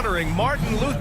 honoring Martin Luther.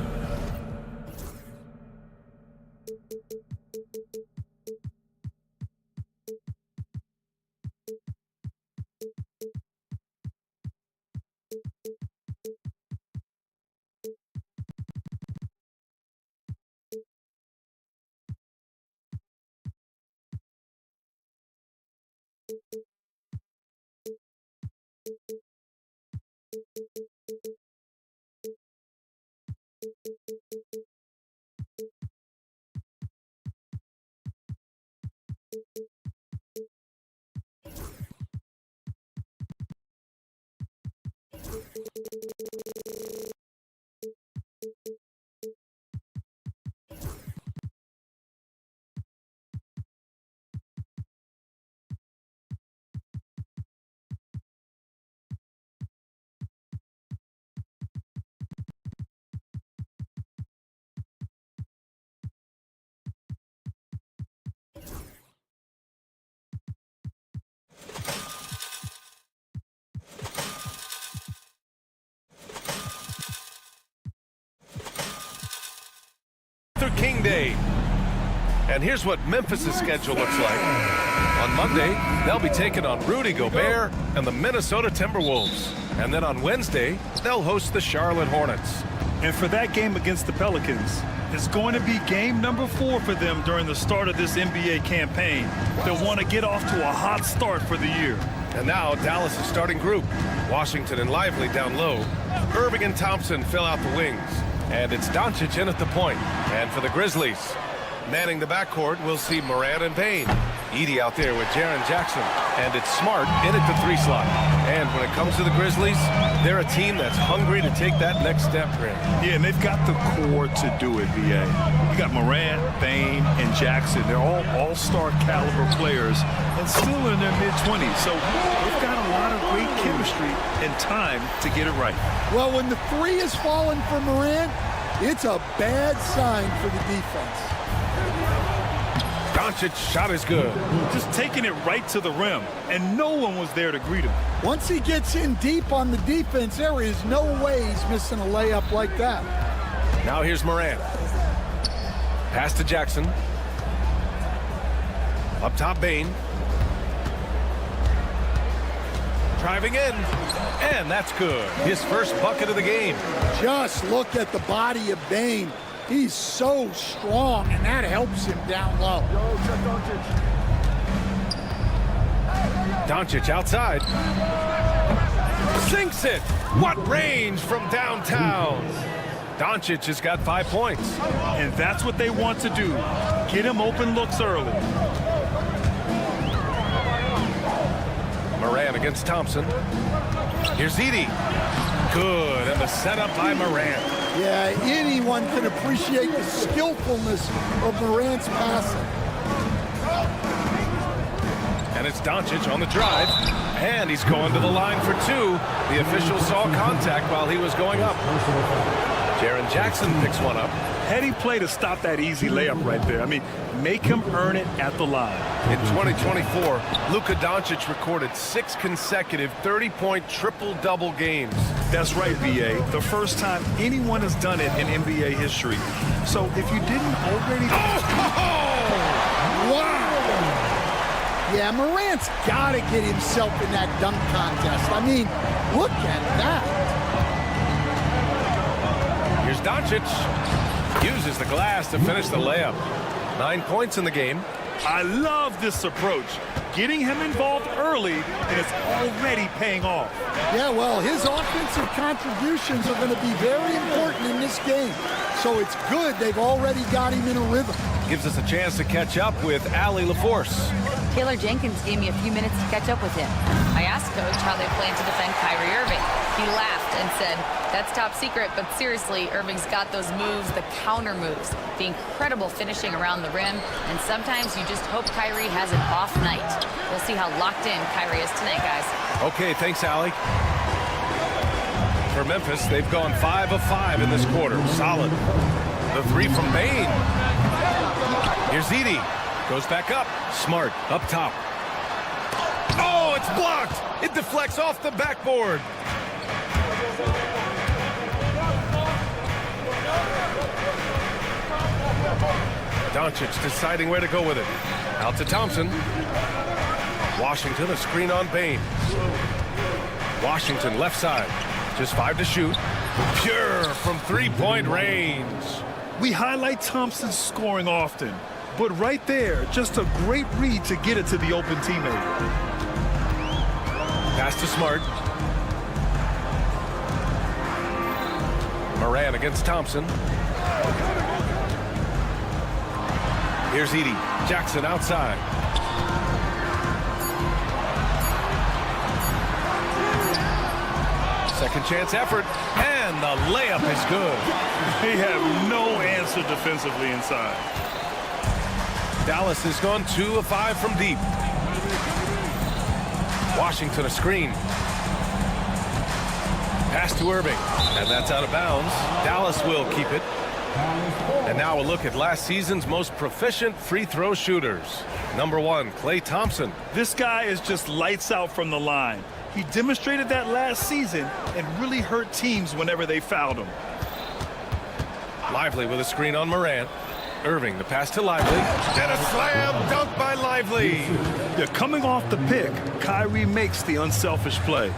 King Day. And here's what Memphis' schedule looks like. On Monday, they'll be taking on Rudy Gobert and the Minnesota Timberwolves. And then on Wednesday, they'll host the Charlotte Hornets. And for that game against the Pelicans, it's going to be game number 4 for them during the start of this NBA campaign. They'll want to get off to a hot start for the year. And now Dallas' starting group. Washington and Lively down low. Irving and Thompson fill out the wings. And it's Doncic in at the point. And for the Grizzlies, manning the backcourt, we'll see Morant and Payne. Edey out there with Jaren Jackson. And it's Smart in at the 3 slot. And when it comes to the Grizzlies, they're a team that's hungry to take that next step, Grant. Yeah, and they've got the core to do it, VA. You got Morant, Payne, and Jackson. They're all all-star caliber players and still in their mid-20s. So they've got a lot of great chemistry and time to get it right. Well, when the 3 is falling for Morant, it's a bad sign for the defense. Doncic shot is good. Just taking it right to the rim, and no one was there to greet him. Once he gets in deep on the defense, there is no way he's missing a layup like that. Now here's Morant. Pass to Jackson. Up top, Bane. Driving in, and that's good. His first bucket of the game. Just look at the body of Bane. He's so strong, and that helps him down low. Doncic outside. Sinks it. What range from downtown. Doncic has got 5 points. And that's what they want to do. Get him open looks early. Morant against Thompson. Here's Edey. Good, and the setup by Morant. Yeah, anyone can appreciate the skillfulness of Morant's passing. And it's Doncic on the drive, and he's going to the line for 2. The official saw contact while he was going up. Jaren Jackson picks one up. Heady play to stop that easy layup right there. I mean, make him earn it at the line. In 2024, Luka Doncic recorded 6 consecutive 30-point triple-double games. That's right, VA. The first time anyone has done it in NBA history. So if you didn't already... Wow! Yeah, Morant's got to get himself in that dunk contest. I mean, look at that. Here's Doncic. Uses the glass to finish the layup. 9 points in the game. I love this approach. Getting him involved early, and it's already paying off. Yeah, well, his offensive contributions are going to be very important in this game. So it's good they've already got him in a rhythm. Gives us a chance to catch up with Allie LaForce. Taylor Jenkins gave me a few minutes to catch up with him. I asked Coach how they plan to defend Kyrie Irving. He laughed and said, "That's top secret, but seriously, Irving's got those moves, the counter moves, the incredible finishing around the rim, and sometimes you just hope Kyrie has an off night." We'll see how locked in Kyrie is tonight, guys. Okay, thanks, Allie. For Memphis, they've gone 5 of 5 in this quarter. Solid. The 3 from Bane. Here's Edey. Goes back up. Smart up top. Oh, it's blocked. It deflects off the backboard. Doncic deciding where to go with it. Out to Thompson. Washington, a screen on Bain. Washington, left side. Just 5 to shoot. Pure from three-point range. We highlight Thompson's scoring often, but right there, just a great read to get it to the open teammate. Pass to Smart. Moran against Thompson. Here's Edey. Jackson outside. Second chance effort, and the layup is good. They have no answer defensively inside. Dallas has gone 2 of 5 from deep. Washington a screen. Pass to Irving, and that's out of bounds. Dallas will keep it. And now a look at last season's most proficient free throw shooters. Number 1, Klay Thompson. This guy is just lights out from the line. He demonstrated that last season and really hurt teams whenever they fouled him. Lively with a screen on Morant. Irving, the pass to Lively. And a slam dunk by Lively. Yeah, coming off the pick, Kyrie makes the unselfish play.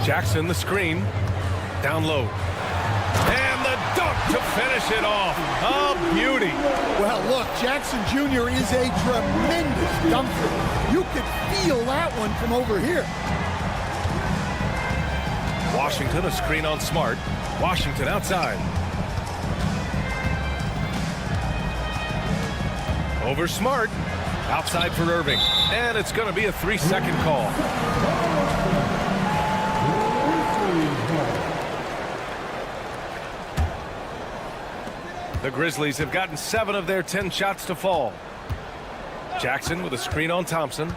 Jackson, the screen. Down low. And the dunk to finish it off. A beauty. Well, look, Jackson Jr. is a tremendous dunker. You could feel that one from over here. Washington, a screen on Smart. Washington outside. Over Smart. Outside for Irving. And it's going to be a 3-second call. The Grizzlies have gotten 7 of their 10 shots to fall. Jackson with a screen on Thompson.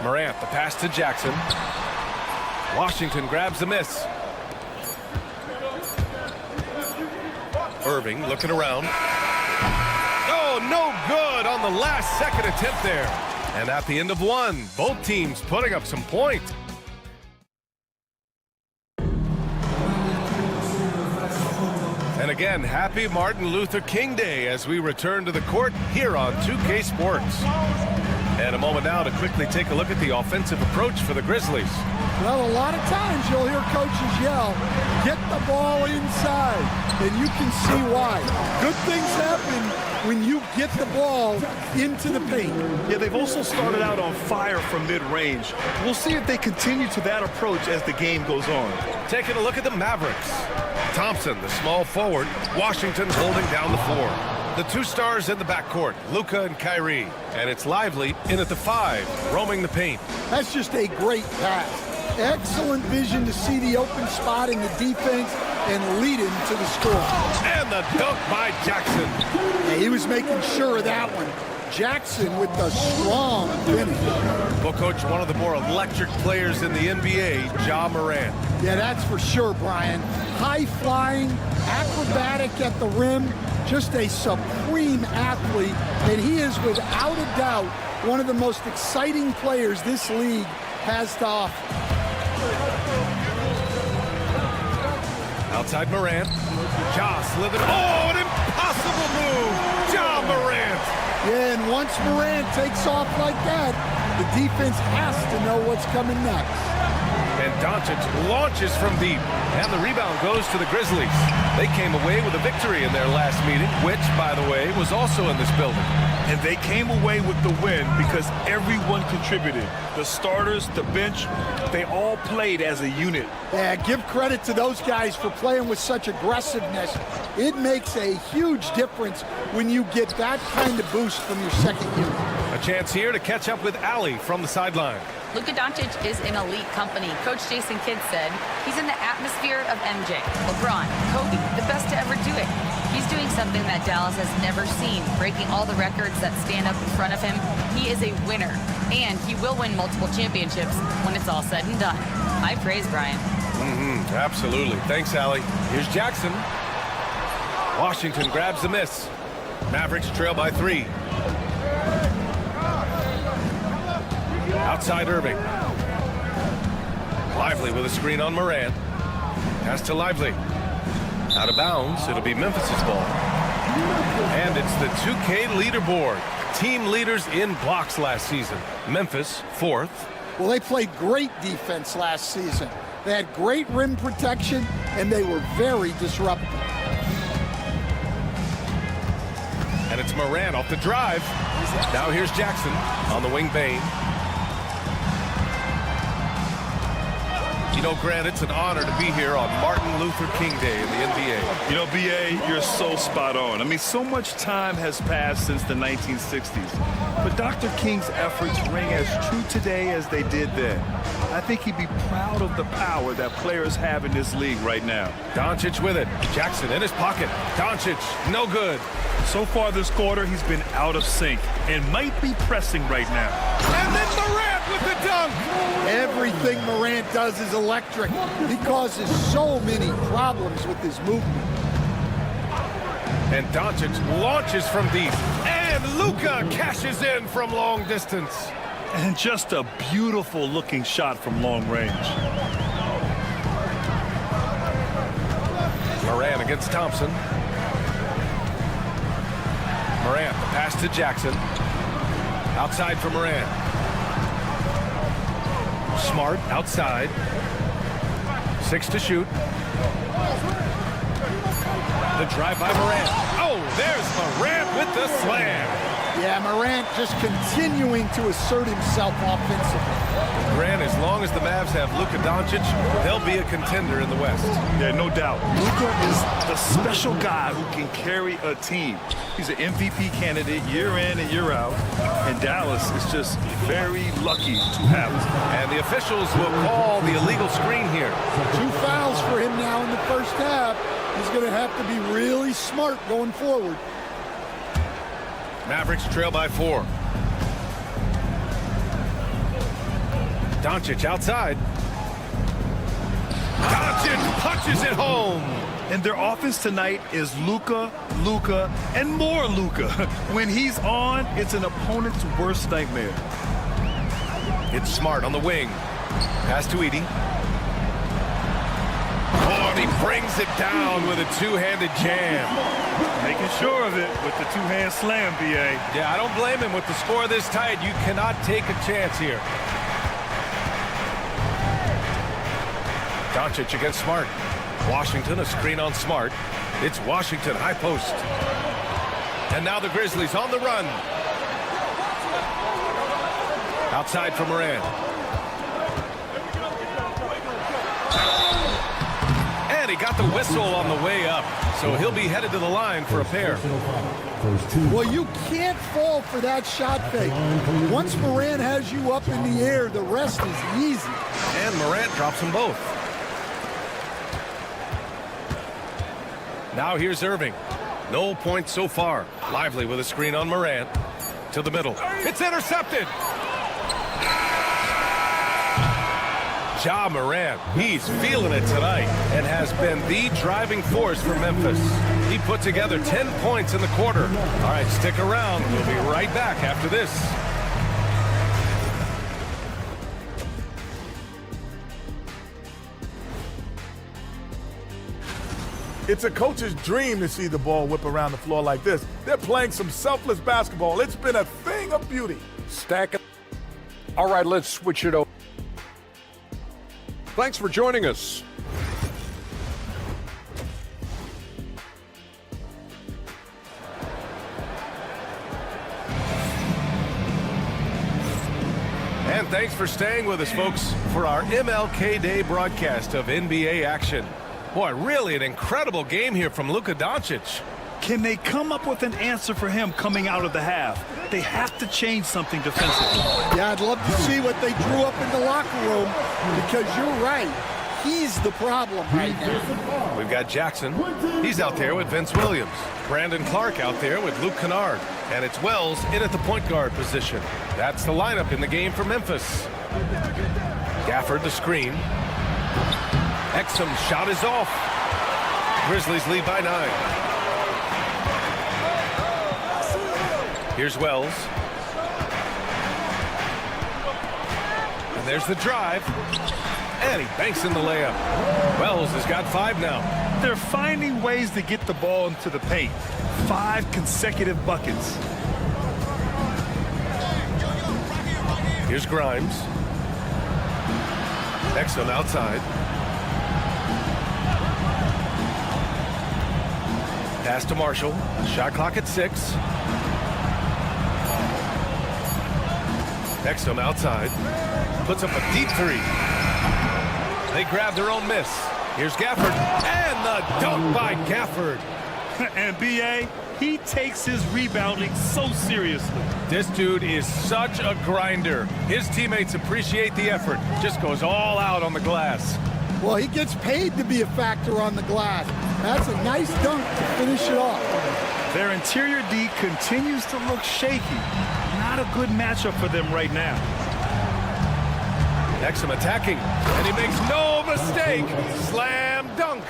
Morant, the pass to Jackson. Washington grabs the miss. Irving looking around. Oh, no good on the last second attempt there. And at the end of 1, both teams putting up some points. And again, happy Martin Luther King Day as we return to the court here on 2K Sports. And a moment now to quickly take a look at the offensive approach for the Grizzlies. Well, a lot of times you'll hear coaches yell, get the ball inside, and you can see why. Good things happen when you get the ball into the paint. Yeah, they've also started out on fire from mid-range. We'll see if they continue to that approach as the game goes on. Taking a look at the Mavericks. Thompson, the small forward. Washington holding down the 4. The 2 stars in the backcourt, Luka and Kyrie. And it's Lively in at the 5, roaming the paint. That's just a great pass. Excellent vision to see the open spot in the defense and lead him to the score. And the dunk by Jackson. Yeah, he was making sure of that one. Jackson with the strong finish. Well, Coach, one of the more electric players in the NBA, Ja Morant. Yeah, that's for sure, Brian. High-flying, acrobatic at the rim, just a supreme athlete, and he is without a doubt one of the most exciting players this league has to offer. Outside Morant. Ja slithered. Oh, an impossible move. Ja Morant. Yeah, and once Morant takes off like that, the defense has to know what's coming next. And Doncic launches from deep. And the rebound goes to the Grizzlies. They came away with a victory in their last meeting, which, by the way, was also in this building. And they came away with the win because everyone contributed. The starters, the bench, they all played as a unit. Yeah, give credit to those guys for playing with such aggressiveness. It makes a huge difference when you get that kind of boost from your second unit. A chance here to catch up with Allie from the sideline. Luka Doncic is in elite company. Coach Jason Kidd said he's in the atmosphere of MJ, LeBron, Kobe, the best to ever do it. He's doing something that Dallas has never seen, breaking all the records that stand up in front of him. He is a winner, and he will win multiple championships when it's all said and done. High praise, Brian. Absolutely. Thanks, Allie. Here's Jackson. Washington grabs the miss. Mavericks trail by 3. Outside Irving. Lively with a screen on Morant. Pass to Lively. Out of bounds. It'll be Memphis's ball. And it's the 2K leaderboard. Team leaders in blocks last season. Memphis, 4th. Well, they played great defense last season. They had great rim protection, and they were very disruptive. And it's Morant off the drive. Now here's Jackson on the wing Bane. You know, Grant, it's an honor to be here on Martin Luther King Day in the NBA. You know, B.A., you're so spot on. I mean, so much time has passed since the 1960s. But Dr. King's efforts ring as true today as they did then. I think he'd be proud of the power that players have in this league right now. Doncic with it. Jackson in his pocket. Doncic, no good. So far this quarter, he's been out of sync and might be pressing right now. And then Morant with the dunk. Everything Morant does is electric. He causes so many problems with his movement. And Doncic launches from deep. And Luka cashes in from long distance. And just a beautiful looking shot from long range. Morant against Thompson. Morant, the pass to Jackson. Outside for Morant. Smart outside. 6 to shoot. The drive by Morant. Oh, there's Morant with the slam. Yeah, Morant just continuing to assert himself offensively. Grant, as long as the Mavs have Luka Doncic, they'll be a contender in the West. Yeah, no doubt. Luka is the special guy who can carry a team. He's an MVP candidate year in and year out. And Dallas is just very lucky to have him. And the officials will call the illegal screen here. 2 fouls for him now in the first half. He's going to have to be really smart going forward. Mavericks trail by 4. Doncic outside. Doncic punches it home. And their offense tonight is Luka, Luka, and more Luka. When he's on, it's an opponent's worst nightmare. It's Smart on the wing. Pass to Edey. Oh, and he brings it down with a two-handed jam. Making sure of it with the two-hand slam, B.A. Yeah, I don't blame him. With the score this tight, you cannot take a chance here. Doncic against Smart. Washington, a screen on Smart. It's Washington, high post. And now the Grizzlies on the run. Outside for Morant. And he got the whistle on the way up. So he'll be headed to the line for a pair. Well, you can't fall for that shot fake. Once Morant has you up in the air, the rest is easy. And Morant drops them both. Now here's Irving. No points so far. Lively with a screen on Morant. To the middle. It's intercepted. Ja Morant, he's feeling it tonight and has been the driving force for Memphis. He put together 10 points in the quarter. All right, stick around. We'll be right back after this. It's a coach's dream to see the ball whip around the floor like this. They're playing some selfless basketball. It's been a thing of beauty. Stack it. All right, let's switch it over. Thanks for joining us. And thanks for staying with us, folks, for our MLK Day broadcast of NBA action. Boy, really an incredible game here from Luka Doncic. Can they come up with an answer for him coming out of the half? They have to change something defensively. Yeah, I'd love to see what they drew up in the locker room, because you're right. He's the problem right now. We've got Jackson. He's out there with Vince Williams. Brandon Clark out there with Luke Kennard. And it's Wells in at the point guard position. That's the lineup in the game for Memphis. Gafford the screen. Exum's shot is off. Grizzlies lead by 9. Here's Wells. And there's the drive. And he banks in the layup. Wells has got 5 now. They're finding ways to get the ball into the paint. 5 consecutive buckets. Here's Grimes. Exum outside. Pass to Marshall. Shot clock at 6. Exum outside. Puts up a deep 3. They grab their own miss. Here's Gafford. And the dunk by Gafford. And B.A., he takes his rebounding so seriously. This dude is such a grinder. His teammates appreciate the effort. Just goes all out on the glass. Well, he gets paid to be a factor on the glass. That's a nice dunk to finish it off. Their interior D continues to look shaky. Not a good matchup for them right now. Exum attacking, and he makes no mistake. Slam dunk.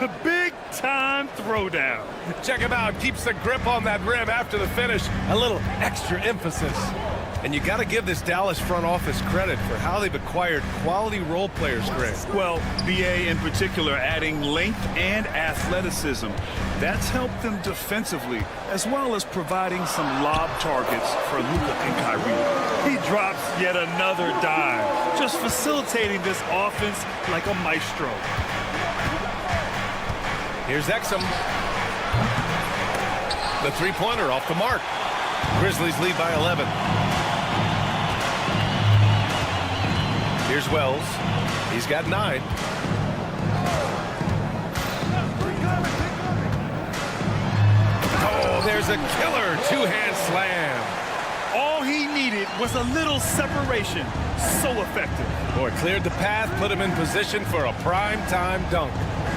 A big-time throwdown. Check him out. Keeps the grip on that rim after the finish. A little extra emphasis. And you got to give this Dallas front office credit for how they've acquired quality role players, Greg. Well, B.A. in particular adding length and athleticism. That's helped them defensively, as well as providing some lob targets for Luka and Kyrie. He drops yet another dime, just facilitating this offense like a maestro. Here's Exum. The three-pointer off the mark. Grizzlies lead by 11. Here's Wells. He's got 9. Oh, there's a killer two-hand slam. All he needed was a little separation. So effective. Boy, cleared the path, put him in position for a prime-time dunk.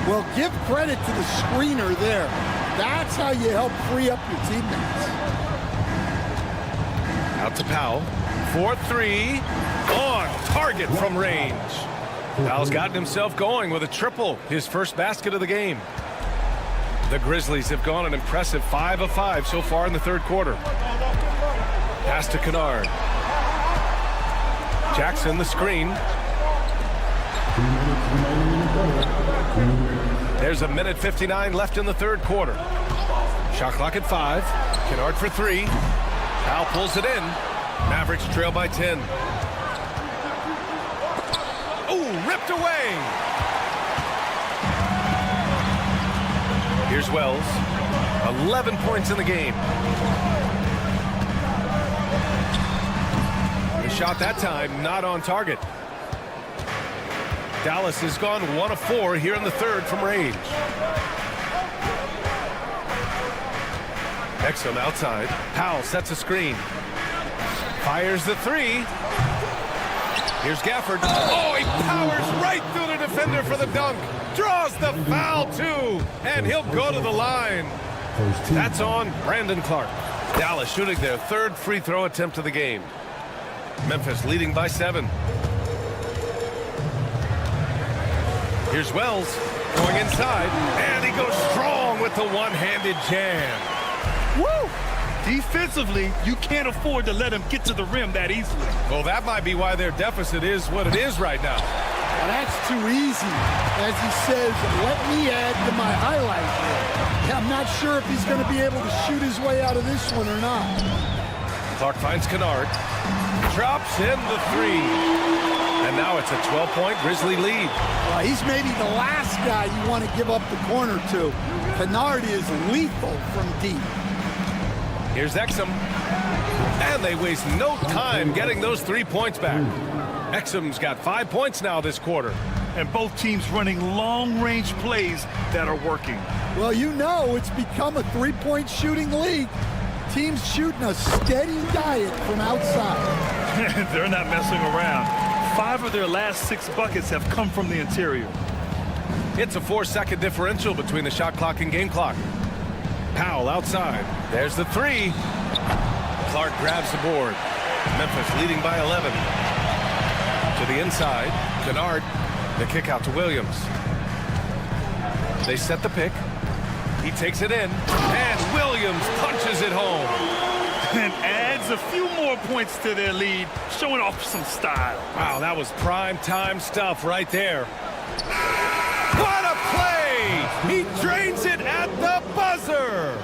Well, give credit to the screener there. That's how you help free up your teammates. Out to Powell. 4-3. On target from range. Powell's gotten himself going with a triple. His first basket of the game. The Grizzlies have gone an impressive 5 of 5 so far in the third quarter. Pass to Kennard. Jackson the screen. There's a minute 59 left in the third quarter. Shot clock at 5. Kennard for 3. Powell pulls it in. Mavericks trail by 10. Ooh, ripped away. Here's Wells. 11 points in the game. The shot that time not on target. Dallas has gone 1 of 4 here in the third from range. Exum outside. Powell sets a screen. Fires the 3. Here's Gafford. Oh, he powers right through the defender for the dunk. Draws the foul, too. And he'll go to the line. That's on Brandon Clark. Dallas shooting their third free throw attempt of the game. Memphis leading by 7. Here's Wells going inside. And he goes strong with the one-handed jam. Woo! Defensively, you can't afford to let him get to the rim that easily. Well, that might be why their deficit is what it is right now. Well, that's too easy. As he says, let me add to my highlight reel. I'm not sure if he's going to be able to shoot his way out of this one or not. Clark finds Kennard. Drops in the 3. And now it's a 12-point Grizzly lead. Well, he's maybe the last guy you want to give up the corner to. Kennard is lethal from deep. Here's Exum. And they waste no time getting those 3 points back. Exum's got 5 points now this quarter. And both teams running long-range plays that are working. Well, you know it's become a three-point shooting league. Teams shooting a steady diet from outside. They're not messing around. 5 of their last 6 buckets have come from the interior. It's a 4-second differential between the shot clock and game clock. Powell outside. There's the 3. Clark grabs the board. Memphis leading by 11. To the inside. Kennard. The kick out to Williams. They set the pick. He takes it in. And Williams punches it home. And adds a few more points to their lead, showing off some style. Wow, that was prime time stuff right there. What a play! He drains it at the buzzer.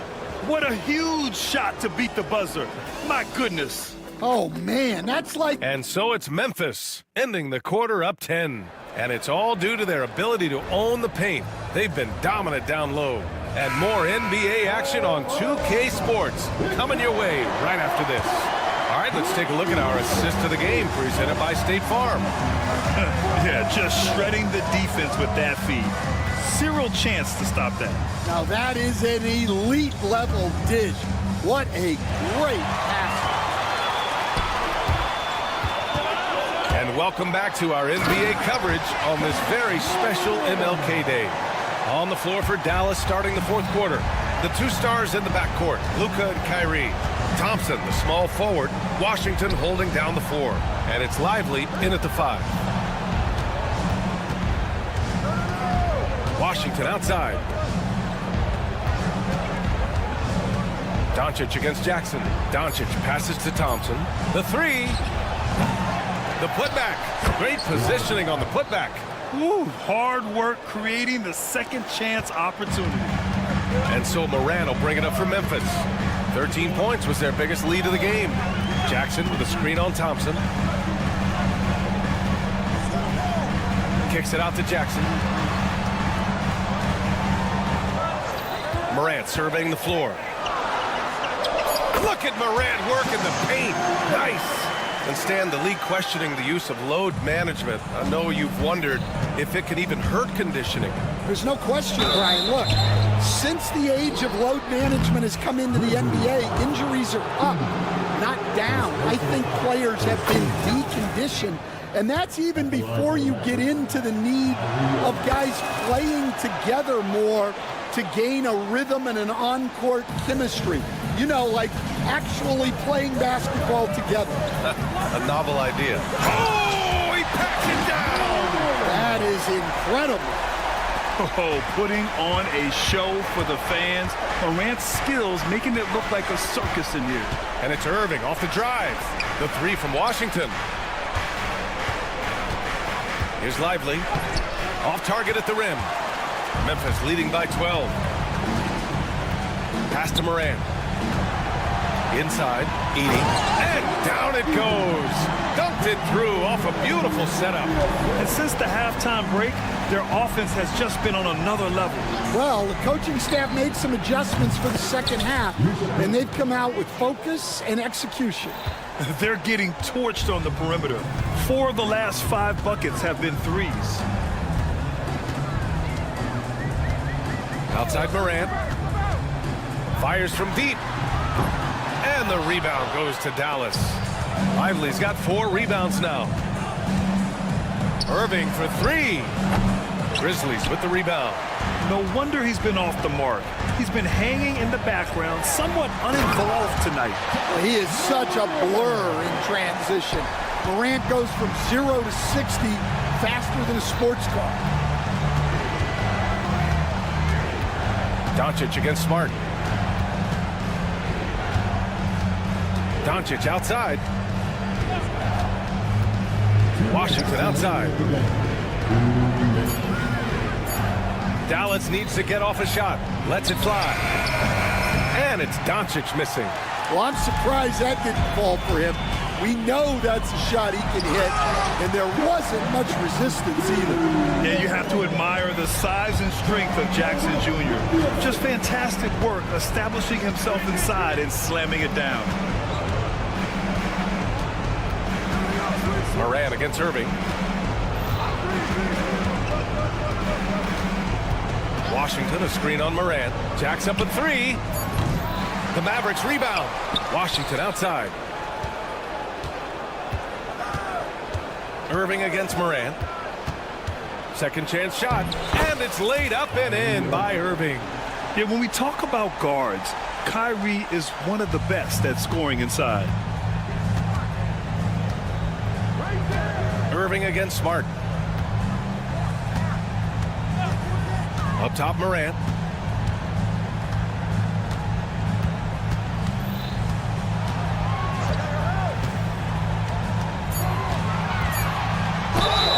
What a huge shot to beat the buzzer. My goodness. Oh, man, that's like... And so it's Memphis, ending the quarter up 10. And it's all due to their ability to own the paint. They've been dominant down low. And more NBA action on 2K Sports coming your way right after this. All right, let's take a look at our assist of the game presented by State Farm. Yeah, just shredding the defense with that feed. Zero chance to stop that. Now that is an elite level dish. What a great pass. And welcome back to our NBA coverage on this very special MLK Day. On the floor for Dallas starting the fourth quarter. The two stars in the backcourt, Luka and Kyrie. Thompson, the small forward, Washington holding down the floor. And it's Lively in at the 5. Washington outside. Doncic against Jackson. Doncic passes to Thompson. The 3. The putback. Great positioning on the putback. Ooh, hard work creating the second chance opportunity. And so Moran will bring it up for Memphis. 13 points was their biggest lead of the game. Jackson with a screen on Thompson. Kicks it out to Jackson. Morant surveying the floor. Look at Morant working the paint. Nice. And Stan, the league questioning the use of load management. I know you've wondered if it can even hurt conditioning. There's no question, Brian. Look, since the age of load management has come into the NBA, injuries are up, not down. I think players have been deconditioned, and that's even before you get into the need of guys playing together more to gain a rhythm and an on-court chemistry. You know, like actually playing basketball together. A novel idea. Oh, he packed it down! That is incredible. Oh, putting on a show for the fans. Morant's skills making it look like a circus in here. And it's Irving off the drive. The 3 from Washington. Here's Lively. Off target at the rim. Memphis leading by 12. Pass to Morant. Inside, eating, and down it goes. Dunked it through off a beautiful setup. And since the halftime break, their offense has just been on another level. Well, the coaching staff made some adjustments for the second half, and they've come out with focus and execution. They're getting torched on the perimeter. 4 of the last 5 buckets have been threes. Outside Morant. Fires from deep. And the rebound goes to Dallas. Lively's got 4 rebounds now. Irving for 3. Grizzlies with the rebound. No wonder he's been off the mark. He's been hanging in the background, somewhat uninvolved tonight. He is such a blur in transition. Morant goes from 0 to 60 faster than a sports car. Doncic against Smart. Doncic outside. Washington outside. Dallas needs to get off a shot. Lets it fly. And it's Doncic missing. Well, I'm surprised that didn't fall for him. We know that's a shot he can hit, and there wasn't much resistance either. Yeah, you have to admire the size and strength of Jackson Jr. Just fantastic work establishing himself inside and slamming it down. Moran against Irving. Washington, a screen on Moran. Jacks up at 3. The Mavericks rebound. Washington outside. Irving against Moran. Second chance shot. And it's laid up and in by Irving. Yeah, when we talk about guards, Kyrie is one of the best at scoring inside. Irving against Smart. Up top, Morant.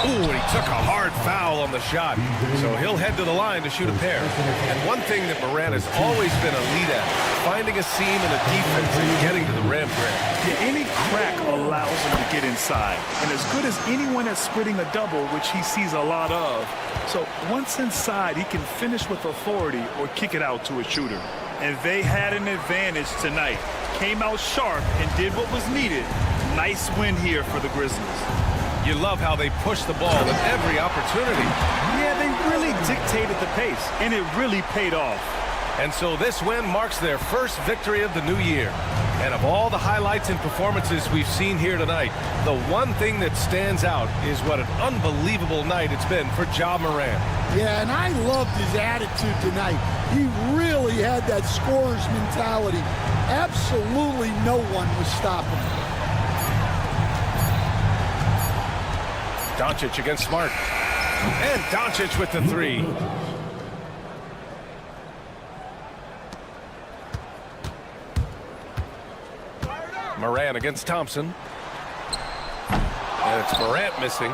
Ooh, he took a hard foul on the shot, so he'll head to the line to shoot a pair. And one thing that Morant has always been elite at, finding a seam in a defense and getting to the rim. Yeah, any crack allows him to get inside. And as good as anyone at splitting a double, which he sees a lot of. So once inside, he can finish with authority or kick it out to a shooter. And they had an advantage tonight. Came out sharp and did what was needed. Nice win here for the Grizzlies. You love how they push the ball at every opportunity. Yeah, they really dictated the pace, and it really paid off. And so this win marks their first victory of the new year. And of all the highlights and performances we've seen here tonight, the one thing that stands out is what an unbelievable night it's been for Ja Morant. Yeah, and I loved his attitude tonight. He really had that scorer's mentality. Absolutely no one was stopping him. Doncic against Smart. And Doncic with the three. Morant against Thompson. And it's Morant missing.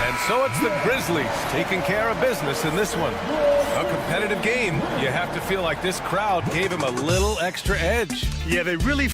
And so it's the Grizzlies taking care of business in this one. A competitive game. You have to feel like this crowd gave him a little extra edge. Yeah, they really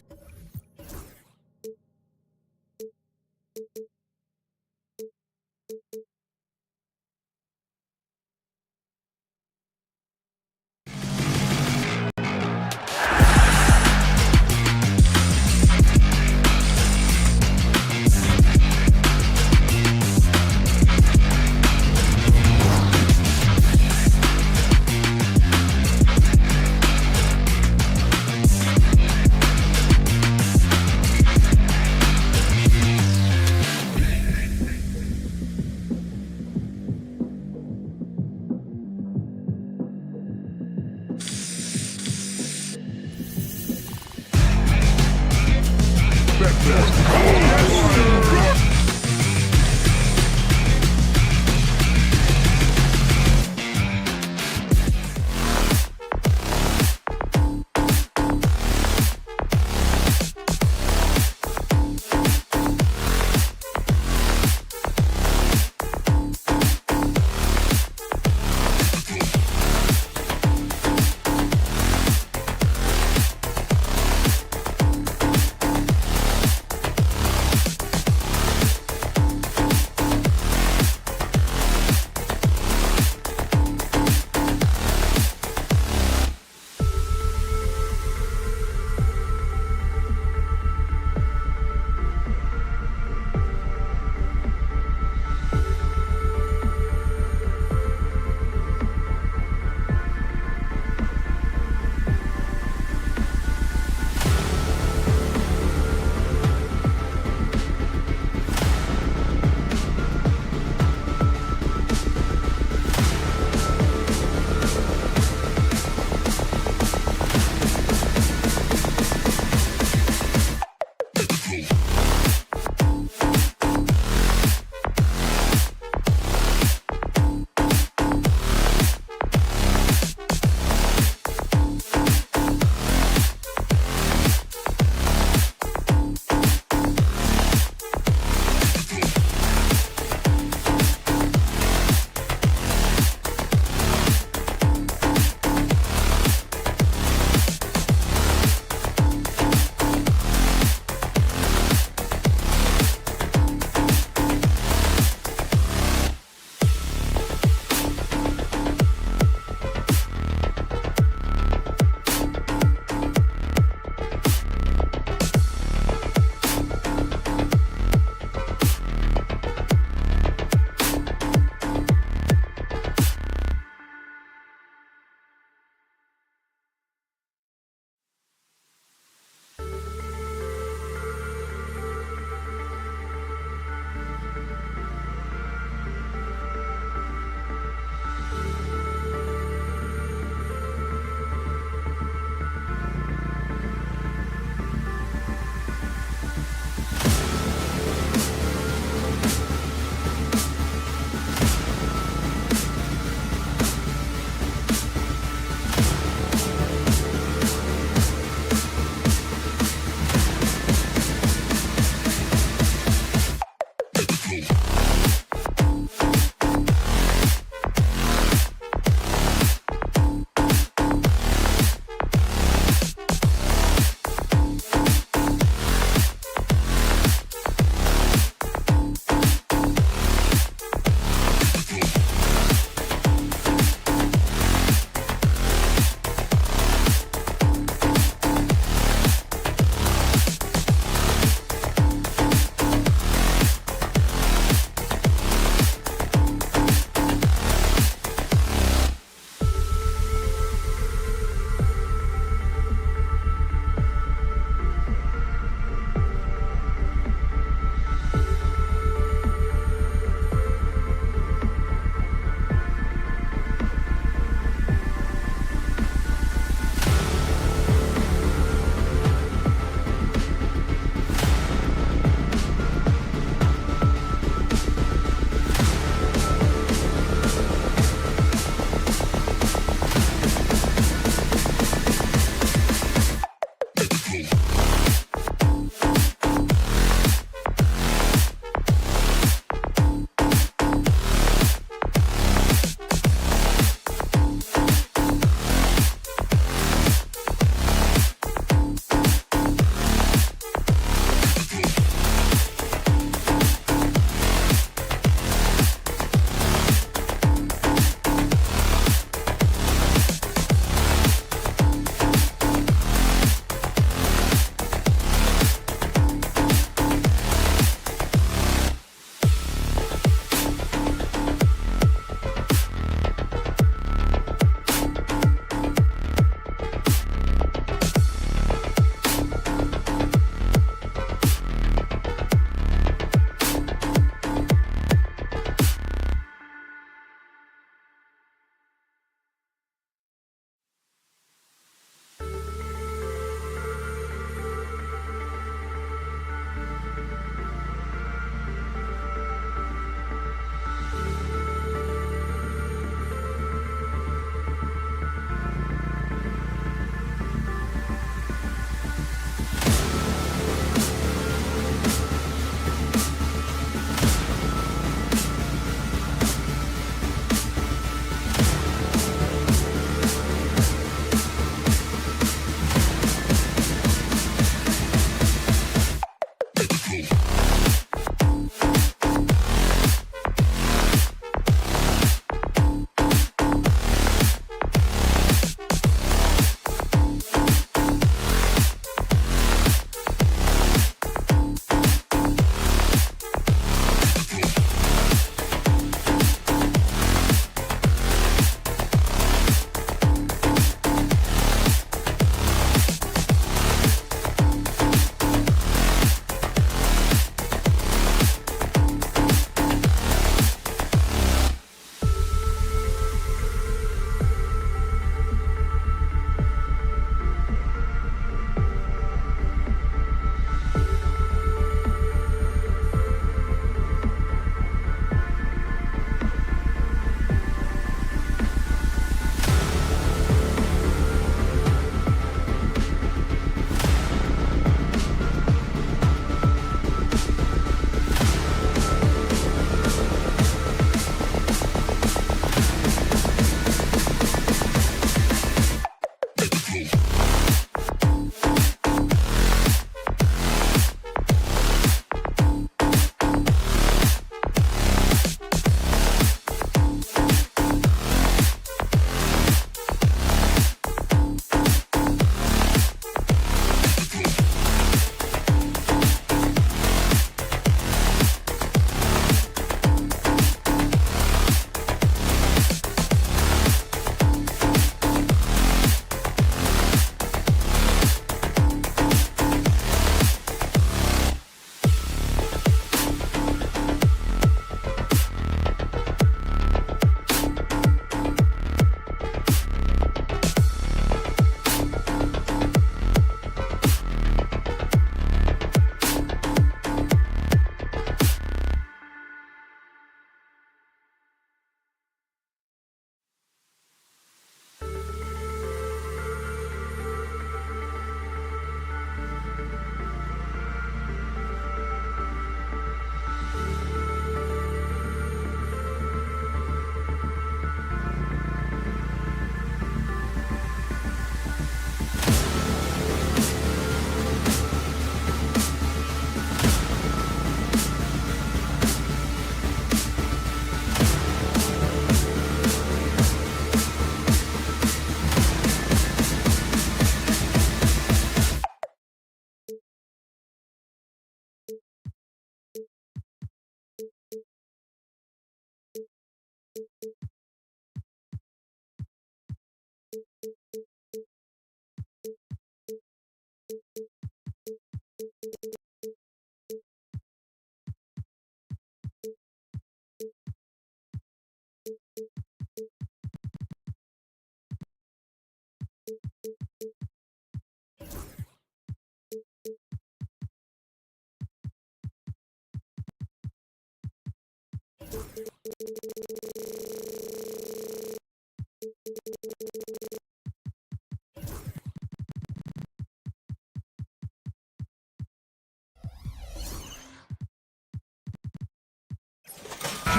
To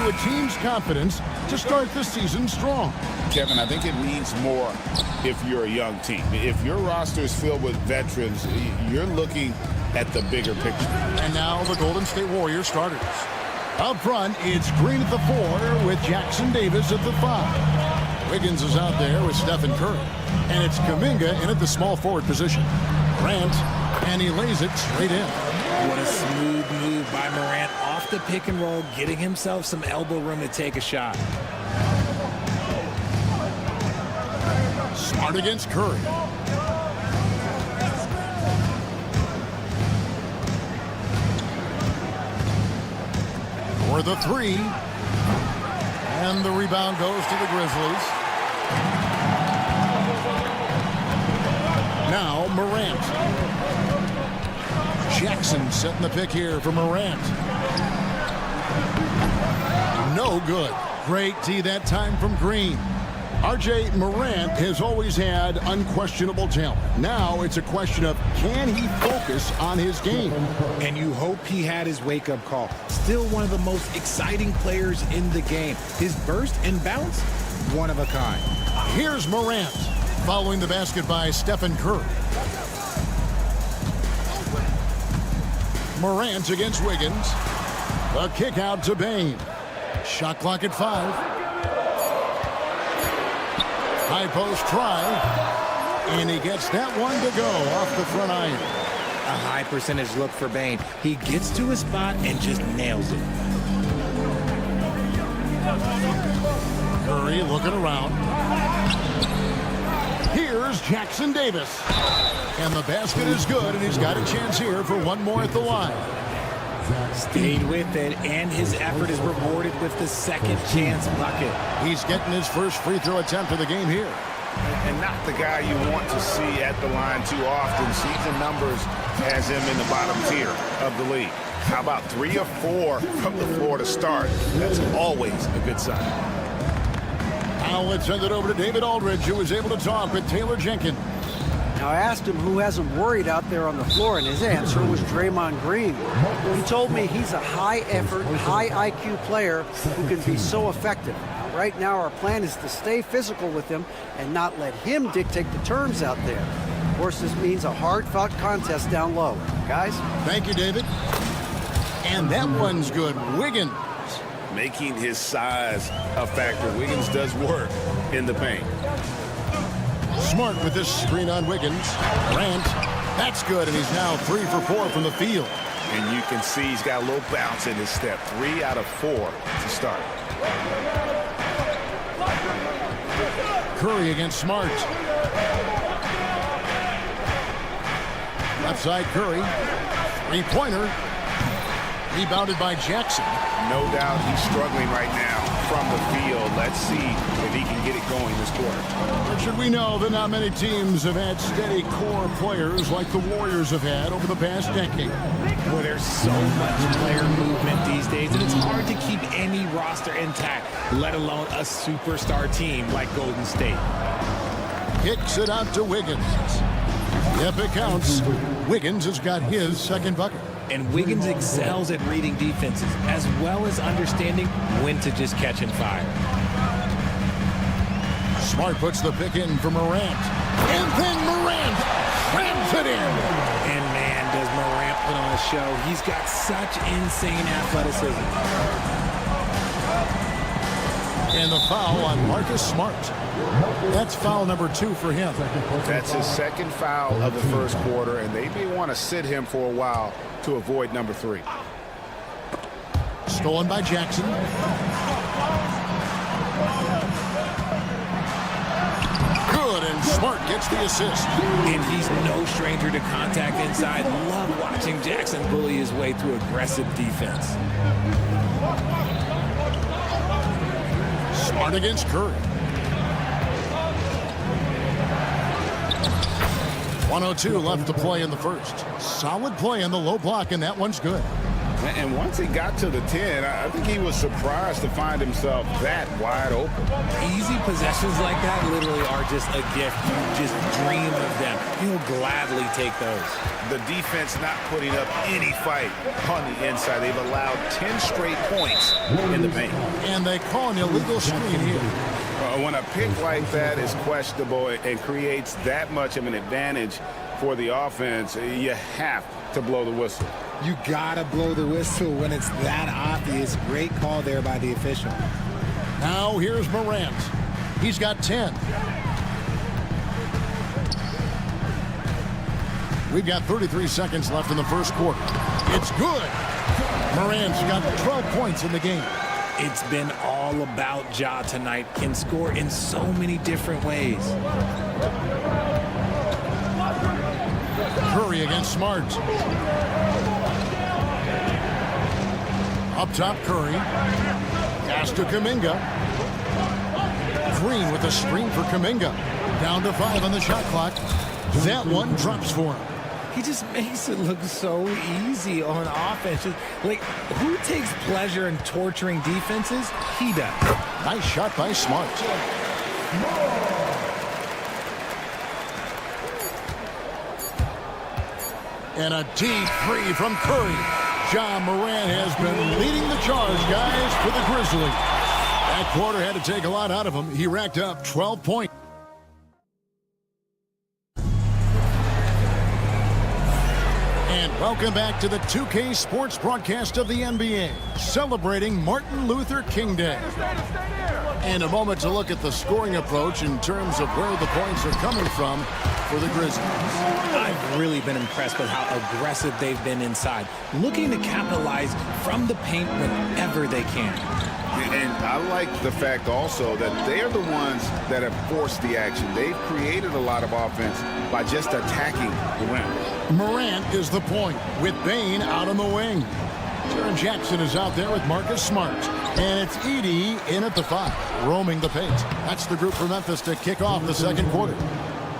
a team's confidence to start the season strong. Kevin, I think it means more if you're a young team. If your roster is filled with veterans, you're looking at the bigger picture. And now the Golden State Warriors starters. Up front, it's Green at the 4 with Jackson Davis at the 5. Wiggins is out there with Stephen Curry. And it's Kuminga in at the small forward position. Grant, and he lays it straight in. What a smooth move by Morant off the pick and roll, getting himself some elbow room to take a shot. Smart against Curry. For the 3. And the rebound goes to the Grizzlies. Now Morant. Jackson setting the pick here for Morant. No good. Great D that time from Green. R.J. Morant has always had unquestionable talent. Now it's a question of, can he focus on his game? And you hope he had his wake-up call. Still one of the most exciting players in the game. His burst and bounce, one of a kind. Here's Morant, following the basket by Stephen Curry. Morant against Wiggins. A kick out to Bane. Shot clock at 5. High post try, and he gets that one to go off the front iron. A high percentage look for Bane. He gets to his spot and just nails it. Curry looking around. Here's Jackson Davis. And the basket is good, and he's got a chance here for one more at the line. Stayed with it, and his effort is rewarded with the second chance bucket. He's getting his first free throw attempt of the game here. And not the guy you want to see at the line too often. Season numbers has him in the bottom tier of the league. How about 3 or 4 from the floor to start? That's always a good sign. Now let's send it over to David Aldridge, who was able to talk with Taylor Jenkins. Now, I asked him who hasn't worried out there on the floor, and his answer was Draymond Green. He told me he's a high-effort, high-IQ player who can be so effective. Right now, our plan is to stay physical with him and not let him dictate the terms out there. Of course, this means a hard-fought contest down low. Guys? Thank you, David. And that one's good. Wiggins. Making his size a factor. Wiggins does work in the paint. Smart with this screen on Wiggins. Grant, that's good, and he's now 3 for 4 from the field. And you can see he's got a little bounce in his step. 3 out of 4 to start. Curry against Smart. Left side Curry. 3-pointer. Rebounded by Jackson. No doubt he's struggling right now from the field. Let's see if he can get it going this quarter. Or should we know that not many teams have had steady core players like the Warriors have had over the past decade. Well, there's so much player movement these days, and it's hard to keep any roster intact, let alone a superstar team like Golden State. Kicks it out to Wiggins. If it counts, Wiggins has got his second bucket. And Wiggins excels at reading defenses, as well as understanding when to just catch and fire. Smart puts the pick in for Morant. And then Morant slams it in. And man, does Morant put on a show. He's got such insane athleticism. And the foul on Marcus Smart. That's foul number 2 for him. That's his second foul of the first quarter, and they may want to sit him for a while to avoid number 3. Stolen by Jackson. gets the assist. And he's no stranger to contact inside. Love watching Jackson bully his way through aggressive defense. Smart against Curry. 1:02 left to play in the first. Solid play in the low block, and that one's good. And once he got to the 10, I think he was surprised to find himself that wide open. Easy possessions like that literally are just a gift. You just dream of them. He'll gladly take those. The defense not putting up any fight on the inside. They've allowed 10 straight points in the paint. And they call an illegal screen here. When a pick like that is questionable and creates that much of an advantage for the offense, you have to blow the whistle. You gotta blow the whistle when it's that obvious. Great call there by the official. Now here's Morant. He's got 10. We've got 33 seconds left in the first quarter. It's good. Morant's got 12 points in the game. It's been all about Ja tonight. Can score in so many different ways. Curry against Smart. Up top, Curry. Pass to Kuminga. Green with a screen for Kuminga. Down to 5 on the shot clock. That one drops for him. He just makes it look so easy on offense. Like, who takes pleasure in torturing defenses? He does. Nice shot by Smart. And a deep three from Curry. Ja Morant has been leading the charge, guys, for the Grizzlies. That quarter had to take a lot out of him. He racked up 12 points. And welcome back to the 2K Sports broadcast of the NBA, celebrating Martin Luther King Day. And a moment to look at the scoring approach in terms of where the points are coming from for the Grizzlies. I've really been impressed with how aggressive they've been inside, looking to capitalize from the paint whenever they can. And I like the fact also that they're the ones that have forced the action. They've created a lot of offense by just attacking the rim. Morant is the point with Bane out on the wing. Jaren Jackson is out there with Marcus Smart. And it's Edey in at the 5, roaming the paint. That's the group for Memphis to kick off the second quarter.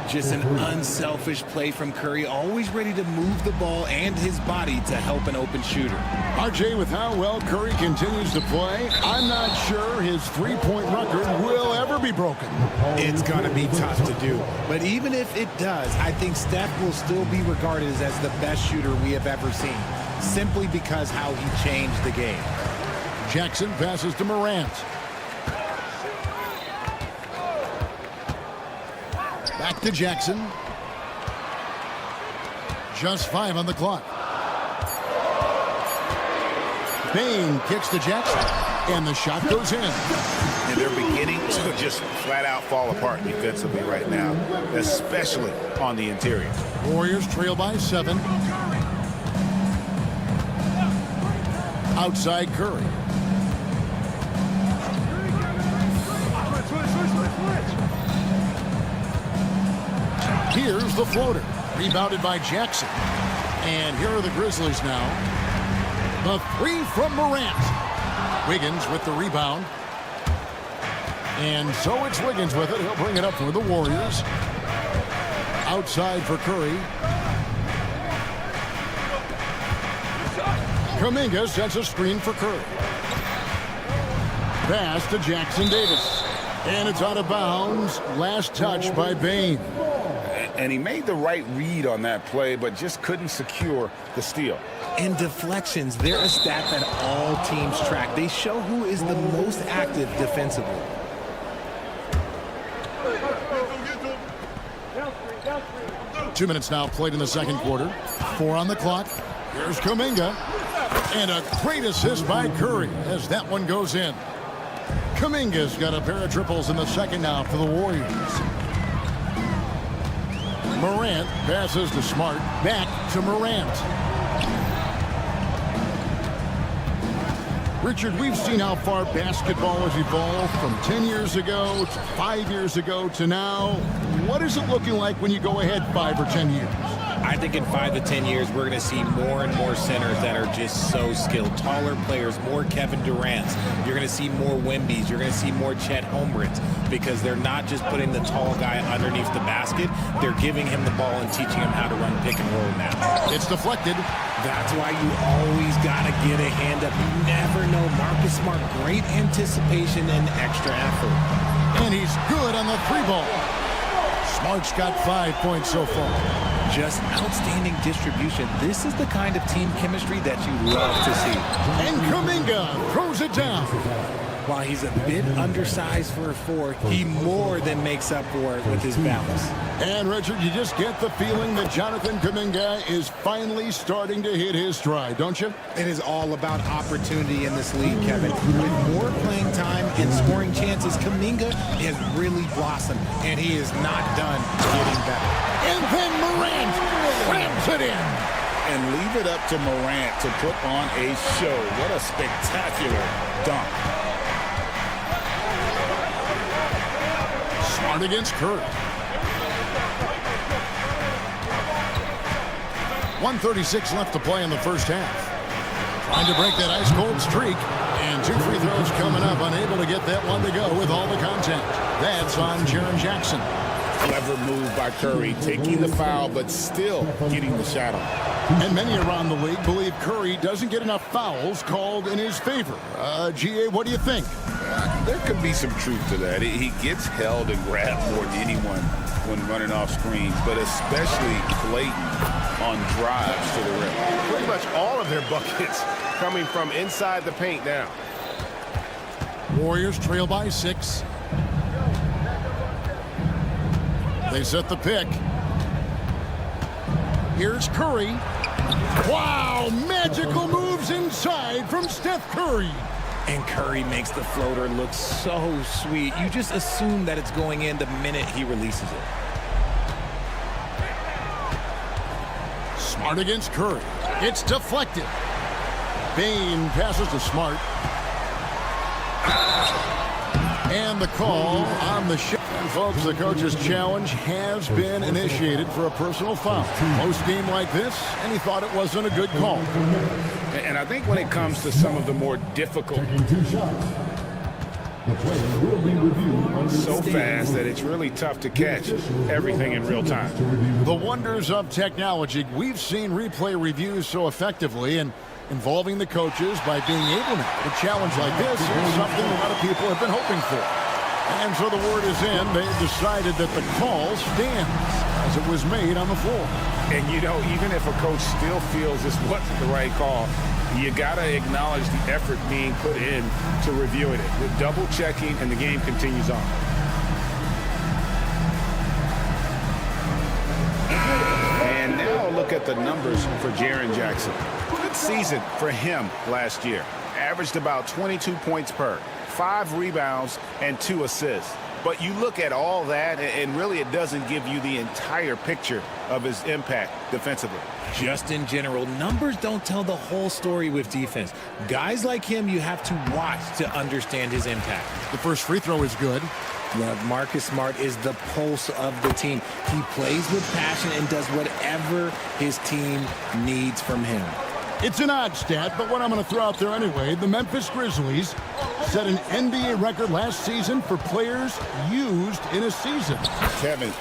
Just an unselfish play from Curry, always ready to move the ball and his body to help an open shooter. RJ, with how well Curry continues to play, I'm not sure his three-point record will ever be broken. It's going to be tough to do. But even if it does, I think Steph will still be regarded as the best shooter we have ever seen, simply because how he changed the game. Jackson passes to Morant. Back to Jackson. Just 5 on the clock. Bane kicks to Jackson, and the shot goes in. And they're beginning to just flat out fall apart defensively right now, especially on the interior. Warriors trail by 7. Outside Curry. Here's the floater, rebounded by Jackson. And here are the Grizzlies now. The 3 from Morant. Wiggins with the rebound. And so it's Wiggins with it. He'll bring it up for the Warriors. Outside for Curry. Kuminga sets a screen for Curry. Pass to Jackson Davis. And it's out of bounds. Last touch by Bane. And he made the right read on that play, but just couldn't secure the steal. And deflections, they're a stat that all teams track. They show who is the most active defensively. Two minutes now played in the second quarter. 4 on the clock. Here's Kuminga. And a great assist by Curry as that one goes in. Kuminga's got a pair of triples in the second now for the Warriors. Morant passes to Smart. Back to Morant. Richard, we've seen how far basketball has evolved from 10 years ago to 5 years ago to now. What is it looking like when you go ahead 5 or 10 years? I think in 5 to 10 years, we're going to see more and more centers that are just so skilled. Taller players, more Kevin Durant's. You're going to see more Wembys. You're going to see more Chet Holmgrens because they're not just putting the tall guy underneath the basket. They're giving him the ball and teaching him how to run pick and roll now. It's deflected. That's why you always got to get a hand up. You never know. Marcus Smart, great anticipation and extra effort. And he's good on the 3-ball. Smart's got 5 points so far. Just outstanding distribution. This is the kind of team chemistry that you love to see. And Kuminga throws it down. While he's a bit undersized for a 4, he more than makes up for it with his balance. And, Richard, you just get the feeling that Jonathan Kuminga is finally starting to hit his stride, don't you? It is all about opportunity in this league, Kevin. With more playing time and scoring chances, Kuminga has really blossomed, and he is not done getting better. And then Morant slams it in. And leave it up to Morant to put on a show. What a spectacular dunk. Smart against Curry. 1:36 left to play in the first half. Trying to break that ice-cold streak. And 2 free throws coming up. Unable to get that one to go with all the contact. That's on Jaren Jackson. Clever move by Curry, taking the foul, but still getting the shot on. And many around the league believe Curry doesn't get enough fouls called in his favor. GA, what do you think? There could be some truth to that. He gets held and grabbed more than anyone when running off screens, but especially blatant on drives to the rim. Pretty much all of their buckets coming from inside the paint now. Warriors trail by 6. They set the pick. Here's Curry. Wow, magical moves inside from Steph Curry. And Curry makes the floater look so sweet. You just assume that it's going in the minute he releases it. Smart against Curry. It's deflected. Bain passes to Smart. And the call on the shot. And folks, the coach's challenge has been initiated for a personal foul. Most game like this, and he thought it wasn't a good call. And I think when it comes to some of the more difficult, so fast that it's really tough to catch everything in real time. The wonders of technology. We've seen replay reviews so effectively and involving the coaches by being able now to challenge like this is something a lot of people have been hoping for. And so the word is in. They've decided that the call stands as it was made on the floor. And, you know, even if a coach still feels this wasn't the right call, you got to acknowledge the effort being put in to reviewing it. The double checking, and the game continues on. And now look at the numbers for Jaren Jackson. Good season for him last year. Averaged about 22 points per, 5 rebounds, and 2 assists. But you look at all that, and really it doesn't give you the entire picture of his impact defensively. Just in general, numbers don't tell the whole story with defense. Guys like him, you have to watch to understand his impact. The first free throw is good. Yeah, Marcus Smart is the pulse of the team. He plays with passion and does whatever his team needs from him. It's an odd stat, but what I'm going to throw out there anyway, the Memphis Grizzlies set an NBA record last season for players used in a season. Kevin,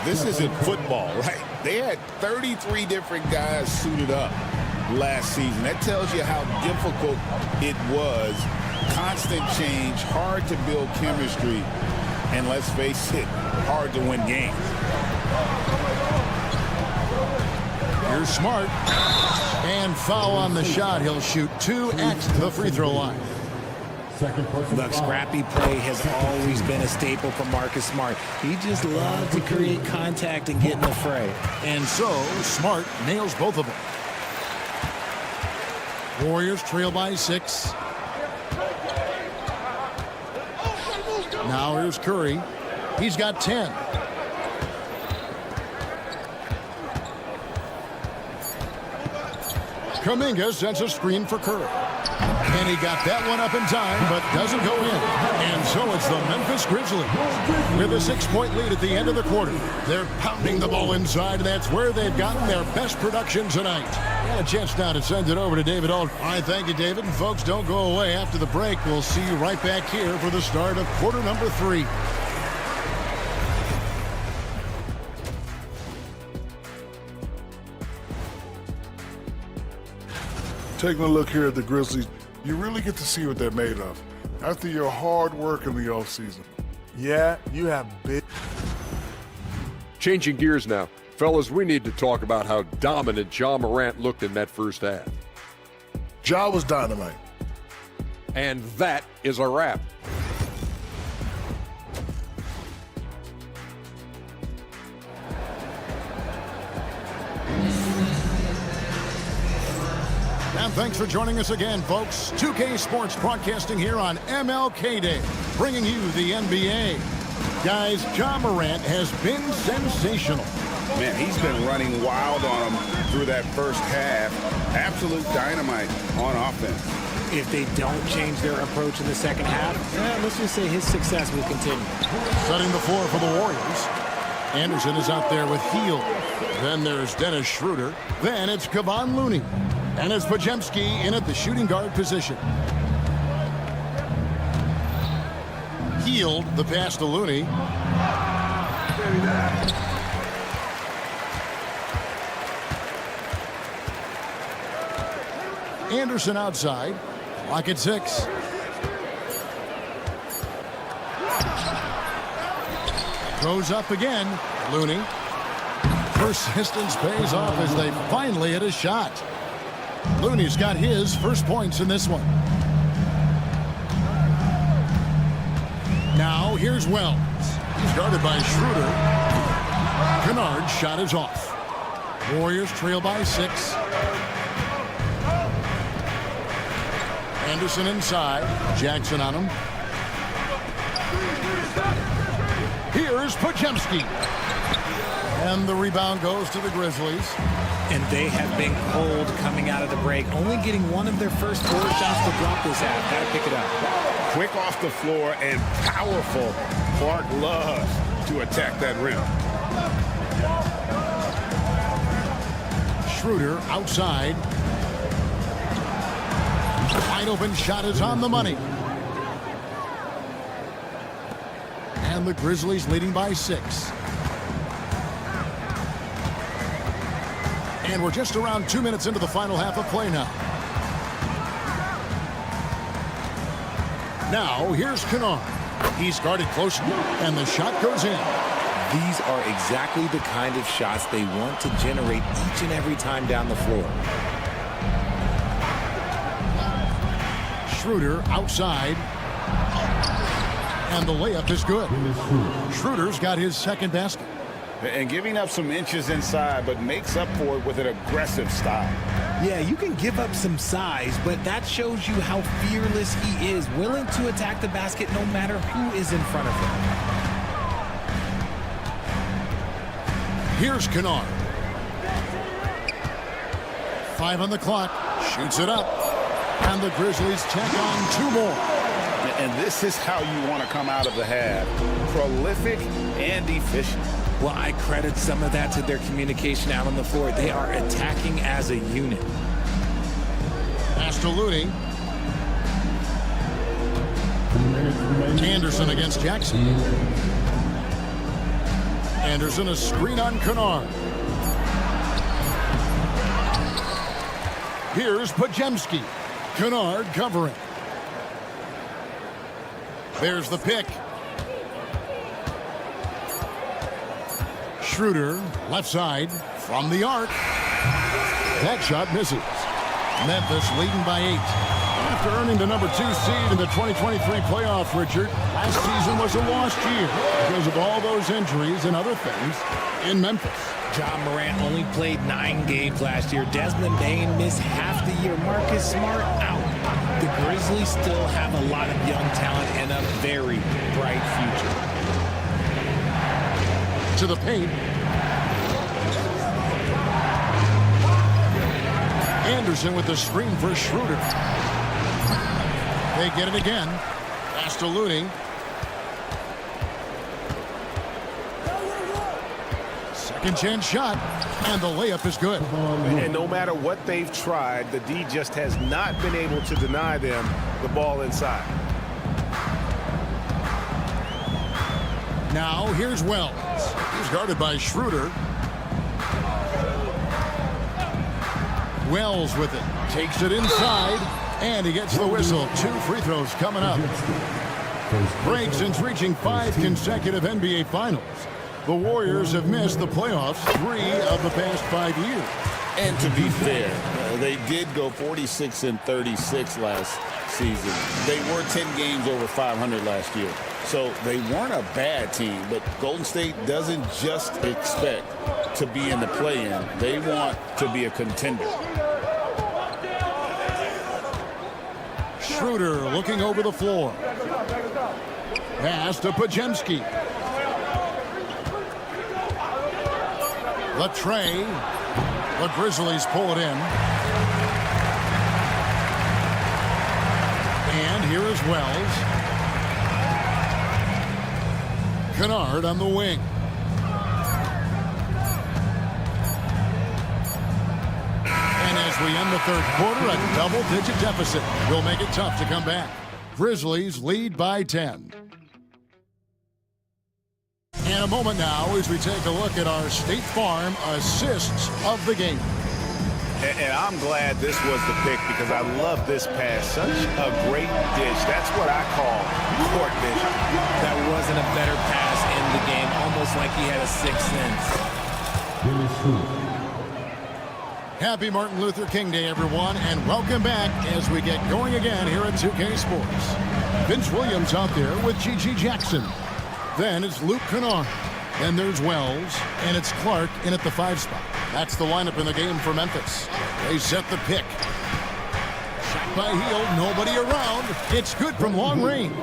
this isn't football, right? They had 33 different guys suited up last season. That tells you how difficult it was. Constant change, hard to build chemistry, and let's face it, hard to win games. Here's Smart. And foul on the shot. He'll shoot 2 at the free throw line. Look, scrappy play has always been a staple for Marcus Smart. He just loves to create contact and get in the fray. And so, Smart nails both of them. Warriors trail by 6. Now here's Curry. He's got 10. Kuminga sends a screen for Curry. And he got that one up in time, but doesn't go in. And so it's the Memphis Grizzlies with a 6-point lead at the end of the quarter. They're pounding the ball inside, and that's where they've gotten their best production tonight. And a chance now to send it over to David Aldridge. All right, thank you, David. And folks, don't go away. After the break, we'll see you right back here for the start of quarter number 3. Taking a look here at the Grizzlies, you really get to see what they're made of after your hard work in the offseason. Yeah, you have big... Changing gears now. Fellas, we need to talk about how dominant Ja Morant looked in that first half. Ja was dynamite. And that is a wrap. And thanks for joining us again, folks. 2K Sports broadcasting here on MLK Day, bringing you the NBA. Guys, Ja Morant has been sensational. Man, he's been running wild on him through that first half. Absolute dynamite on offense. If they don't change their approach in the second half, let's just say his success will continue. Setting the floor for the Warriors. Anderson is out there with Hield. Then there's Dennis Schroeder. Then it's Kevon Looney. And it's Podziemski in at the shooting guard position. Hield, the pass to Looney. Anderson outside. Clock at 6. Goes up again. Looney. Persistence pays off as they finally hit a shot. Looney's got his first points in this one. Now here's Wells. He's guarded by Schroeder. Kennard's shot is off. Warriors trail by 6. Anderson inside. Jackson on him. Here's Podziemski. And the rebound goes to the Grizzlies. And they have been cold coming out of the break, only getting one of their first 4 shots to drop this half. Got to pick it up. Quick off the floor and powerful. Clark loves to attack that rim. Schroeder outside. Wide open shot is on the money. And the Grizzlies leading by 6. And we're just around 2 minutes into the final half of play now. Now, here's Kennard. He's guarded close, and the shot goes in. These are exactly the kind of shots they want to generate each and every time down the floor. Schroeder outside. And the layup is good. Schroeder's got his second basket. And giving up some inches inside, but makes up for it with an aggressive style. Yeah, you can give up some size, but that shows you how fearless he is, willing to attack the basket no matter who is in front of him. Here's Kennard. 5 on the clock. Shoots it up. And the Grizzlies tack on 2 more. And this is how you want to come out of the half. Prolific and efficient. Well, I credit some of that to their communication out on the floor. They are attacking as a unit. Pass to Looney. Anderson against Jackson. Anderson, a screen on Kennard. Here's Podziemski. Kennard covering. There's the pick. Schroeder, left side, from the arc. That shot misses. Memphis leading by 8. After earning the number 2 seed in the 2023 playoffs, Richard, last season was a lost year because of all those injuries and other things in Memphis. Ja Morant only played 9 games last year. Desmond Bane missed half the year. Marcus Smart out. The Grizzlies still have a lot of young talent and a very bright future. To the paint. Anderson with the screen for Schroeder. They get it again. Pass to Looney. Second chance shot, and the layup is good. And no matter what they've tried, the D just has not been able to deny them the ball inside. Now here's Wells. He's guarded by Schroeder. Wells with it. Takes it inside, and he gets the whistle. 2 free throws coming up. Break since reaching 5 consecutive NBA Finals. The Warriors have missed the playoffs 3 of the past 5 years. And to be fair, they did go 46-36 last season. They were 10 games over 500 last year. So they weren't a bad team, but Golden State doesn't just expect to be in the play-in. They want to be a contender. Schroeder looking over the floor. Pass to Pajemski. Latrey. The Grizzlies pull it in. And here is Wells. Kennard on the wing. And as we end the third quarter, a double-digit deficit will make it tough to come back. Grizzlies lead by 10. And a moment now as we take a look at our State Farm assists of the game. And I'm glad this was the pick because I love this pass. Such a great dish. That's what I call court vision. That wasn't a better pass in the game, almost like he had a sixth sense. Happy Martin Luther King Day, everyone, and welcome back as we get going again here at 2K Sports. Vince Williams out there with G.G. Jackson. Then it's Luke Kennard. Then there's Wells, and it's Clark in at the 5 spot. That's the lineup in the game for Memphis. They set the pick. Shot by Hield, nobody around. It's good from long range.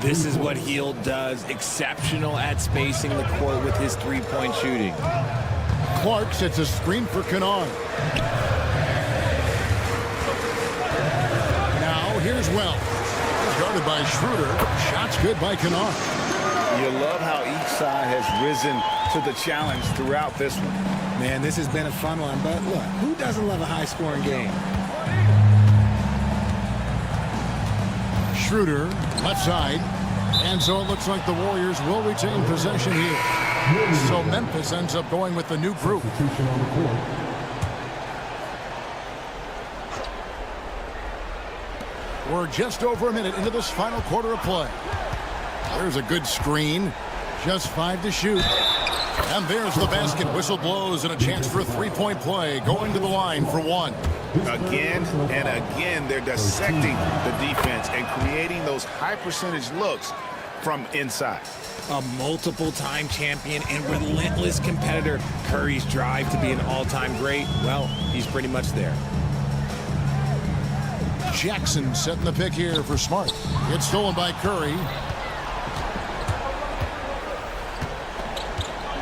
This is what Hield does. Exceptional at spacing the court with his three-point shooting. Clark sets a screen for Kennard. Now here's Wells. He's guarded by Schroeder. Shot's good by Kennard. You love how each side has risen to the challenge throughout this one. Man, this has been a fun one, but look, who doesn't love a high-scoring game? Schroeder, left side. And so it looks like the Warriors will retain possession here. So Memphis ends up going with the new group. We're just over a minute into this final quarter of play. There's a good screen. Just 5 to shoot. And there's the basket. Whistle blows and a chance for a three-point play. Going to the line for 1. Again and again, they're dissecting the defense and creating those high-percentage looks from inside. A multiple-time champion and relentless competitor. Curry's drive to be an all-time great, well, he's pretty much there. Jackson setting the pick here for Smart. It's stolen by Curry.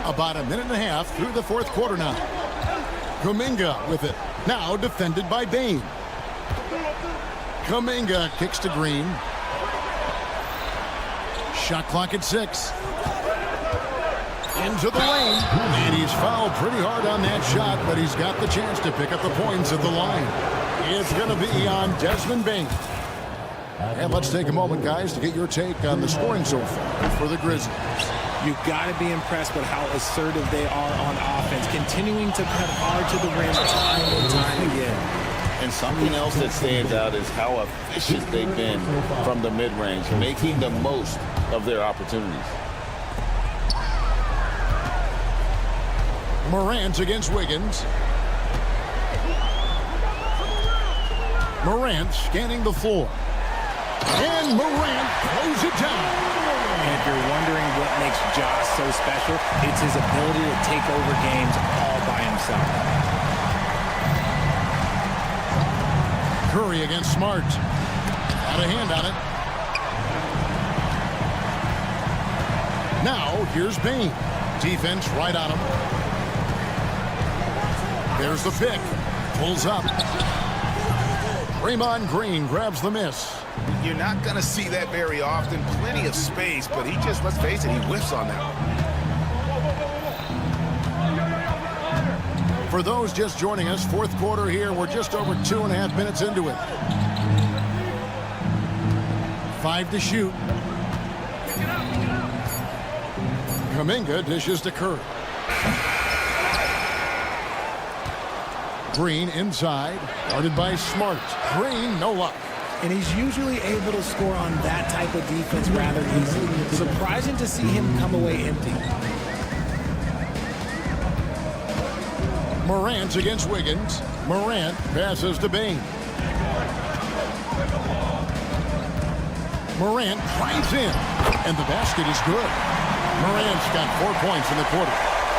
About a minute and a half through the fourth quarter now. Kuminga with it. Now defended by Bane. Kuminga kicks to Green. Shot clock at 6. Into the lane. And he's fouled pretty hard on that shot, but he's got the chance to pick up the points at the line. It's going to be on Desmond Bane. And let's take a moment, guys, to get your take on the scoring so far for the Grizzlies. You've got to be impressed with how assertive they are on offense, continuing to cut hard to the rim time and time again. And something else that stands out is how efficient they've been from the mid-range, making the most of their opportunities. Morant against Wiggins. Morant scanning the floor. And Morant throws it down. And if you're wondering what makes Josh so special, it's his ability to take over games all by himself. Curry against Smart. Got a hand on it. Now, here's Bane. Defense right on him. There's the pick. Pulls up. Draymond Green grabs the miss. You're not going to see that very often. Plenty of space, but he just, let's face it, he whiffs on that one. For those just joining us, fourth quarter here. We're just over 2.5 minutes into it. 5 to shoot. Kuminga dishes to Curry. Green inside, guarded by Smart. Green, no luck. And he's usually able to score on that type of defense rather easily. Surprising to see him come away empty. Morant against Wiggins. Morant passes to Bain. Morant drives in, and the basket is good. Morant's got 4 points in the quarter.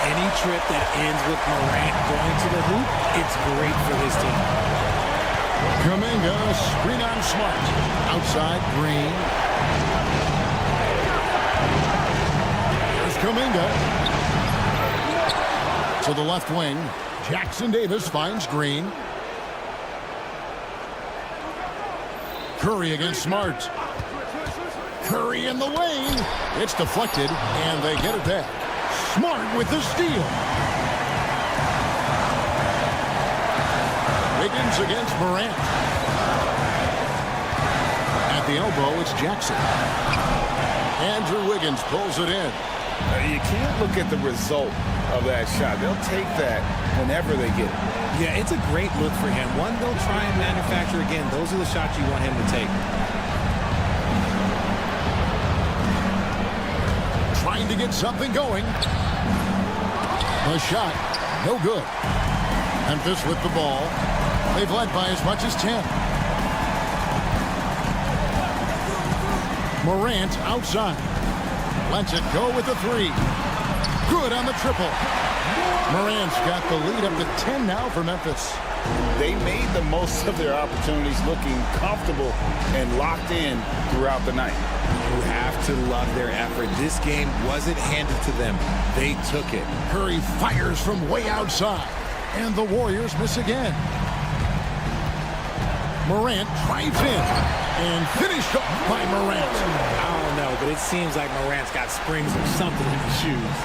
Any trip that ends with Morant going to the hoop, it's great for his team. Kuminga, screen on Smart. Outside, Green. Here's Kuminga. To the left wing. Jackson Davis finds Green. Curry against Smart. Curry in the lane. It's deflected, and they get it back. Smart with the steal. Wiggins against Morant. At the elbow, it's Jackson. Andrew Wiggins pulls it in. You can't look at the result of that shot. They'll take that whenever they get it. Yeah, it's a great look for him. One they'll try and manufacture again. Those are the shots you want him to take. Trying to get something going. The shot, no good. Memphis with the ball. They've led by as much as 10. Morant outside. Lets it go with the 3. Good on the triple. Morant's got the lead up to 10 now for Memphis. They made the most of their opportunities, looking comfortable and locked in throughout the night. You have to love their effort. This game wasn't handed to them. They took it. Curry fires from way outside. And the Warriors miss again. Morant drives in. And finished off by Morant. I don't know, but it seems like Morant's got springs or something in his shoes.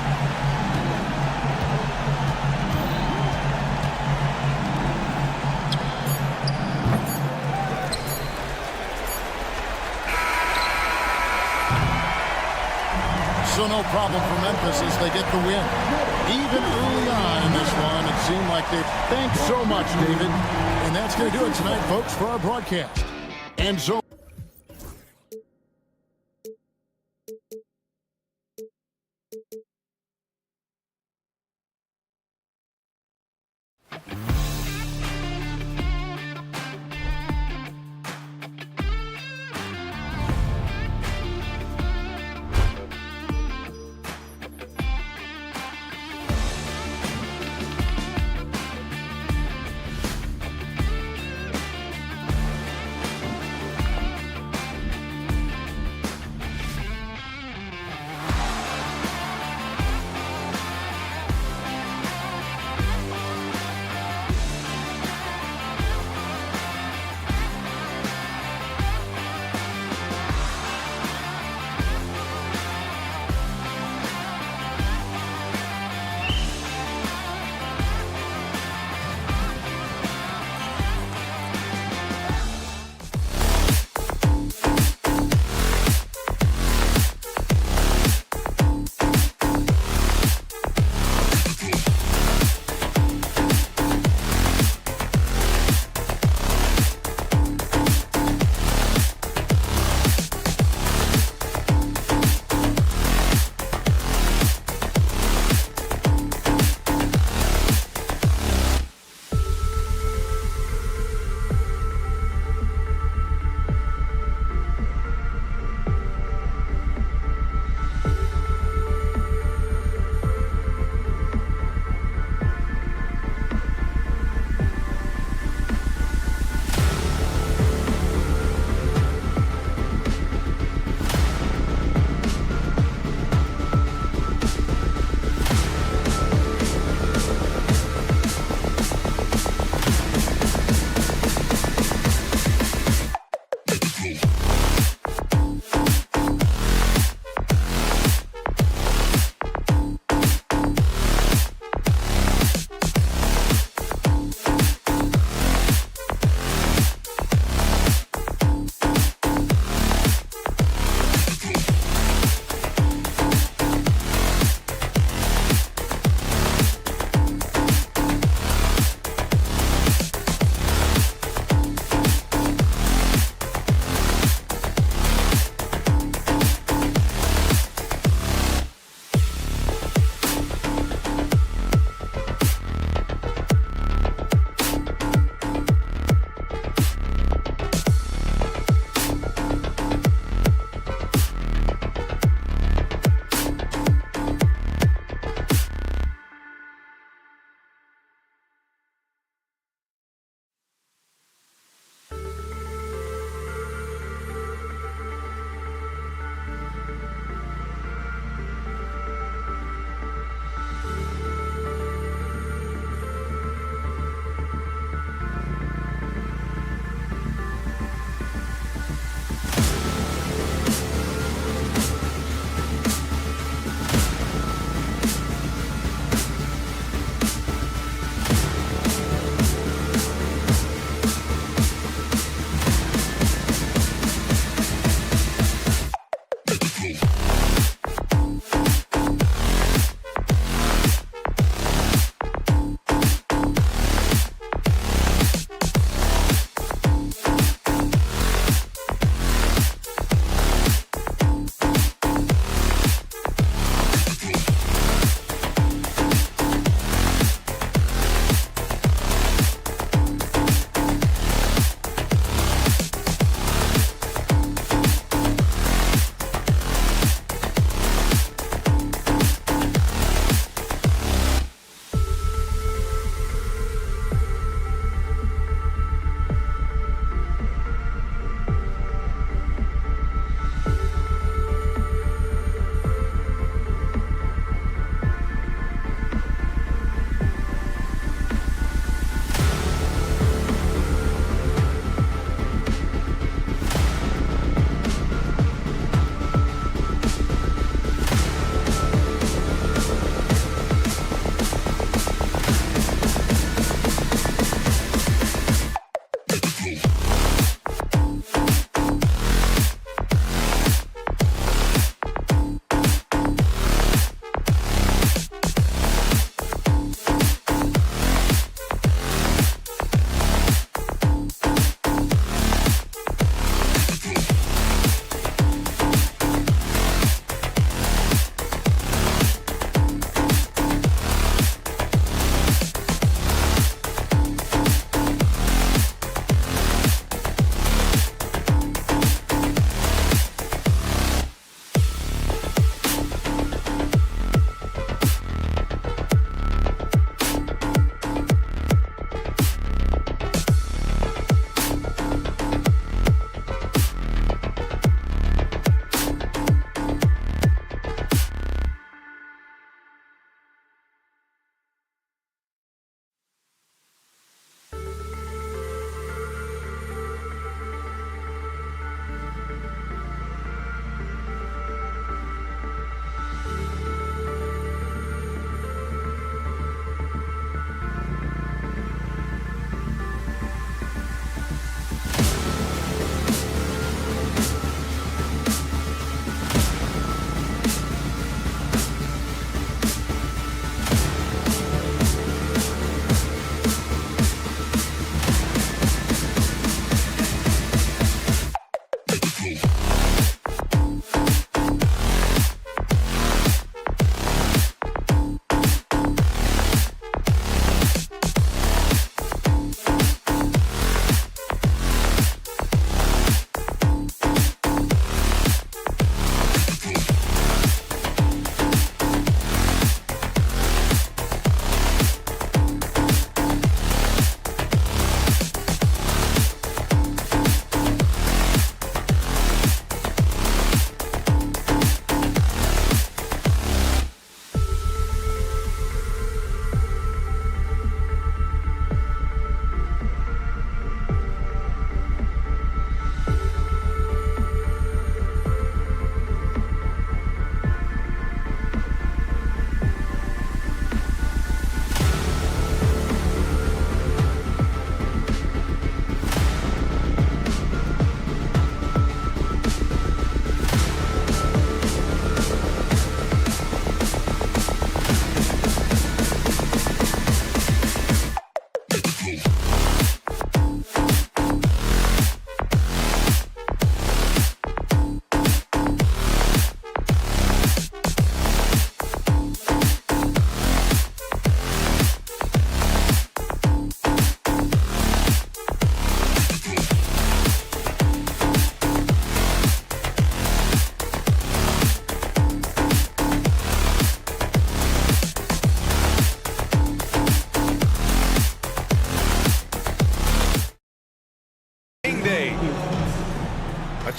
So no problem for Memphis as they get the win. Even early on in this one, it seemed like they... Thanks so much, David. And that's going to do it tonight, folks, for our broadcast. And so...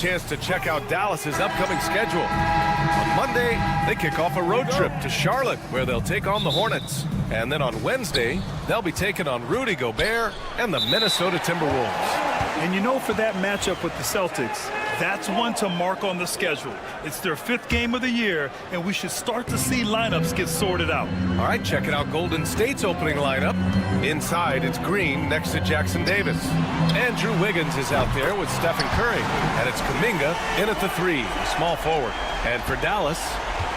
chance to check out Dallas's upcoming schedule. On Monday, they kick off a road trip to Charlotte, where they'll take on the Hornets. And then on Wednesday, they'll be taking on Rudy Gobert and the Minnesota Timberwolves. And you know, for that matchup with the Celtics, that's one to mark on the schedule. It's their 5th game of the year, and we should start to see lineups get sorted out. All right, checking out Golden State's opening lineup. Inside, it's Green next to Jackson Davis. Andrew Wiggins is out there with Stephen Curry. And it's Kuminga in at the 3, the small forward. And for Dallas,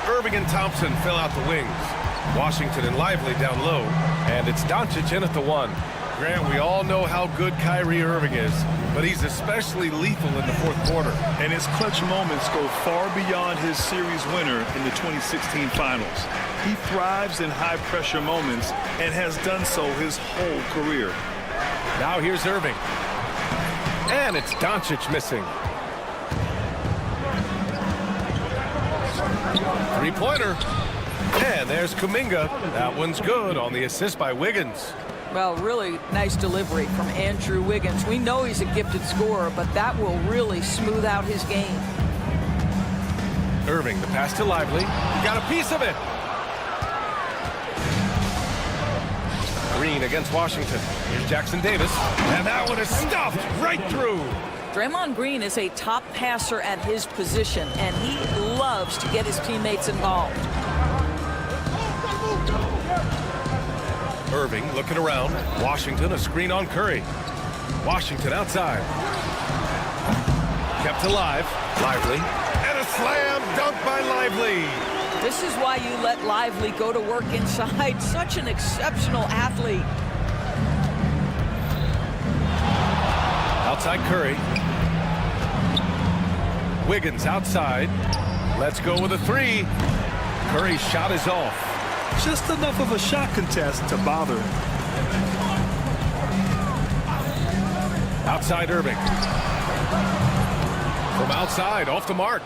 Irving and Thompson fill out the wings. Washington and Lively down low. And it's Doncic in at the 1. Grant, we all know how good Kyrie Irving is, but he's especially lethal in the 4th quarter. And his clutch moments go far beyond his series winner in the 2016 finals. He thrives in high-pressure moments and has done so his whole career. Now here's Irving. And it's Doncic missing. 3-pointer. And there's Kuminga. That one's good on the assist by Wiggins. Well, really nice delivery from Andrew Wiggins. We know he's a gifted scorer, but that will really smooth out his game. Irving, the pass to Lively. He got a piece of it. Green against Washington. Here's Jackson Davis. And that one is stuffed right through. Draymond Green is a top passer at his position, and he loves to get his teammates involved. Irving looking around. Washington, a screen on Curry. Washington outside. Kept alive. Lively. And a slam dunk by Lively. This is why you let Lively go to work inside. Such an exceptional athlete. Outside Curry. Wiggins outside. Let's go with a 3. Curry's shot is off. Just enough of a shot contest to bother him. Outside Irving. From outside, off the mark.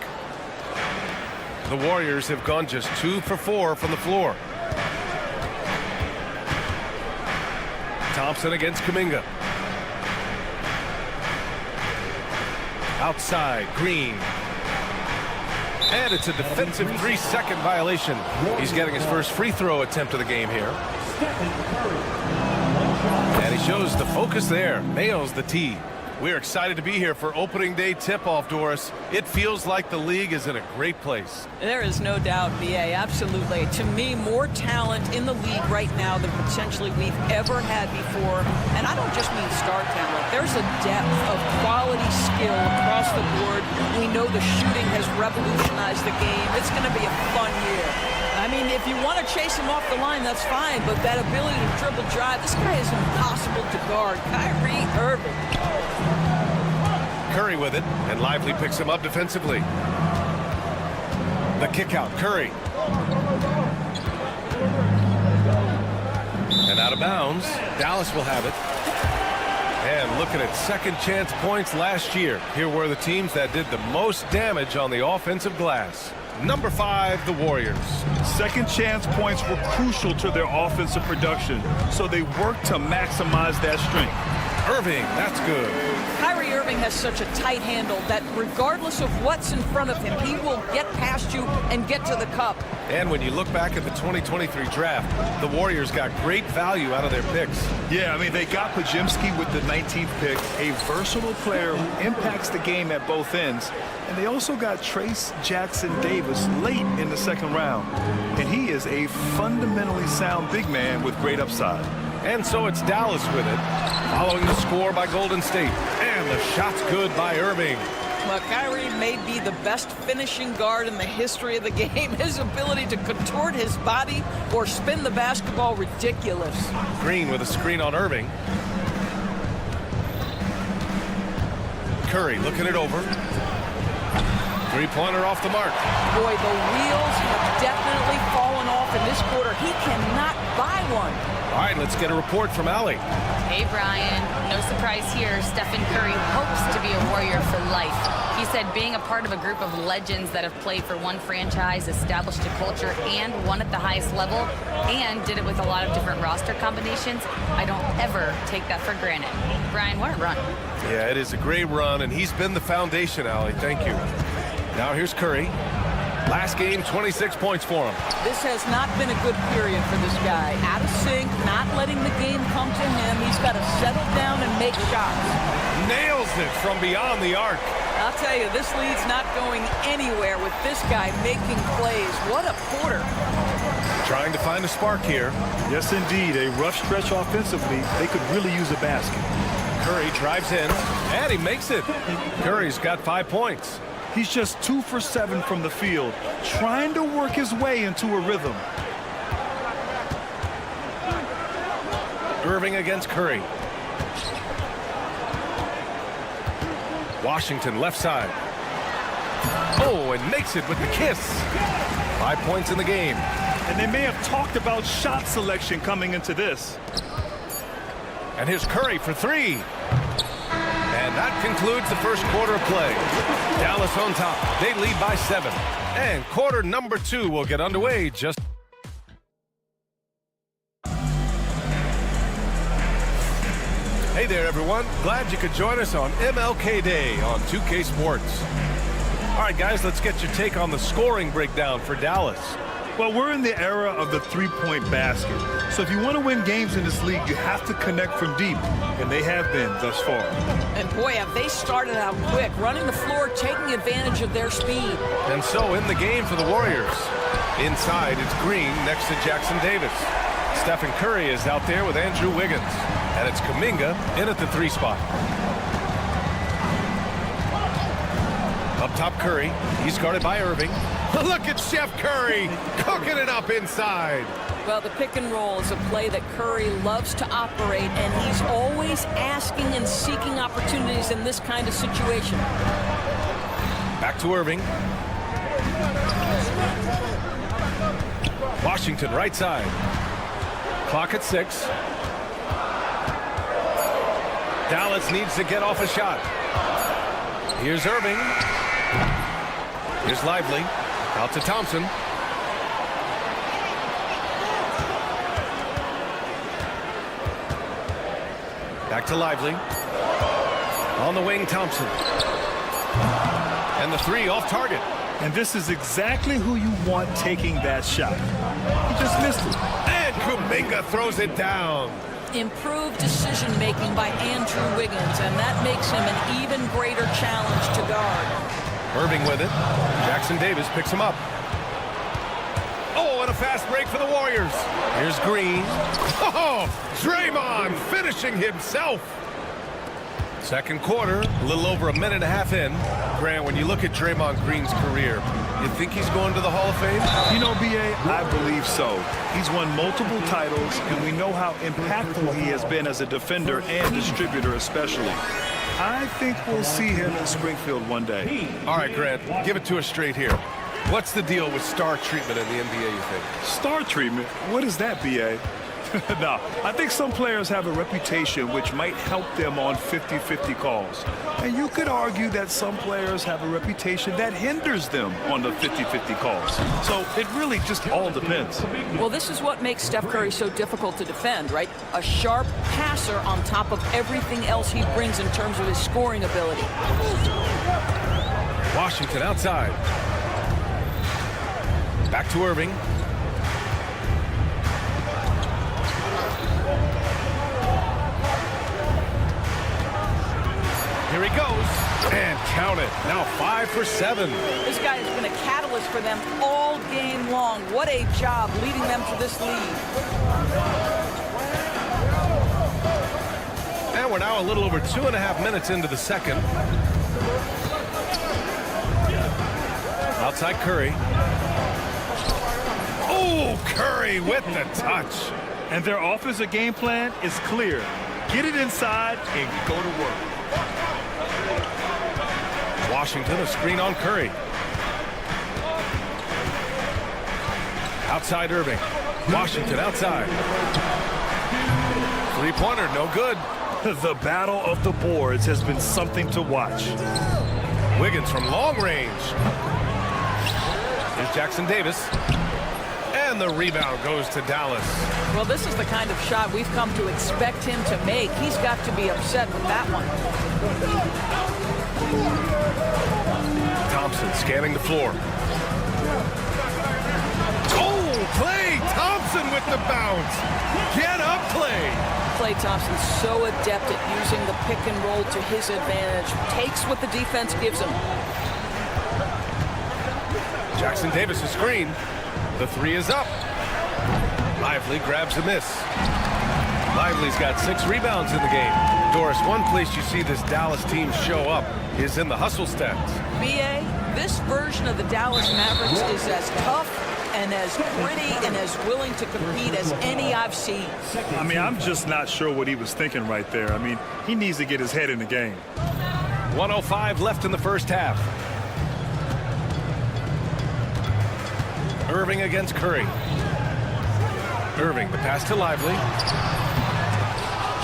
The Warriors have gone just 2 for 4 from the floor. Thompson against Kuminga. Outside, Green. And it's a defensive 3-second violation. He's getting his first free throw attempt of the game here. And he shows the focus there. Nails the tee. We're excited to be here for opening day tip-off, Doris. It feels like the league is in a great place. There is no doubt, BA, absolutely. To me, more talent in the league right now than potentially we've ever had before. And I don't just mean star talent. There's a depth of quality skill across the board. We know the shooting has revolutionized the game. It's going to be a fun year. I mean, if you want to chase him off the line, that's fine. But that ability to dribble drive, this guy is impossible to guard. Kyrie Irving. Curry with it, and Lively picks him up defensively. The kick out, Curry. And out of bounds, Dallas will have it. And looking at second chance points last year, here were the teams that did the most damage on the offensive glass. Number 5, the Warriors. Second chance points were crucial to their offensive production, so they worked to maximize that strength. Irving, that's good. Kyrie Irving has such a tight handle that regardless of what's in front of him, he will get past you and get to the cup. And when you look back at the 2023 draft, the Warriors got great value out of their picks. Yeah, I mean, they got Pajimski with the 19th pick, a versatile player who impacts the game at both ends. And they also got Trace Jackson Davis late in the 2nd round. And he is a fundamentally sound big man with great upside. And so it's Dallas with it, following the score by Golden State. And the shot's good by Irving. Well, Kyrie may be the best finishing guard in the history of the game. His ability to contort his body or spin the basketball, ridiculous. Green with a screen on Irving. Curry looking it over. Three-pointer off the mark. Boy, the wheels have definitely fallen off in this quarter. He cannot buy one. All right, let's get a report from Allie. Hey, Brian. No surprise here. Stephen Curry hopes to be a Warrior for life. He said being a part of a group of legends that have played for one franchise, established a culture, and won at the highest level, and did it with a lot of different roster combinations, I don't ever take that for granted. Brian, what a run. Yeah, it is a great run, and he's been the foundation, Allie. Thank you. Now here's Curry. Last game, 26 points for him. This has not been a good period for this guy. Out of sync, not letting the game come to him. He's got to settle down and make shots. Nails it from beyond the arc. I'll tell you, this lead's not going anywhere with this guy making plays. What a quarter. Trying to find a spark here. Yes, indeed. A rough stretch offensively. They could really use a basket. Curry drives in, and he makes it. Curry's got 5 points. He's just 2 for 7 from the field, trying to work his way into a rhythm. Irving against Curry. Washington left side. Oh, and makes it with the kiss. 5 points in the game. And they may have talked about shot selection coming into this. And here's Curry for 3. And that concludes the first quarter of play. Dallas on top. They lead by 7. And quarter number 2 will get underway just... Hey there, everyone. Glad you could join us on MLK Day on 2K Sports. All right, guys, let's get your take on the scoring breakdown for Dallas. Well, we're in the era of the three-point basket. So if you want to win games in this league, you have to connect from deep. And they have been thus far. And boy, have they started out quick, running the floor, taking advantage of their speed. And so in the game for the Warriors. Inside, it's Green next to Jackson Davis. Stephen Curry is out there with Andrew Wiggins. And it's Kuminga in at the 3 spot. Up top, Curry. He's guarded by Irving. Look at Chef Curry cooking it up inside. Well, the pick and roll is a play that Curry loves to operate, and he's always asking and seeking opportunities in this kind of situation. Back to Irving. Washington right side. Clock at 6. Dallas needs to get off a shot. Here's Irving. Here's Lively. Out to Thompson. Back to Lively. On the wing, Thompson. And the 3 off target. And this is exactly who you want taking that shot. He just missed it. And Kuminga throws it down. Improved decision-making by Andrew Wiggins, and that makes him an even greater challenge to guard. Irving with it. Jackson Davis picks him up. Oh, and a fast break for the Warriors. Here's Green. Oh, Draymond finishing himself. Second quarter, a little over a minute and a half in. Grant, when you look at Draymond Green's career, you think he's going to the Hall of Fame? You know, B.A., I believe so. He's won multiple titles, and we know how impactful he has been as a defender and distributor especially. I think we'll see him in Springfield one day. All right, Grant, give it to us straight here. What's the deal with star treatment in the NBA, you think? Star treatment? What is that, B.A.? No, I think some players have a reputation which might help them on 50-50 calls. And you could argue that some players have a reputation that hinders them on the 50-50 calls. So it really just all depends. Well, this is what makes Steph Curry so difficult to defend, right? A sharp passer on top of everything else he brings in terms of his scoring ability. Washington outside. Back to Irving. Here he goes, and count it. Now 5 for 7. This guy has been a catalyst for them all game long. What a job leading them to this lead. And we're now a little over 2.5 minutes into the second. Outside Curry. Oh, Curry with the touch. And their offensive game plan is clear. Get it inside and go to work. Washington, a screen on Curry. Outside Irving. Washington outside. Three-pointer, no good. The battle of the boards has been something to watch. Wiggins from long range. Here's Jackson Davis. And the rebound goes to Dallas. Well, this is the kind of shot we've come to expect him to make. He's got to be upset with that one. Thompson scanning the floor. Oh, Klay Thompson with the bounce. Get up, Klay. Klay Thompson's so adept at using the pick and roll to his advantage. Takes what the defense gives him. Jackson Davis' screen. The three is up. Lively grabs a miss. Lively's got 6 rebounds in the game. Doris, one place you see this Dallas team show up is in the hustle stats. BA, this version of the Dallas Mavericks is as tough and as gritty and as willing to compete as any I've seen. I mean, I'm just not sure what he was thinking right there. I mean, he needs to get his head in the game. 1:05 left in the first half. Irving against Curry. Irving, the pass to Lively.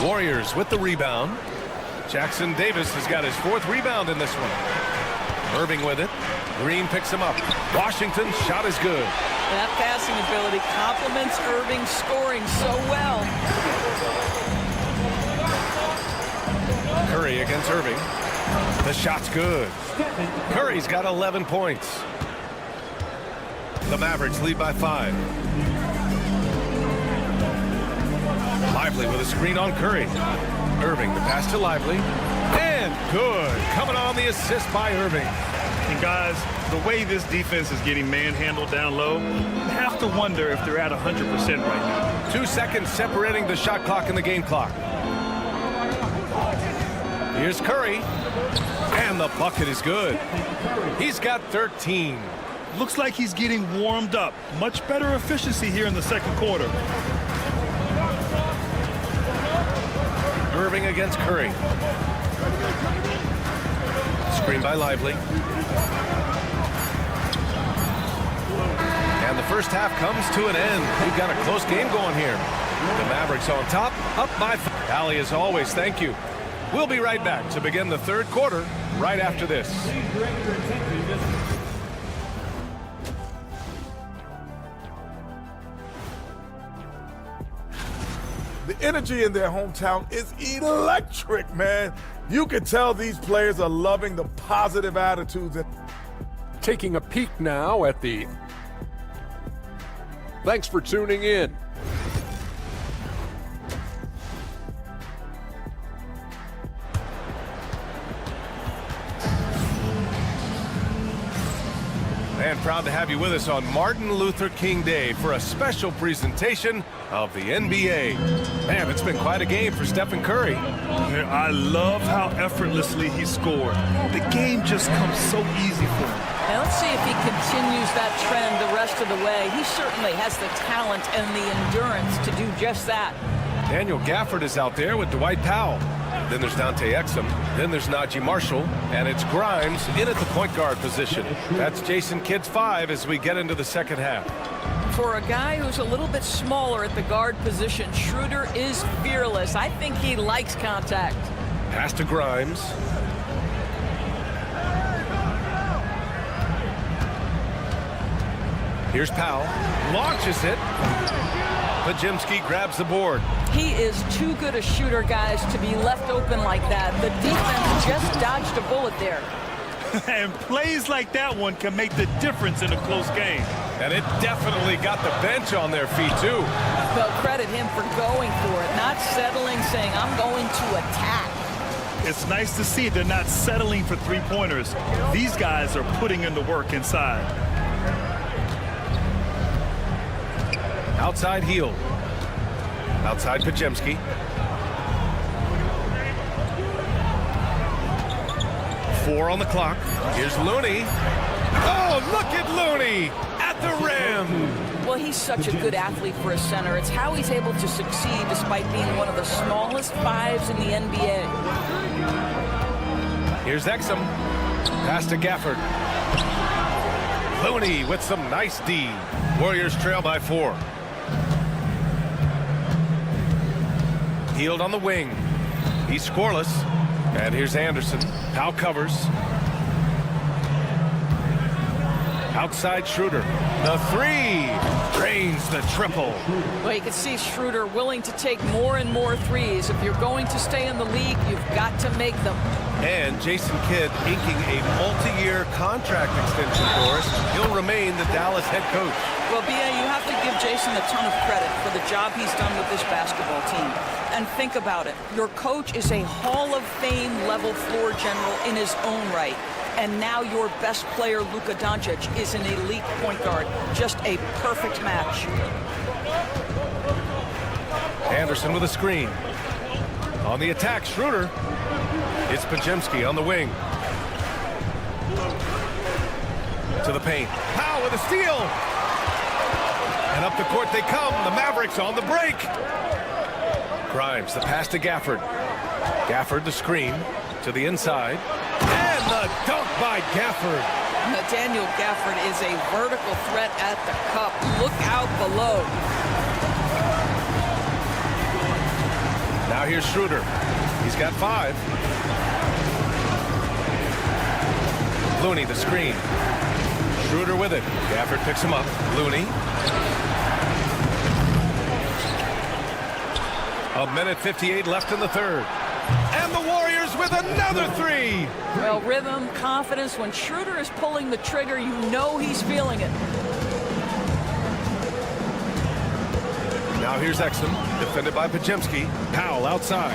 Warriors with the rebound. Jackson Davis has got his 4th rebound in this one. Irving with it. Green picks him up. Washington's shot is good. That passing ability complements Irving's scoring so well. Curry against Irving. The shot's good. Curry's got 11 points. The Mavericks lead by 5. Lively with a screen on Curry. Irving, the pass to Lively. And good. Coming on the assist by Irving. And guys, the way this defense is getting manhandled down low, you have to wonder if they're at 100% right now. 2 seconds separating the shot clock and the game clock. Here's Curry. And the bucket is good. He's got 13. Looks like he's getting warmed up. Much better efficiency here in the second quarter. Irving against Curry. Screen by Lively. And the first half comes to an end. We've got a close game going here. The Mavericks on top, up by 5. Allie, as always, thank you. We'll be right back to begin the third quarter right after this. The energy in their hometown is electric, man. You can tell these players are loving the positive attitudes. Taking a peek now at the... Thanks for tuning in. And proud to have you with us on Martin Luther King Day for a special presentation of the NBA. Man, it's been quite a game for Stephen Curry. I love how effortlessly he scored. The game just comes so easy for him. Now let's see if he continues that trend the rest of the way. He certainly has the talent and the endurance to do just that. Daniel Gafford is out there with Dwight Powell. Then there's Dante Exum. Then there's Najee Marshall. And it's Grimes in at the point guard position. That's Jason Kidd's 5 as we get into the second half. For a guy who's a little bit smaller at the guard position, Schroeder is fearless. I think he likes contact. Pass to Grimes. Here's Powell. Launches it. Pajemski grabs the board. He is too good a shooter, guys, to be left open like that. The defense just dodged a bullet there. And plays like that one can make the difference in a close game. And it definitely got the bench on their feet, too. Well, credit him for going for it, not settling, saying, I'm going to attack. It's nice to see they're not settling for three-pointers. These guys are putting in the work inside. Outside heel. Outside Pajemski. 4 on the clock. Here's Looney. Oh, look at Looney at the rim. Well, he's such a good athlete for a center. It's how he's able to succeed despite being one of the smallest 5s in the NBA. Here's Exum. Pass to Gafford. Looney with some nice D. Warriors trail by 4. Healed on the wing. He's scoreless. And here's Anderson. Powell covers. Outside Schroeder. The 3. Drains the triple. Well, you can see Schroeder willing to take more and more threes. If you're going to stay in the league, you've got to make them. And Jason Kidd inking a multi-year contract extension for us. He'll remain the Dallas head coach. Well, B.A., you have to give Jason a ton of credit for the job he's done with this basketball team. And think about it. Your coach is a Hall of Fame level floor general in his own right. And now your best player, Luka Doncic, is an elite point guard. Just a perfect match. Anderson with a screen. On the attack, Schroeder. It's Podziemski on the wing. To the paint. Powell with a steal. And up the court they come. The Mavericks on the break. Grimes, the pass to Gafford. Gafford, the screen. To the inside. And the dunk by Gafford. Daniel Gafford is a vertical threat at the cup. Look out below. Now here's Schroeder. He's got 5. Looney, the screen. Schroeder with it. Gafford picks him up. Looney. 1:58 left in the third. And the Warriors with another 3. Well, rhythm, confidence. When Schroeder is pulling the trigger, you know he's feeling it. Now here's Exum, defended by Podziemski. Powell outside.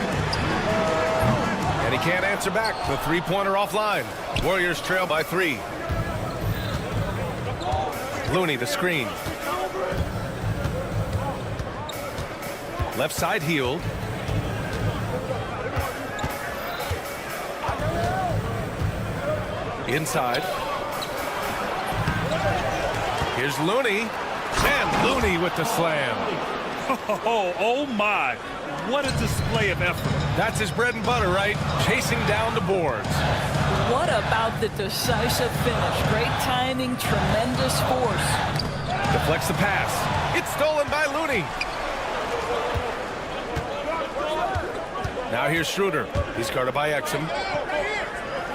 And he can't answer back. The three-pointer offline. Warriors trail by 3. Looney, the screen. Left side healed. Inside. Here's Looney. And Looney with the slam. Oh my. What a display of effort. That's his bread and butter, right? Chasing down the boards. What about the decisive finish? Great timing, tremendous force. Deflects the pass. It's stolen by Looney. Now here's Schroeder. He's guarded by Exum.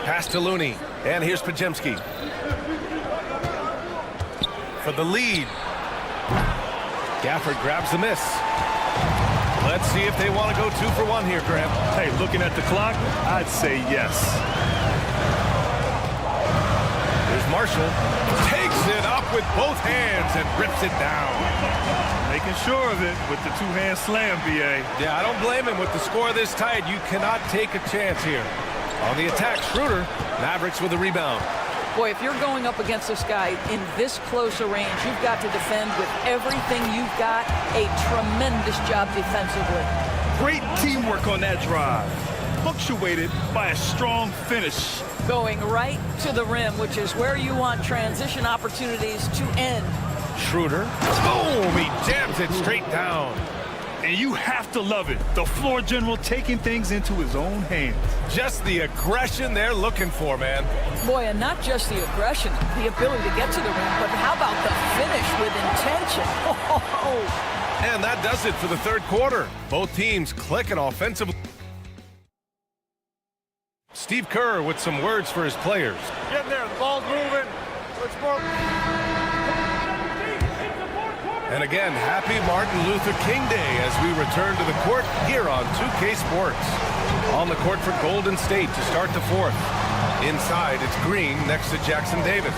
Pass to Looney. And here's Podziemski. For the lead. Gafford grabs the miss. Let's see if they want to go 2 for 1 here, Graham. Hey, looking at the clock, I'd say yes. Here's Marshall. Takes it up with both hands and rips it down. Making sure of it with the 2-hand slam, B.A. Yeah, I don't blame him. With the score this tight, you cannot take a chance here. On the attack, Schroeder. Mavericks with a rebound. Boy, if you're going up against this guy in this close a range, you've got to defend with everything you've got. A tremendous job defensively. Great teamwork on that drive. Punctuated by a strong finish. Going right to the rim, which is where you want transition opportunities to end. Schroeder. Boom! He jams it straight down. And you have to love it. The floor general taking things into his own hands. Just the aggression they're looking for, man. Boy, and not just the aggression, the ability to get to the rim, but how about the finish with intention? Oh. And that does it for the third quarter. Both teams clicking offensively. Steve Kerr with some words for his players. Getting there, the ball's moving. Let's go. And again, happy Martin Luther King Day as we return to the court here on 2K Sports. On the court for Golden State to start the fourth. Inside, it's Green next to Jackson Davis.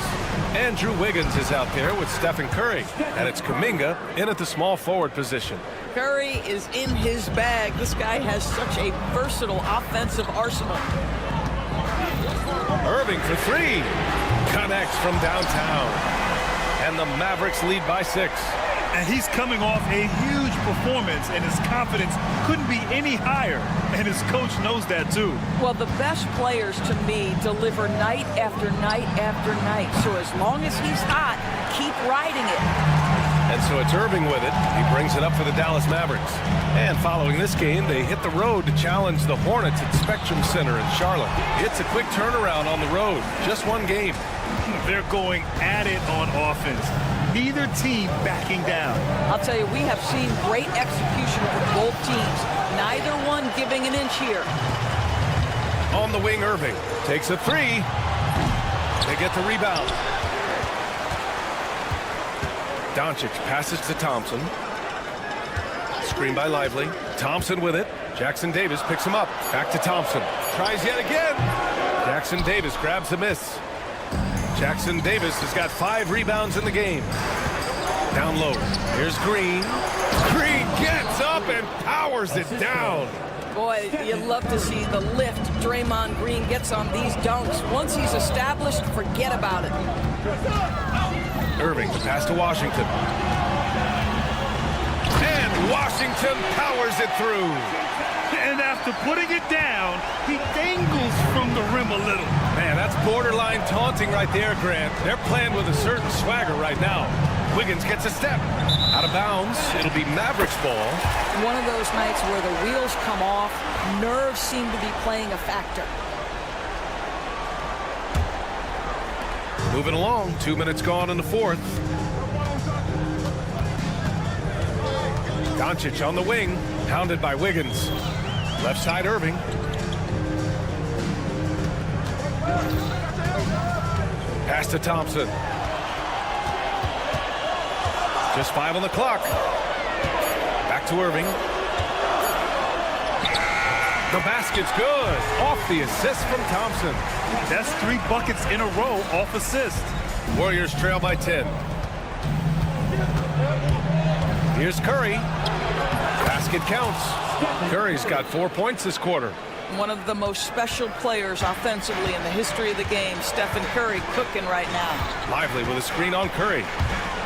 Andrew Wiggins is out there with Stephen Curry. And it's Kuminga in at the small forward position. Curry is in his bag. This guy has such a versatile offensive arsenal. Irving for 3. Connects from downtown. And the Mavericks lead by 6. And he's coming off a huge performance, and his confidence couldn't be any higher. And his coach knows that, too. Well, the best players, to me, deliver night after night after night. So as long as he's hot, keep riding it. And so it's Irving with it. He brings it up for the Dallas Mavericks. And following this game, they hit the road to challenge the Hornets at Spectrum Center in Charlotte. It's a quick turnaround on the road. Just one game. They're going at it on offense. Neither team backing down. I'll tell you, we have seen great execution from both teams. Neither one giving an inch here. On the wing, Irving takes a three. They get the rebound. Doncic passes to Thompson. Screen by Lively. Thompson with it. Jackson Davis picks him up. Back to Thompson. Tries yet again. Jackson Davis grabs the miss. Jackson Davis has got 5 rebounds in the game. Down low. Here's Green. Green gets up and powers it down. Boy, you love to see the lift Draymond Green gets on these dunks. Once he's established, forget about it. Irving, the pass to Washington. And Washington powers it through. And after putting it down, he dangles from the rim a little. Man, that's borderline taunting right there, Grant. They're playing with a certain swagger right now. Wiggins gets a step. Out of bounds. It'll be Mavericks ball. One of those nights where the wheels come off, nerves seem to be playing a factor. Moving along, 2 minutes gone in the fourth. Doncic on the wing, hounded by Wiggins. Left side, Irving. Pass to Thompson. Just 5 on the clock. Back to Irving. The basket's good. Off the assist from Thompson. That's 3 buckets in a row off assist. Warriors trail by 10. Here's Curry. Basket counts. Curry's got 4 points this quarter. One of the most special players offensively in the history of the game, Stephen Curry, cooking right now. Lively with a screen on Curry.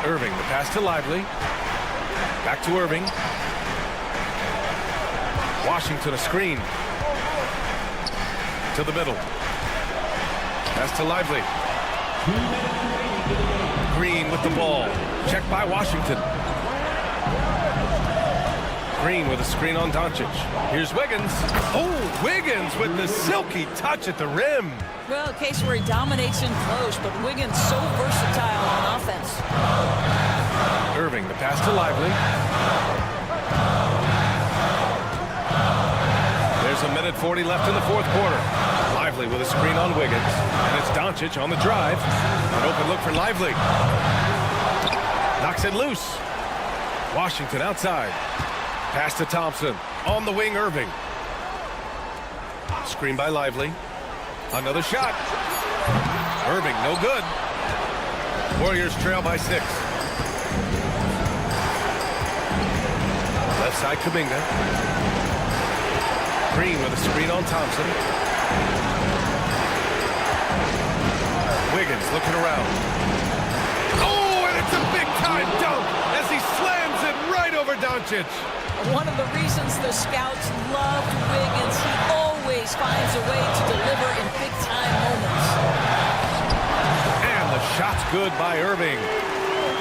Irving, the pass to Lively. Back to Irving. Washington, a screen. To the middle. Pass to Lively. Green with the ball. Checked by Washington. Green with a screen on Doncic. Here's Wiggins. Oh, Wiggins with the silky touch at the rim. Well, a case where he dominates in close, but Wiggins so versatile on offense. Irving, the pass to Lively. There's 1:40 left in the fourth quarter. Lively with a screen on Wiggins. And it's Doncic on the drive. An open look for Lively. Knocks it loose. Washington outside. Pass to Thompson. On the wing, Irving. Screen by Lively. Another shot. Irving, no good. Warriors trail by 6. Left side, Kuminga. Green with a screen on Thompson. Wiggins looking around. Oh, and it's a big-time dunk as he slams it right over Doncic. One of the reasons the scouts loved Wiggins, he always finds a way to deliver in big-time moments. And the shot's good by Irving.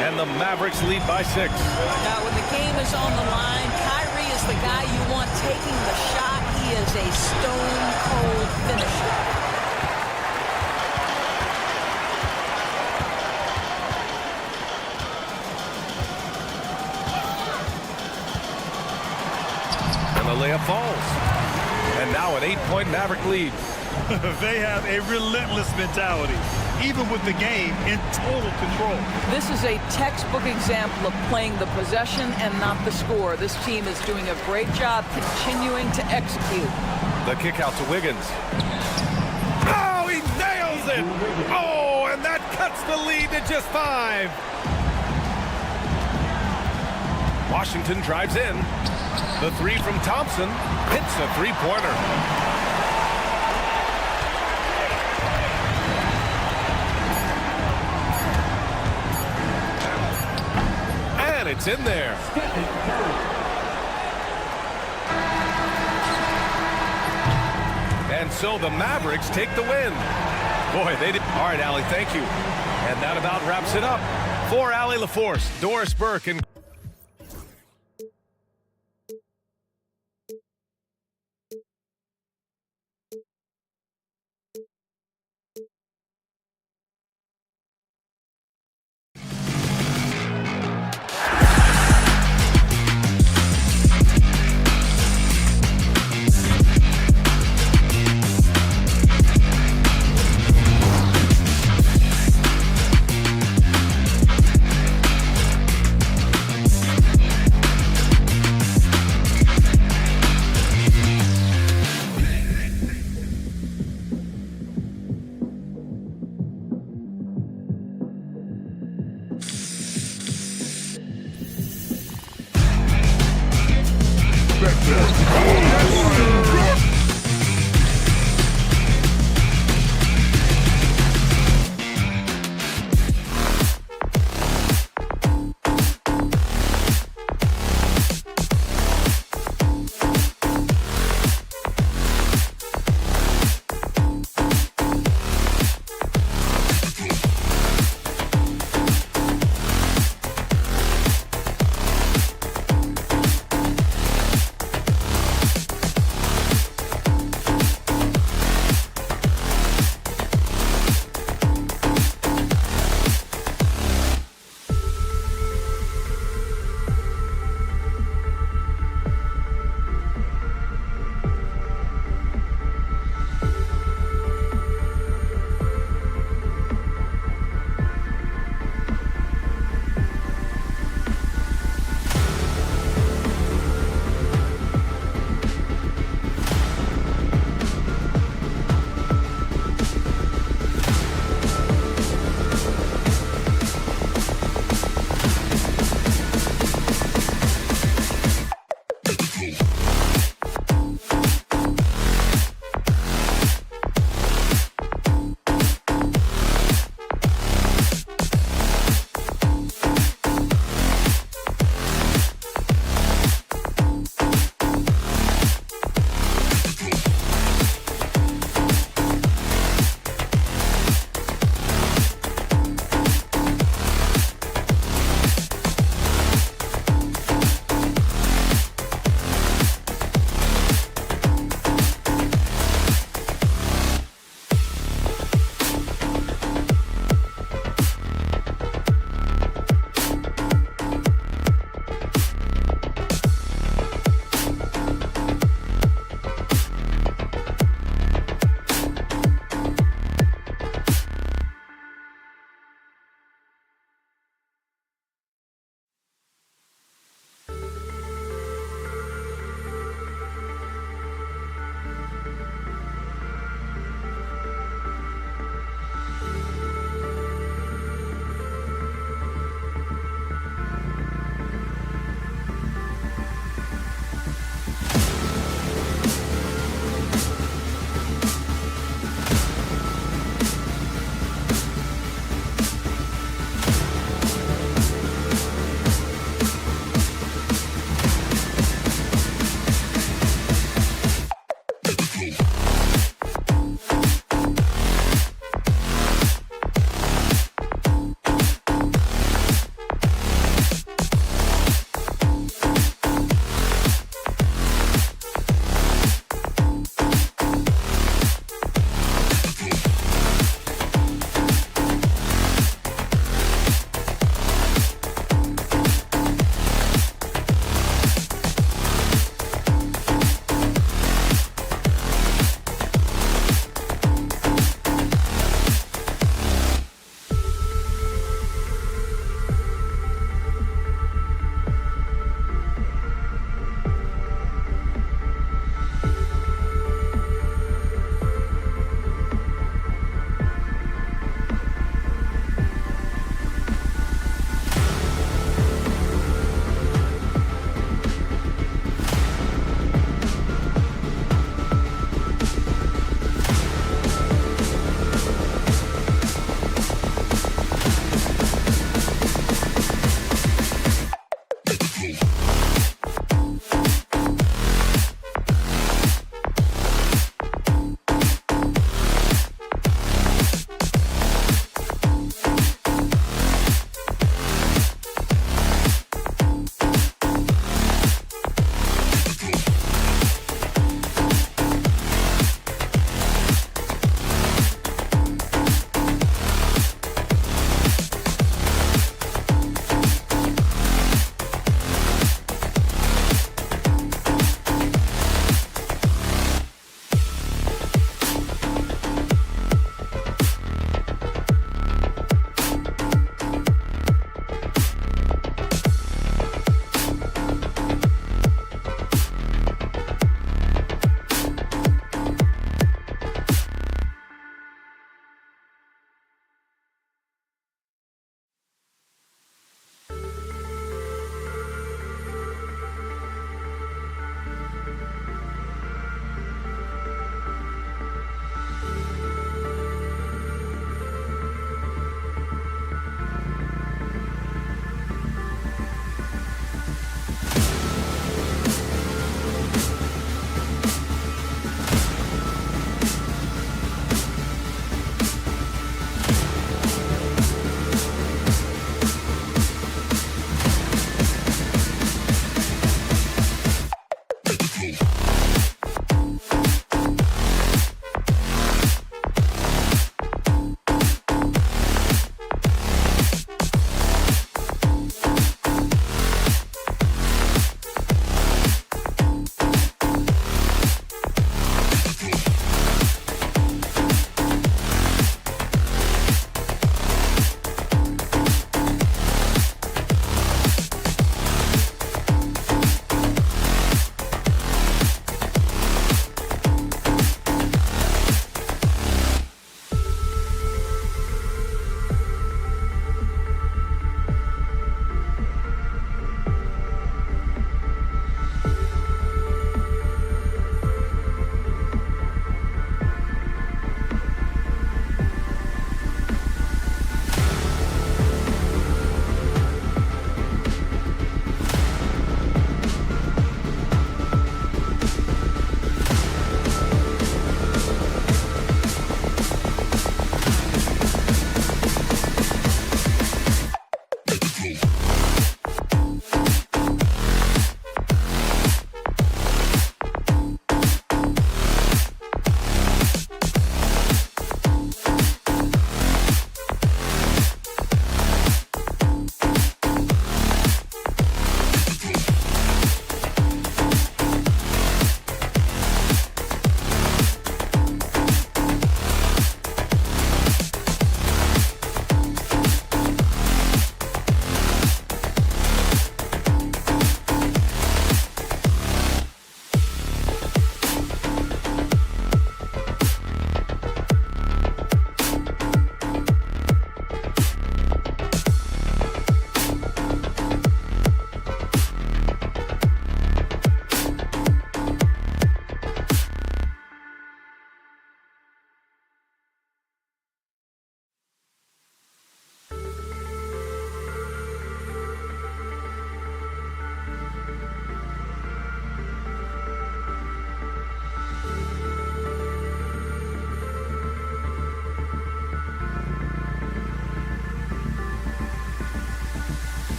And the Mavericks lead by 6. Now, when the game is on the line, Kyrie is the guy you want taking the shot. He is a stone-cold finisher. The layup falls. And now an 8-point Maverick lead. They have a relentless mentality, even with the game in total control. This is a textbook example of playing the possession and not the score. This team is doing a great job continuing to execute. The kick out to Wiggins. Oh, he nails it! Oh, and that cuts the lead to just 5. Washington drives in. The 3 from Thompson hits a 3-pointer. And it's in there. And so the Mavericks take the win. Boy, they did. All right, Allie, thank you. And that about wraps it up. For Allie LaForce, Doris Burke, and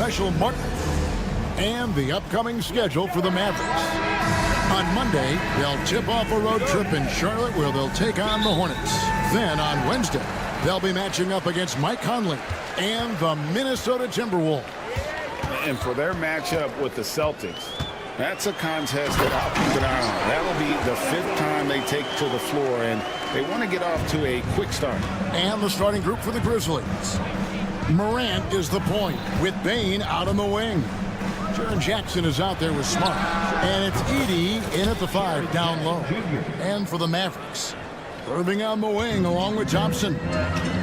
special Martin. And the upcoming schedule for the Mavericks. On Monday, they'll tip off a road trip in Charlotte where they'll take on the Hornets. Then on Wednesday, they'll be matching up against Mike Conley and the Minnesota Timberwolves. And for their matchup with the Celtics, that's a contest that I'll keep an eye on. That'll be the 5th time they take to the floor, and they want to get off to a quick start. And the starting group for the Grizzlies. Morant is the point with Bane out on the wing. Jaren Jackson is out there with Smart. And it's Edey in at the 5 down low. And for the Mavericks, Irving on the wing along with Thompson.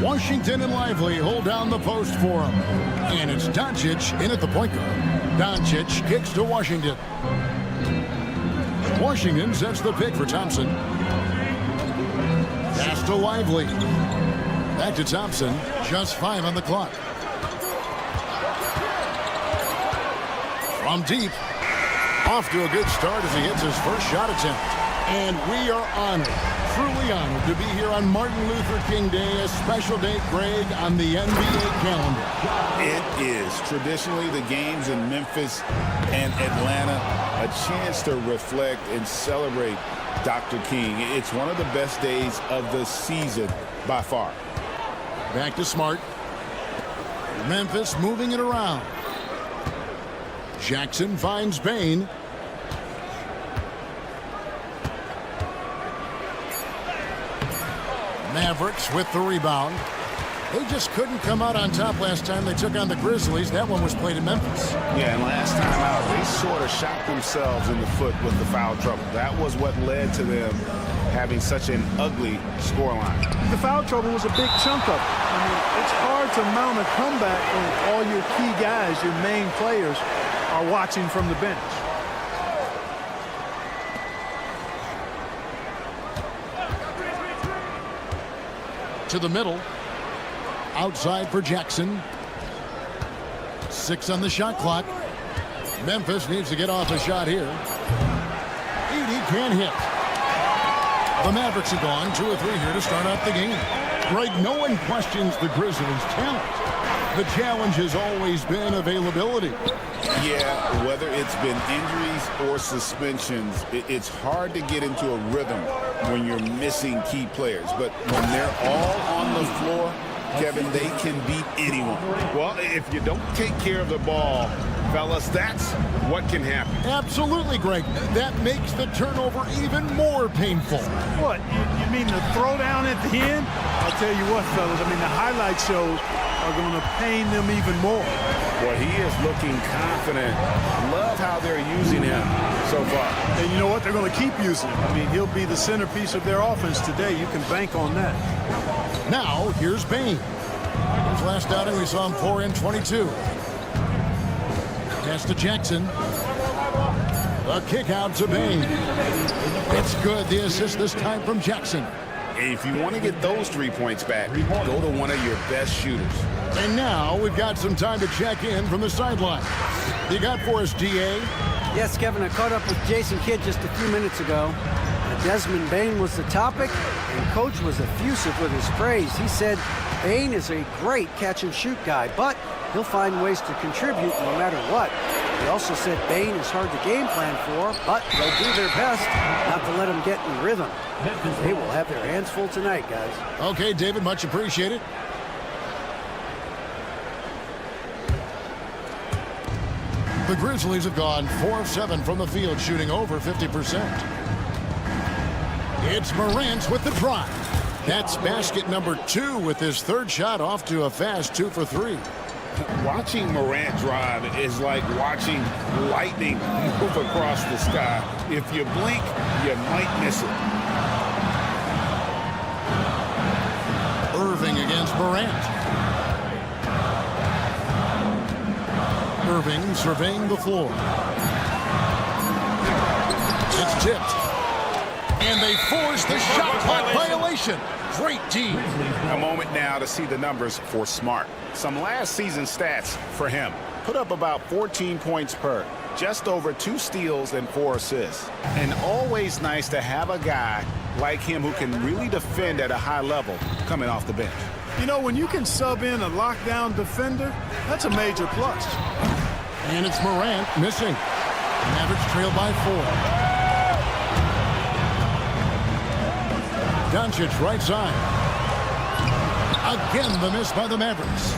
Washington and Lively hold down the post for him. And it's Doncic in at the point guard. Doncic kicks to Washington. Washington sets the pick for Thompson. Pass to Lively. Back to Thompson. Just 5 on the clock. From deep. Off to a good start as he hits his first shot attempt. And we are honored, truly honored, to be here on Martin Luther King Day, a special date, Greg, on the NBA calendar. It is. Traditionally, the games in Memphis and Atlanta, a chance to reflect and celebrate Dr. King. It's one of the best days of the season by far. Back to Smart. Memphis moving it around. Jackson finds Bane. Mavericks with the rebound. They just couldn't come out on top last time they took on the Grizzlies. That one was played in Memphis. Yeah, and last time out, they sort of shot themselves in the foot with the foul trouble. That was what led to them having such an ugly scoreline. The foul trouble was a big chunk of it. I mean, it's hard to mount a comeback when all your key guys, your main players, are watching from the bench. To the middle. Outside for Jackson. 6 on the shot clock. Memphis needs to get off a shot here. Edey can't hit. The Mavericks are gone 2 or 3 here to start out the game. Greg, no one questions the Grizzlies' talent. The challenge has always been availability. Yeah, whether it's been injuries or suspensions, it's hard to get into a rhythm when you're missing key players. But when they're all on the floor, Kevin, they can beat anyone. Well, if you don't take care of the ball, fellas, that's what can happen. Absolutely, Greg. That makes the turnover even more painful. What? You mean the throwdown at the end? I'll tell you what, fellas. I mean, the highlight shows are going to pain them even more. Well, he is looking confident. Love how they're using him so far. And you know what? They're going to keep using him. I mean, he'll be the centerpiece of their offense today. You can bank on that. Now, here's Bane. His last outing, we saw him pour in 22. Pass to Jackson. A kick out to Bane. It's good. The assist this time from Jackson. If you want to get those 3 points back, go to one of your best shooters. And now we've got some time to check in from the sideline. You got for us, DA? Yes, Kevin, I caught up with Jason Kidd just a few minutes ago. Desmond Bane was the topic, and Coach was effusive with his praise. He said Bane is a great catch-and-shoot guy, but he'll find ways to contribute no matter what. He also said Bane is hard to game plan for, but they'll do their best not to let him get in rhythm. They will have their hands full tonight, guys. Okay, David, much appreciated. The Grizzlies have gone 4 of 7 from the field, shooting over 50%. It's Morant with the drive. That's basket number 2 with his 3rd shot off to a fast 2 for 3. Watching Morant drive is like watching lightning move across the sky. If you blink, you might miss it. Irving against Morant. Irving surveying the floor. It's tipped. And they force the shot clock violation. Great team. A moment now to see the numbers for Smart. Some last season stats for him. Put up about 14 points per. Just over 2 steals and 4 assists. And always nice to have a guy like him who can really defend at a high level coming off the bench. You know, when you can sub in a lockdown defender, that's a major plus. And it's Morant missing. Mavericks trail by 4. Doncic right side. Again, the miss by the Mavericks.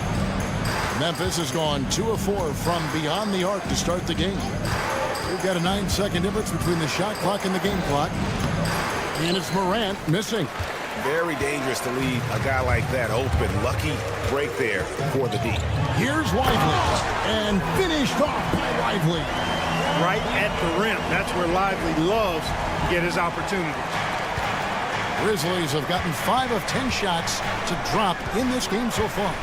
Memphis has gone 2 of 4 from beyond the arc to start the game. We've got a 9-second difference between the shot clock and the game clock. And it's Morant missing. Very dangerous to leave a guy like that open. Lucky break there for the D. Here's Lively. And finished off by Lively. Right at the rim. That's where Lively loves to get his opportunity. Grizzlies have gotten 5 of 10 shots to drop in this game so far.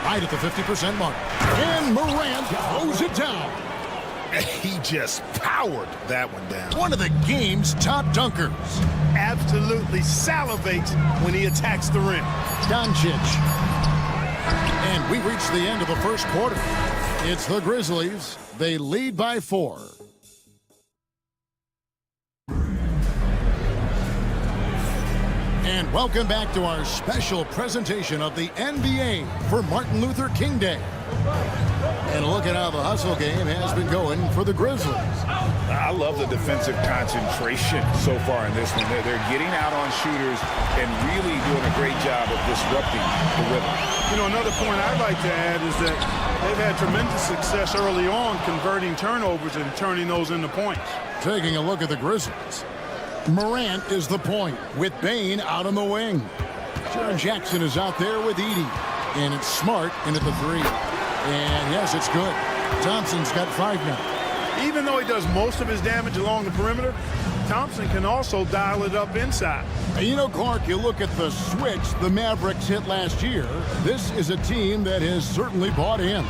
Right at the 50% mark. And Morant throws it down. He just powered that one down. One of the game's top dunkers. Absolutely salivates when he attacks the rim. Doncic. And we reach the end of the first quarter. It's the Grizzlies. They lead by 4. And welcome back to our special presentation of the NBA for Martin Luther King Day. And look at how the hustle game has been going for the Grizzlies. I love the defensive concentration so far in this one. They're getting out on shooters and really doing a great job of disrupting the rhythm. You know, another point I'd like to add is that they've had tremendous success early on converting turnovers and turning those into points. Taking a look at the Grizzlies. Morant is the point with Bane out on the wing. Jaren Jackson is out there with Edey. And it's Smart in at the 3. And yes, it's good. Thompson's got 5 now. Even though he does most of his damage along the perimeter, Thompson can also dial it up inside. And you know, Clark, you look at the switch the Mavericks hit last year. This is a team that has certainly bought in.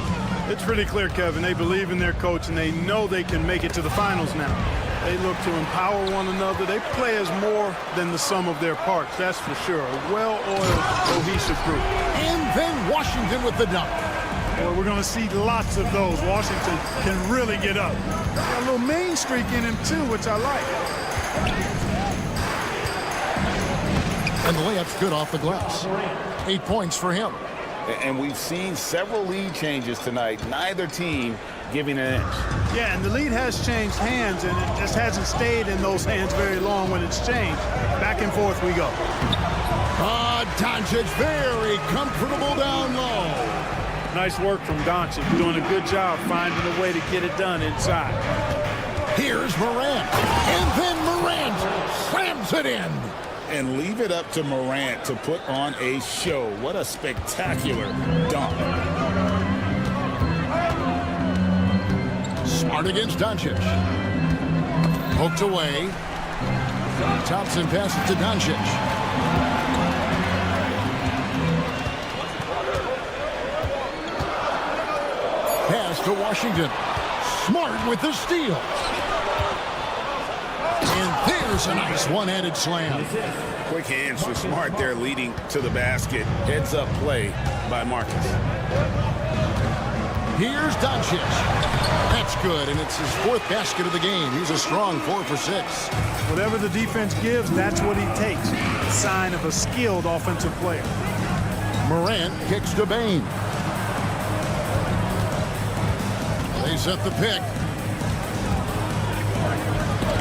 It's pretty clear, Kevin. They believe in their coach, and they know they can make it to the finals now. They look to empower one another. They play as more than the sum of their parts, that's for sure. A well-oiled, cohesive group. And then Washington with the dunk. Well, we're going to see lots of those. Washington can really get up. Got a little main streak in him, too, which I like. And the layup's good off the glass. 8 points for him. And we've seen several lead changes tonight. Neither team giving an inch. Yeah, and the lead has changed hands, and it just hasn't stayed in those hands very long when it's changed. Back and forth we go. Doncic very comfortable down low. Nice work from Doncic. Doing a good job finding a way to get it done inside. Here's Morant. And then Morant slams it in. And leave it up to Morant to put on a show. What a spectacular dunk. Smart against Doncic. Poked away. Thompson passes to Doncic. Pass to Washington. Smart with the steal. And there's a nice one-handed slam. Quick hands for Smart there, leading to the basket. Heads up play by Marcus. Here's Doncic. That's good, and it's his 4th basket of the game. He's a strong 4 for 6. Whatever the defense gives, that's what he takes. A sign of a skilled offensive player. Morant kicks to Bane. They set the pick.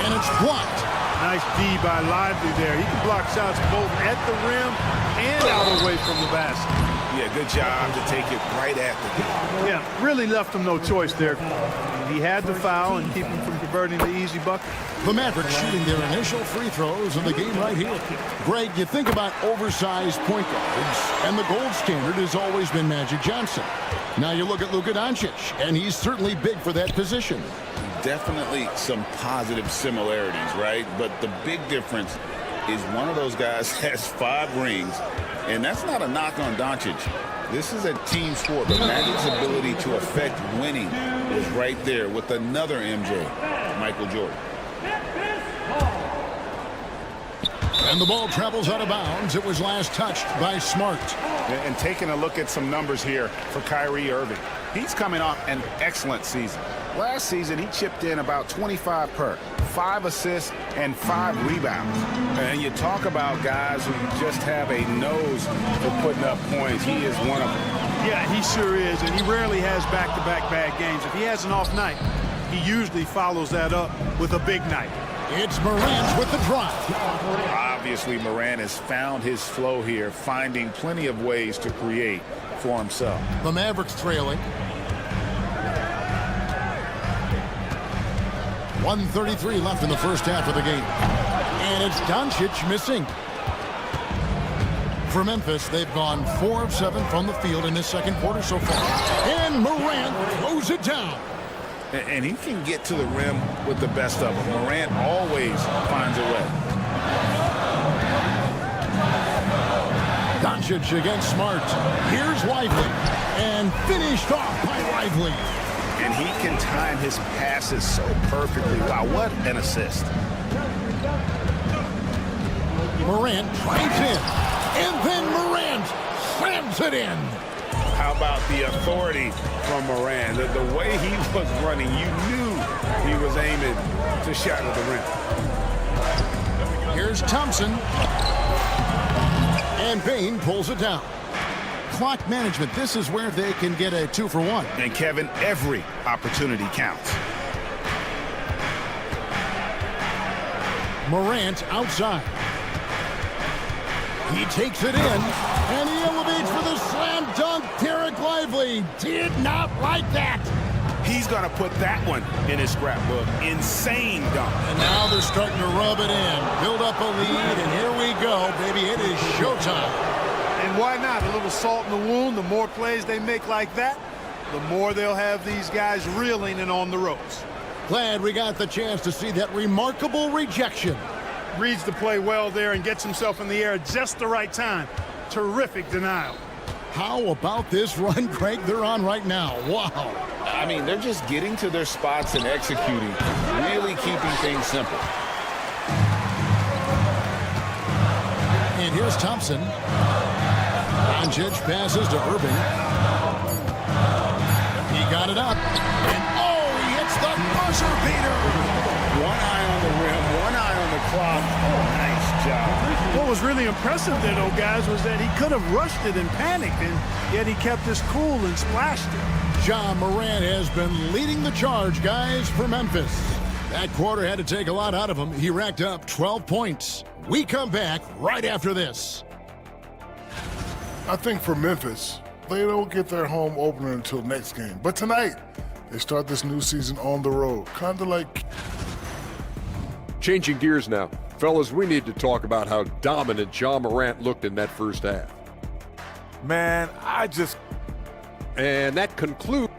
And it's blocked. Nice D by Lively there. He can block shots both at the rim and out away from the basket. Yeah, good job to take it right at the D. Yeah, really left him no choice there. He had to foul and keep him from converting the easy bucket. The Mavericks shooting their initial free throws of the game right here. Greg, you think about oversized point guards, and the gold standard has always been Magic Johnson. Now you look at Luka Doncic, and he's certainly big for that position. Definitely some positive similarities, right? But the big difference is one of those guys has 5 rings, and that's not a knock on Doncic. This is a team sport, but Magic's ability to affect winning is right there with another MJ, Michael Jordan. And the ball travels out of bounds. It was last touched by Smart. And taking a look at some numbers here for Kyrie Irving. He's coming off an excellent season. Last season, he chipped in about 25 per. 5 assists and 5 rebounds. And you talk about guys who just have a nose for putting up points. He is one of them. Yeah, he sure is, and he rarely has back-to-back bad games. If he has an off night, he usually follows that up with a big night. It's Morant with the drive. Obviously, Morant has found his flow here, finding plenty of ways to create for himself. The Mavericks trailing. 1:33 left in the first half of the game. And it's Doncic missing. For Memphis, they've gone 4 of 7 from the field in this second quarter so far. And Morant throws it down. And he can get to the rim with the best of them. Morant always finds a way. Doncic against Smart. Here's Lively. And finished off by Lively. And he can time his passes so perfectly. Wow, what an assist. Morant drives in. And then Morant slams it in. How about the authority from Morant? The way he was running, you knew he was aiming to shatter the rim. Here's Thompson. And Bain pulls it down. Clock management, this is where they can get a 2-for-1. And Kevin, every opportunity counts. Morant outside. He takes it in, and he elevates for the slam dunk. Derek Lively did not like that. He's going to put that one in his scrapbook. Insane dunk. And now they're starting to rub it in, build up a lead, and here we go, baby. It is showtime. And why not? A little salt in the wound. The more plays they make like that, the more they'll have these guys reeling and on the ropes. Glad we got the chance to see that remarkable rejection. Reads the play well there and gets himself in the air at just the right time. Terrific denial. How about this run, Craig, they're on right now? Wow. I mean, they're just getting to their spots and executing, really keeping things simple. And here's Thompson. Doncic passes to Irving. He got it up. And oh, he hits the buzzer beater. One eye on the rim, one eye on the clock. Oh, nice job. What was really impressive there, though, guys, was that he could have rushed it and panicked, and yet he kept his cool and splashed it. Ja Morant has been leading the charge, guys, for Memphis. That quarter had to take a lot out of him. He racked up 12 points. We come back right after this. I think for Memphis, they don't get their home opener until next game. But tonight, they start this new season on the road. Kind of like... Changing gears now. Fellas, we need to talk about how dominant Ja Morant looked in that first half. Man, And that concludes...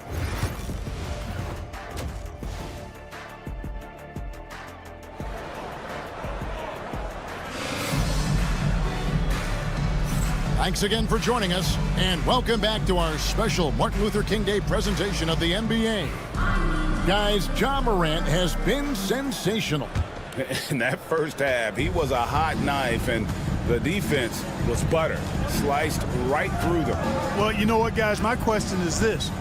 Thanks again for joining us, and welcome back to our special Martin Luther King Day presentation of the NBA. Guys, Ja Morant has been sensational. In that first half, he was a hot knife, and the defense was butter, sliced right through them. Well, you know what, guys? My question is this.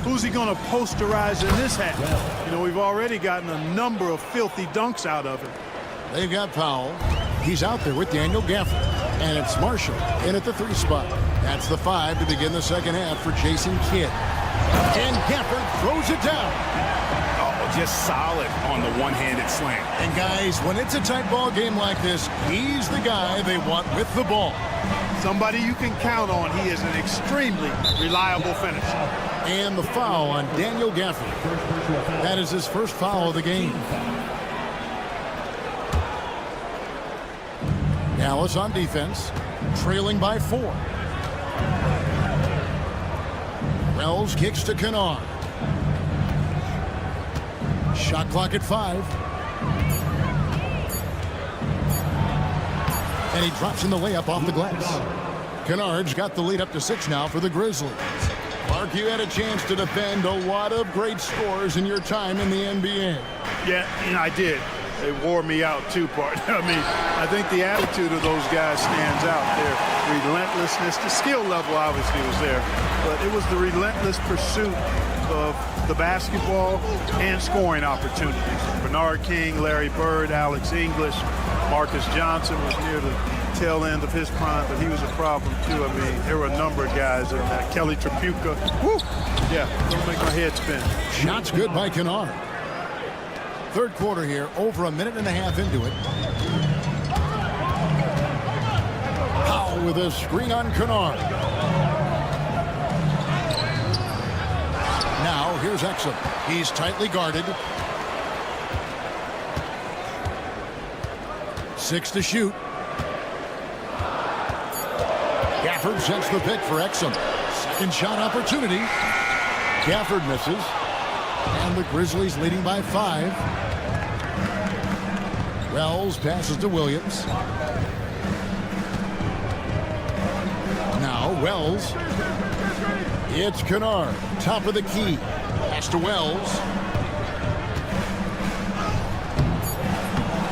Who's he going to posterize in this half? You know, we've already gotten a number of filthy dunks out of him. They've got Powell. He's out there with Daniel Gafford. And it's Marshall in at the 3 spot. That's the 5 to begin the second half for Jason Kidd. And Gafford throws it down. Oh, just solid on the one-handed slam. And guys, when it's a tight ball game like this, he's the guy they want with the ball. Somebody you can count on. He is an extremely reliable finisher. And the foul on Daniel Gafford. That is his first foul of the game. Dallas on defense, trailing by 4. Wells kicks to Kennard. Shot clock at 5. And he drops in the layup off the glass. Kennard's got the lead up to 6 now for the Grizzlies. Mark, you had a chance to defend a lot of great scores in your time in the NBA. Yeah, I did. They wore me out too, partner. I mean, I think the attitude of those guys stands out. Their relentlessness, the skill level obviously was there, but it was the relentless pursuit of the basketball and scoring opportunities. Bernard King, Larry Bird, Alex English, Marcus Johnson was near the tail end of his prime, but he was a problem too. I mean, there were a number of guys in that. Kelly Tripucka. Woo! Yeah, don't make my head spin. Shots good by Kennard. Third quarter here, over a minute and a half into it. Powell with a screen on Kennard. Now, here's Exum. He's tightly guarded. 6 to shoot. Gafford sends the pick for Exum. Second shot opportunity. Gafford misses. And the Grizzlies leading by 5. Wells passes to Williams. Now Wells. It's Kennard. Top of the key. Pass to Wells.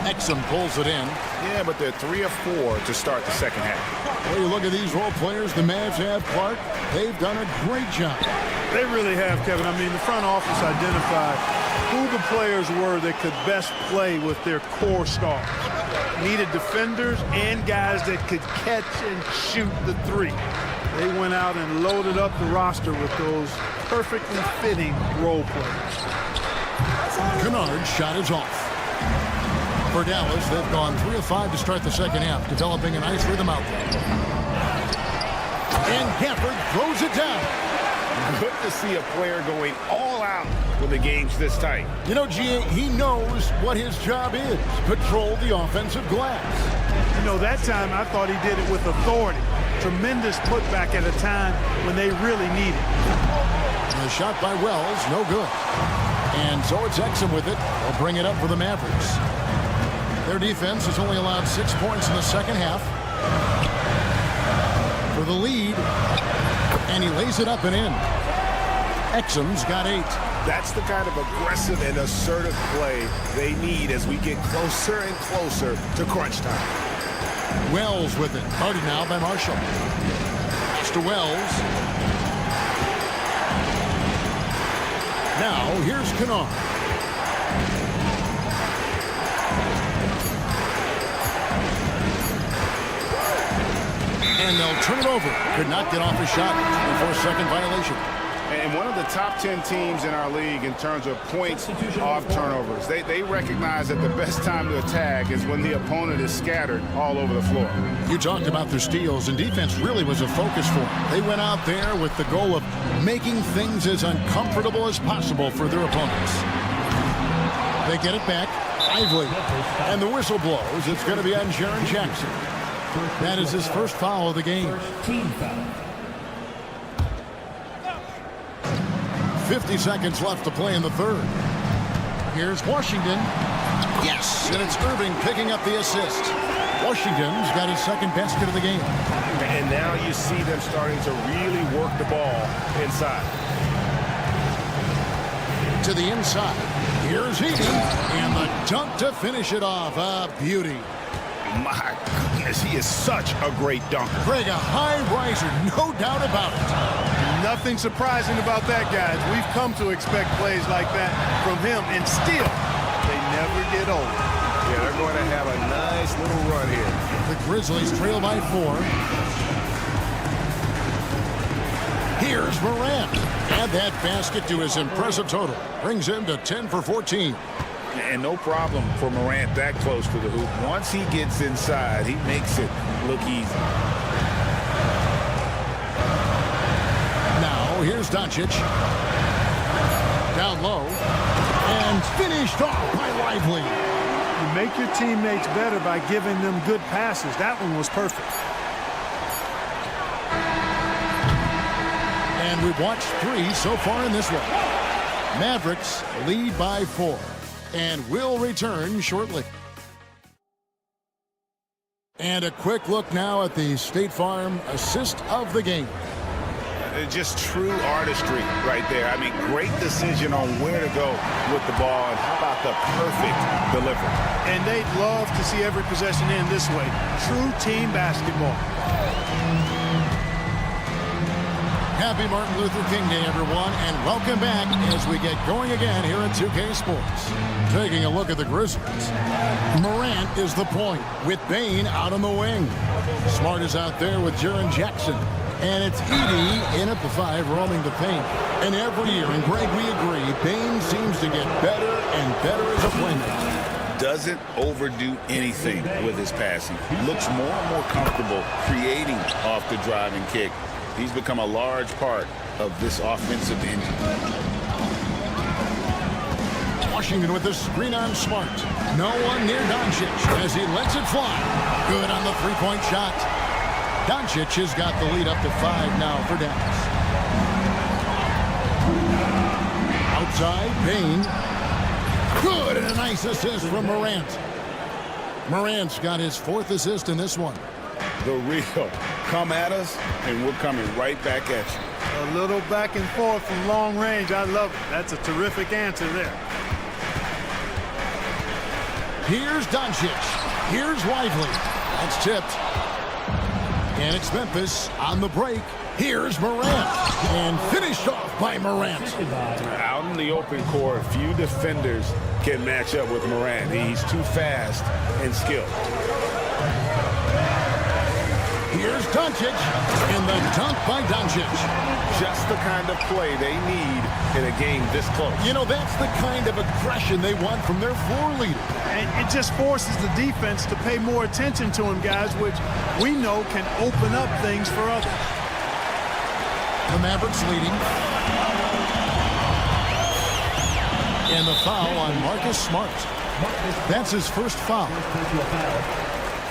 Exum pulls it in. Yeah, but they're 3 of 4 to start the second half. Well, you look at these role players the Mavs have, Clark. They've done a great job. They really have, Kevin. I mean, the front office identified who the players were that could best play with their core stars. Needed defenders and guys that could catch and shoot the three. They went out and loaded up the roster with those perfectly fitting role players. Kennard's shot is off. For Dallas, they've gone 3 of 5 to start the second half, developing a nice rhythm out there. And Gafford throws it down. Good to see a player going all out when the game's this tight. You know, G.A., he knows what his job is. Patrol the offensive glass. You know, that time I thought he did it with authority. Tremendous putback at a time when they really need it. And the shot by Wells, no good. And so it's Exum with it. They'll bring it up for the Mavericks. Their defense has only allowed 6 points in the second half. For the lead. And he lays it up and in. Exum's got 8. That's the kind of aggressive and assertive play they need as we get closer and closer to crunch time. Wells with it. Guarded now by Marshall. Pass to Wells. Now here's Kennard. And they'll turn it over. Could not get off a shot before a second violation. And one of the top 10 teams in our league in terms of points off turnovers. They recognize that the best time to attack is when the opponent is scattered all over the floor. You talked about their steals, and defense really was a focus for them. They went out there with the goal of making things as uncomfortable as possible for their opponents. They get it back. Lively. And the whistle blows. It's going to be on Jaren Jackson. That is his first foul of the game. 50 seconds left to play in the third. Here's Washington. Yes, and it's Irving picking up the assist. Washington's got his second basket of the game. And now you see them starting to really work the ball inside. To the inside. Here's Heaton. And the dunk to finish it off. A beauty. My goodness, he is such a great dunker. Craig, a high riser, no doubt about it. Nothing surprising about that, guys. We've come to expect plays like that from him, and still, they never get old. Yeah, they're going to have a nice little run here. The Grizzlies trail by 4. Here's Morant. Add that basket to his impressive total. Brings him to 10 for 14. And no problem for Morant that close to the hoop. Once he gets inside, he makes it look easy. Now, here's Doncic. Down low. And finished off by Lively. You make your teammates better by giving them good passes. That one was perfect. And we've watched 3 so far in this one. Mavericks lead by 4. And will return shortly. And a quick look now at the State Farm assist of the game. Just true artistry right there. I mean, great decision on where to go with the ball, and how about the perfect delivery. And they'd love to see every possession end this way. True team basketball. Happy Martin Luther King Day, everyone, and welcome back as we get going again here at 2K Sports. Taking a look at the Grizzlies. Morant is the point with Bane out on the wing. Smart is out there with Jaren Jackson. And it's Edey in at the 5, roaming the paint. And every year, and Greg, we agree, Bane seems to get better and better as a playmaker. Doesn't overdo anything with his passing. Looks more and more comfortable creating off the driving kick. He's become a large part of this offensive engine. Washington with the screen on Smart. No one near Doncic as he lets it fly. Good on the three-point shot. Doncic has got the lead up to 5 now for Dallas. Outside, Bane. Good, and a nice assist from Morant. Morant's got his 4th assist in this one. The real. Come at us, and we're coming right back at you. A little back and forth from long range. I love it. That's a terrific answer there. Here's Doncic. Here's Lively. That's tipped. And it's Memphis on the break. Here's Morant. And finished off by Morant. Out in the open court, few defenders can match up with Morant. He's too fast and skilled. Here's Doncic. And the dunk by Doncic. Just the kind of play they need in a game this close. You know, that's the kind of aggression they want from their floor leader. And it just forces the defense to pay more attention to him, guys, which we know can open up things for others. The Mavericks leading. And the foul on Marcus Smart. That's his first foul.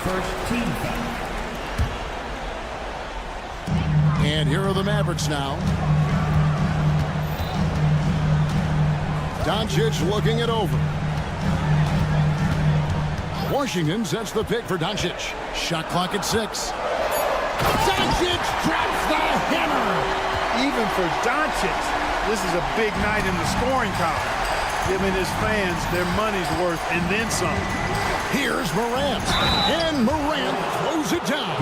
First team foul. And here are the Mavericks now. Doncic looking it over. Washington sets the pick for Doncic. Shot clock at 6. Doncic drops the hammer. Even for Doncic, this is a big night in the scoring column, giving his fans their money's worth and then some. Here's Morant. And Morant throws it down.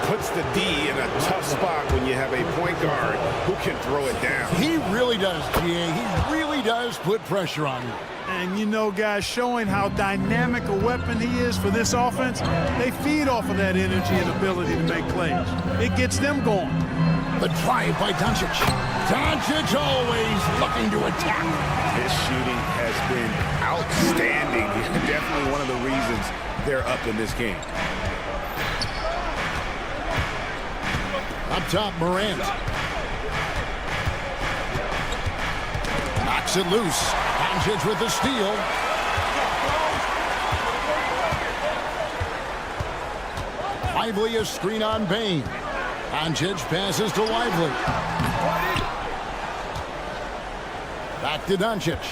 Puts the D in a tough spot when you have a point guard who can throw it down. He really does, GA. He really does put pressure on him. And, you know, guys, showing how dynamic a weapon he is for this offense, they feed off of that energy and ability to make plays. It gets them going. The drive by Doncic. Doncic always looking to attack. His shooting has been outstanding. Definitely one of the reasons they're up in this game. Up top, Morant. Knocks it loose. Doncic with the steal. Lively a screen on Bane. Doncic passes to Lively. Back to Doncic.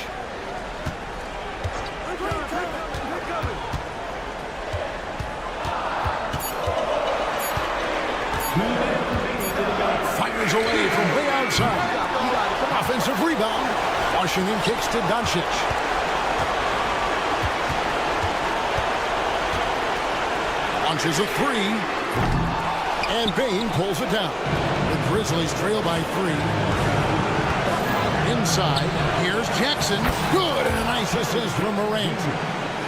Fires away from way outside. Offensive rebound. Washington kicks to Doncic. Launches a 3. And Bane pulls it down. The Grizzlies trail by 3. Inside, here's Jackson. Good, and a nice assist from Morant.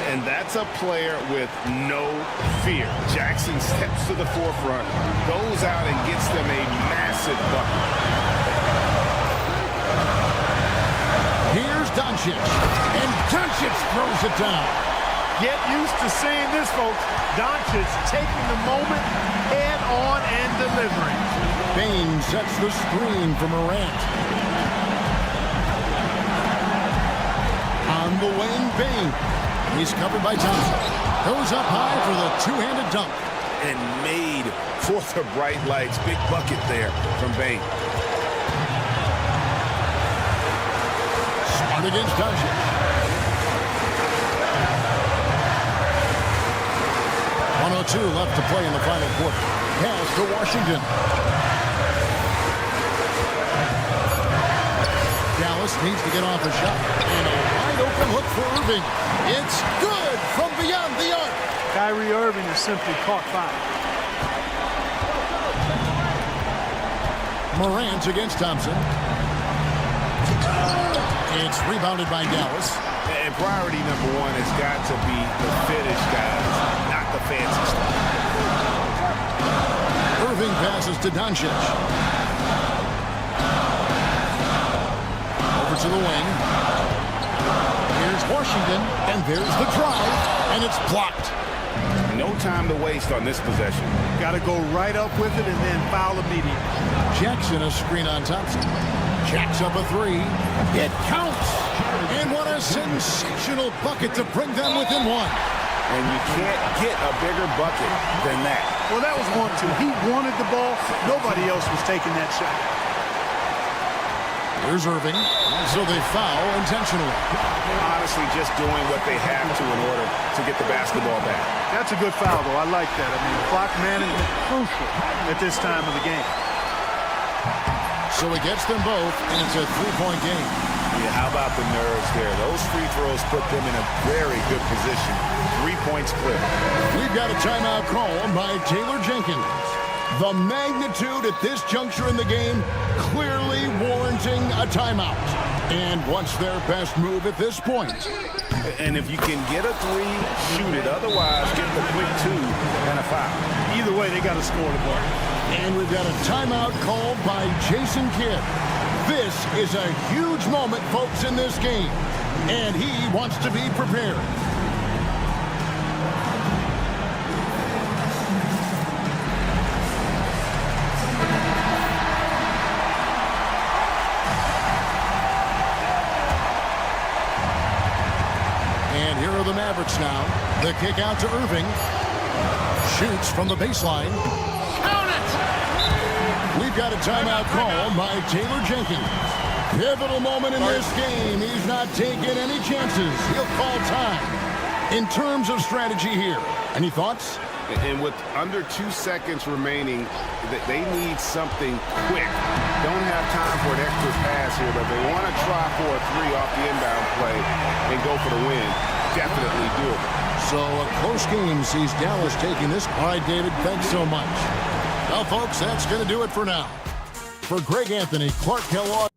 And that's a player with no fear. Jackson steps to the forefront, goes out and gets them a massive bucket. Here's Doncic. And Doncic throws it down. Get used to seeing this, folks. Doncic taking the moment head on and delivering. Bane sets the screen for Morant. On the wing, Bane. He's covered by Thompson. Goes up high for the two-handed dunk. And made for the bright lights. Big bucket there from Bane. Smart against Doncic. 1:02 left to play in the final quarter. Pass to Washington. Dallas needs to get off a shot. And a wide open look for Irving. It's good from beyond the arc. Kyrie Irving is simply caught fire. Morant against Thompson. It's rebounded by Dallas. And priority number one has got to be the finish, guys, not the fancy stuff. Irving passes to Doncic. Over to the wing. Here's Washington, and there's the drive, and it's blocked. No time to waste on this possession. Got to go right up with it and then foul immediately. Jackson a screen on Thompson. Jacks up a three. It counts. And what a sensational bucket to bring them within one. And you can't get a bigger bucket than that. Well, that was 1-2. He wanted the ball. Nobody else was taking that shot. Here's Irving. So they foul intentionally. Honestly, just doing what they have to in order to get the basketball back. That's a good foul, though. I like that. I mean, clock management crucial at this time of the game. So he gets them both, and it's a three-point game. Yeah, how about the nerves there? Those free throws put them in a very good position. 3 points clear. We've got a timeout call by Taylor Jenkins. The magnitude at this juncture in the game clearly warranting a timeout. And what's their best move at this point? And if you can get a three, shoot it. Otherwise, get the quick two and a foul. Either way, they got to score the ball. And we've got a timeout called by Jason Kidd. This is a huge moment, folks, in this game. And he wants to be prepared. And here are the Mavericks now. The kick out to Irving. Shoots from the baseline. We've got a timeout call by Taylor Jenkins. Pivotal moment in this game. He's not taking any chances. He'll call time. In terms of strategy here, any thoughts? And with under 2 seconds remaining, they need something quick. Don't have time for an extra pass here, but they want to try for a three off the inbound play and go for the win. Definitely doable. So a close game sees Dallas taking this. All right, David, thanks so much. Well, folks, that's going to do it for now. For Greg Anthony, Clark Kellogg.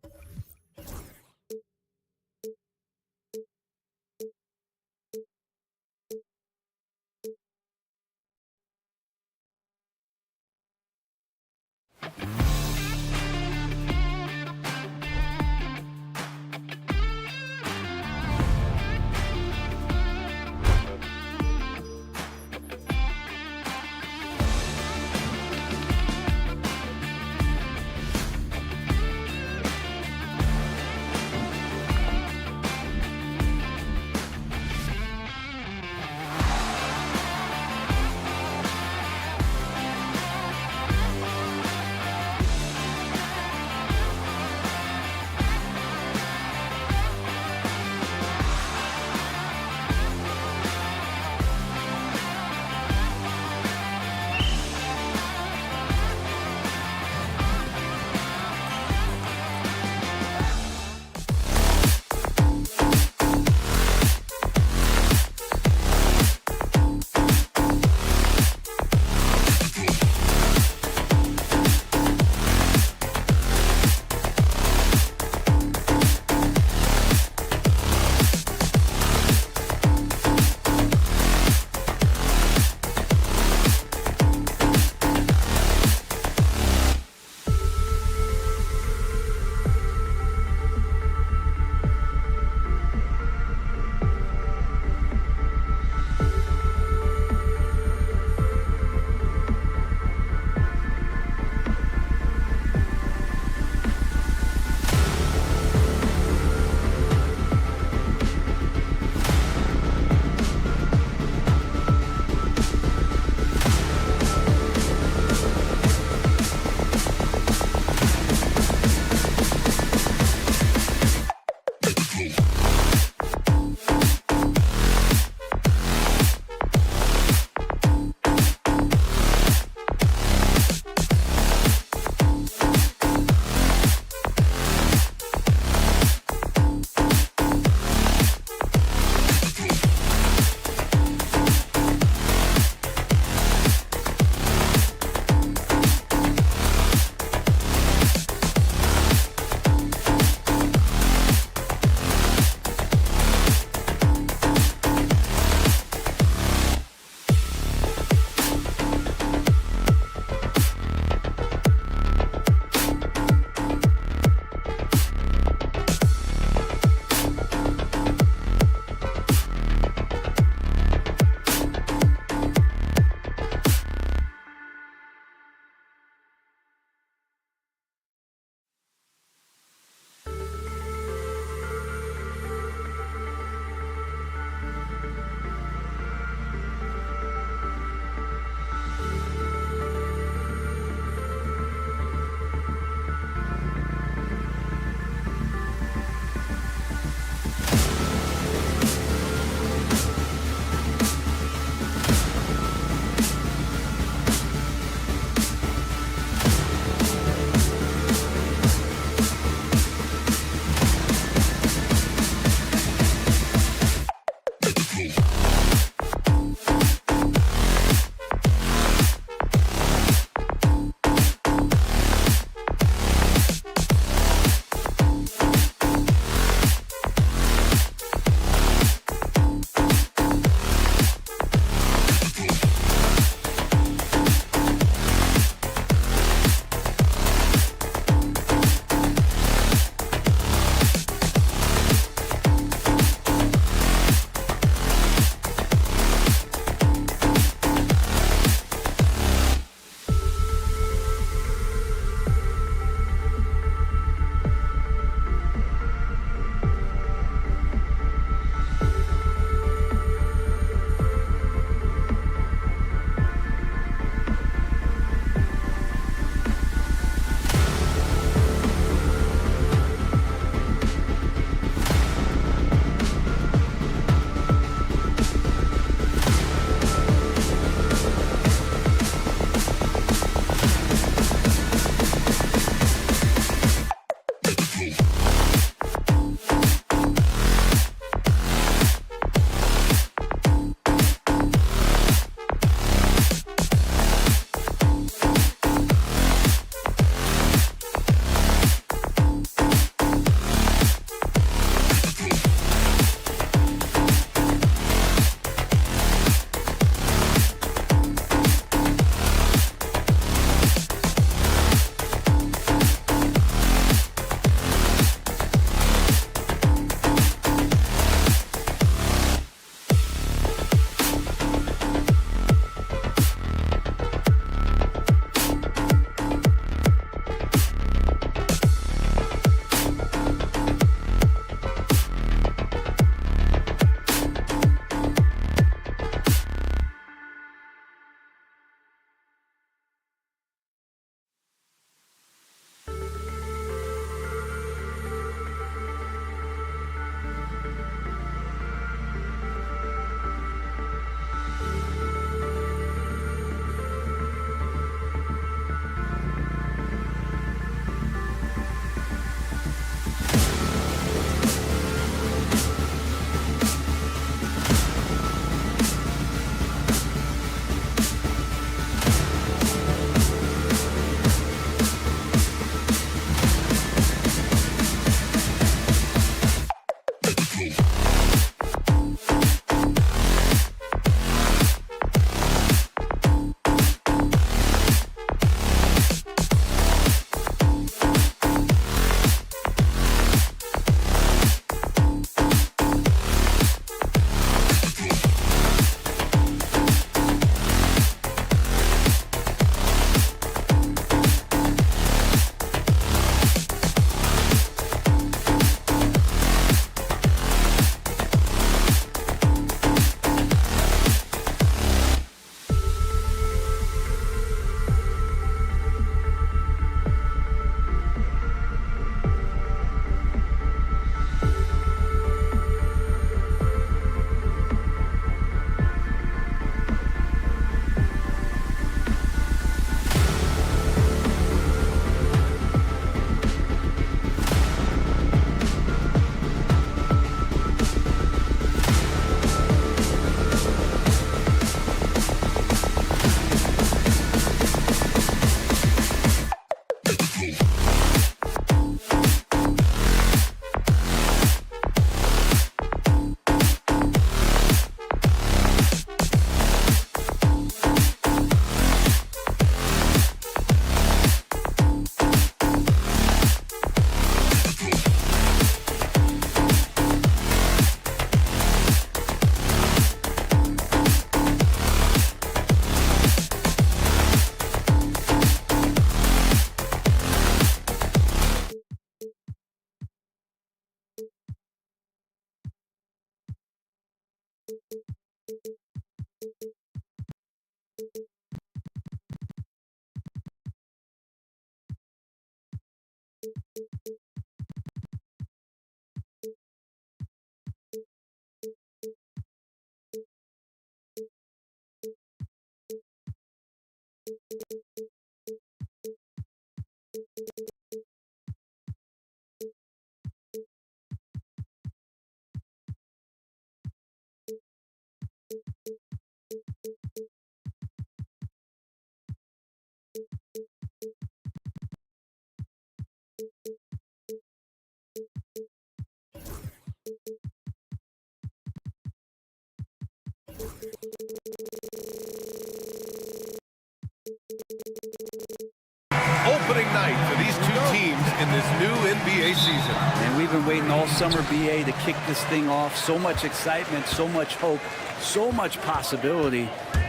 in this new NBA season. And we've been waiting all summer, BA, to kick this thing off. So much excitement, so much hope, so much possibility.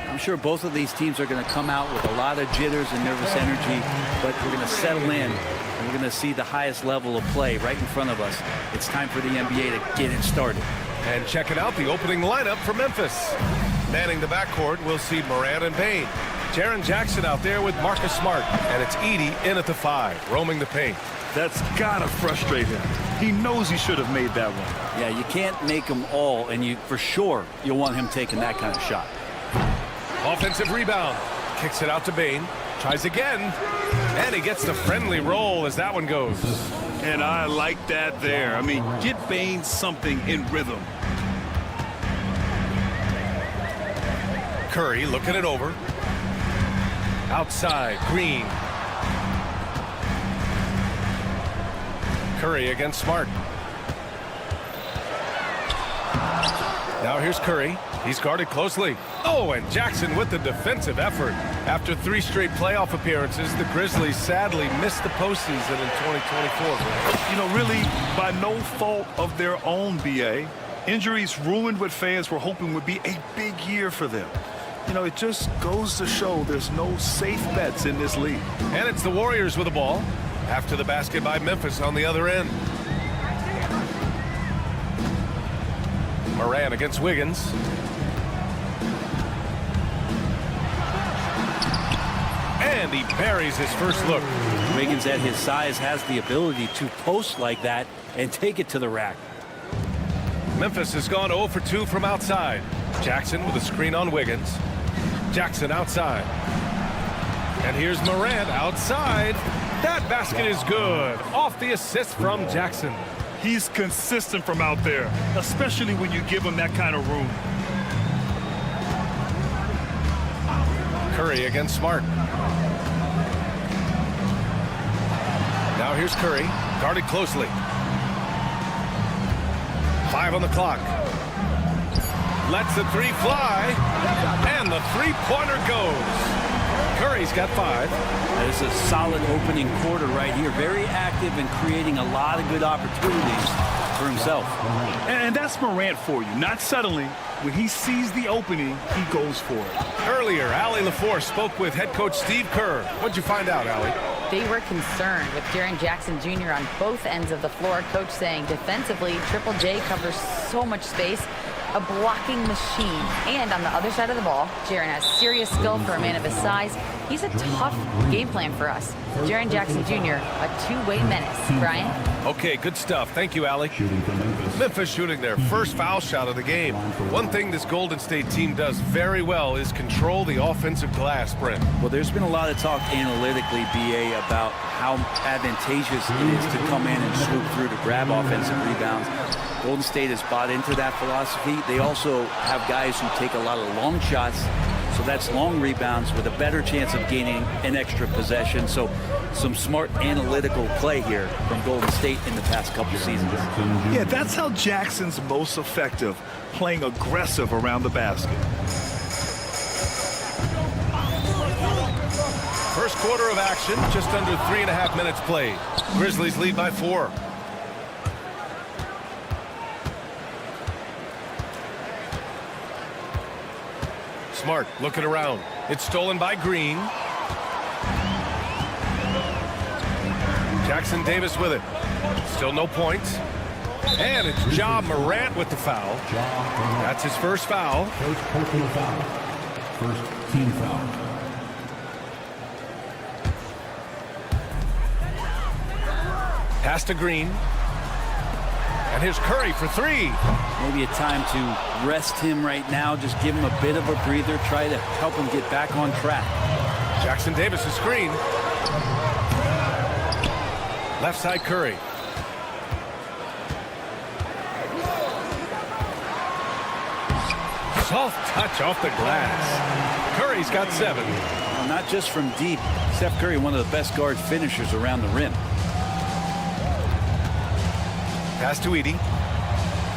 I'm sure both of these teams are going to come out with a lot of jitters and nervous energy, but we're going to settle in, and we're going to see the highest level of play right in front of us. It's time for the NBA to get it started. And checking out the opening lineup for Memphis. Manning the backcourt, we'll see Morant and Bane. Jaren Jackson out there with Marcus Smart. And it's Edey in at the 5, roaming the paint. That's gotta frustrate him. He knows he should have made that one. Yeah, you can't make them all, and for sure you'll want him taking that kind of shot. Offensive rebound. Kicks it out to Bane. Tries again. And he gets the friendly roll as that one goes. And I like that there. I mean, get Bane something in rhythm. Curry looking it over. Outside, Green. Curry against Smart. Now here's Curry. He's guarded closely. Oh, and Jackson with the defensive effort. After 3 straight playoff appearances, the Grizzlies sadly missed the postseason in 2024. You know, really, by no fault of their own, BA. Injuries ruined what fans were hoping would be a big year for them. You know, it just goes to show there's no safe bets in this league. And it's the Warriors with the ball. After the basket by Memphis on the other end. Morant against Wiggins. And he buries his first look. Wiggins at his size has the ability to post like that and take it to the rack. Memphis has gone 0 for 2 from outside. Jackson with a screen on Wiggins. Jackson outside. And here's Morant outside. That basket is good. Off the assist from Jackson. He's consistent from out there, especially when you give him that kind of room. Curry against Smart. Now here's Curry, guarded closely. 5 on the clock. Lets the 3 fly, and the 3-pointer goes. Curry's got 5. This is a solid opening quarter right here. Very active and creating a lot of good opportunities for himself. And that's Morant for you. Not settling. When he sees the opening, he goes for it. Earlier, Allie LaForce spoke with head coach Steve Kerr. What'd you find out, Allie? They were concerned with Jaren Jackson Jr. on both ends of the floor. Coach saying defensively, Triple J covers so much space. A blocking machine. And on the other side of the ball, Jaren has serious skill for a man of his size. He's a tough game plan for us. Jaren Jackson Jr., a two-way menace. Brian? Okay, good stuff. Thank you, Allie. Memphis shooting their first foul shot of the game. One thing this Golden State team does very well is control the offensive glass, Brent. Well, there's been a lot of talk analytically, BA, about how advantageous it is to come in and swoop through to grab offensive rebounds. Golden State has bought into that philosophy. They also have guys who take a lot of long shots, so that's long rebounds with a better chance of gaining an extra possession. So some smart analytical play here from Golden State in the past couple seasons. Yeah, that's how Jackson's most effective, playing aggressive around the basket. First quarter of action, just under 3.5 minutes played. Grizzlies lead by 4. Smart looking around. It's stolen by Green. Jackson Davis with it. Still no points. And it's Ja Morant with the foul. That's his first foul. Personal foul. First team foul. Pass to Green. And here's Curry for 3. Maybe a time to rest him right now. Just give him a bit of a breather. Try to help him get back on track. Jackson Davis' screen. Left side Curry. Soft touch off the glass. Curry's got 7. Well, not just from deep. Steph Curry, one of the best guard finishers around the rim. Pass to Edey.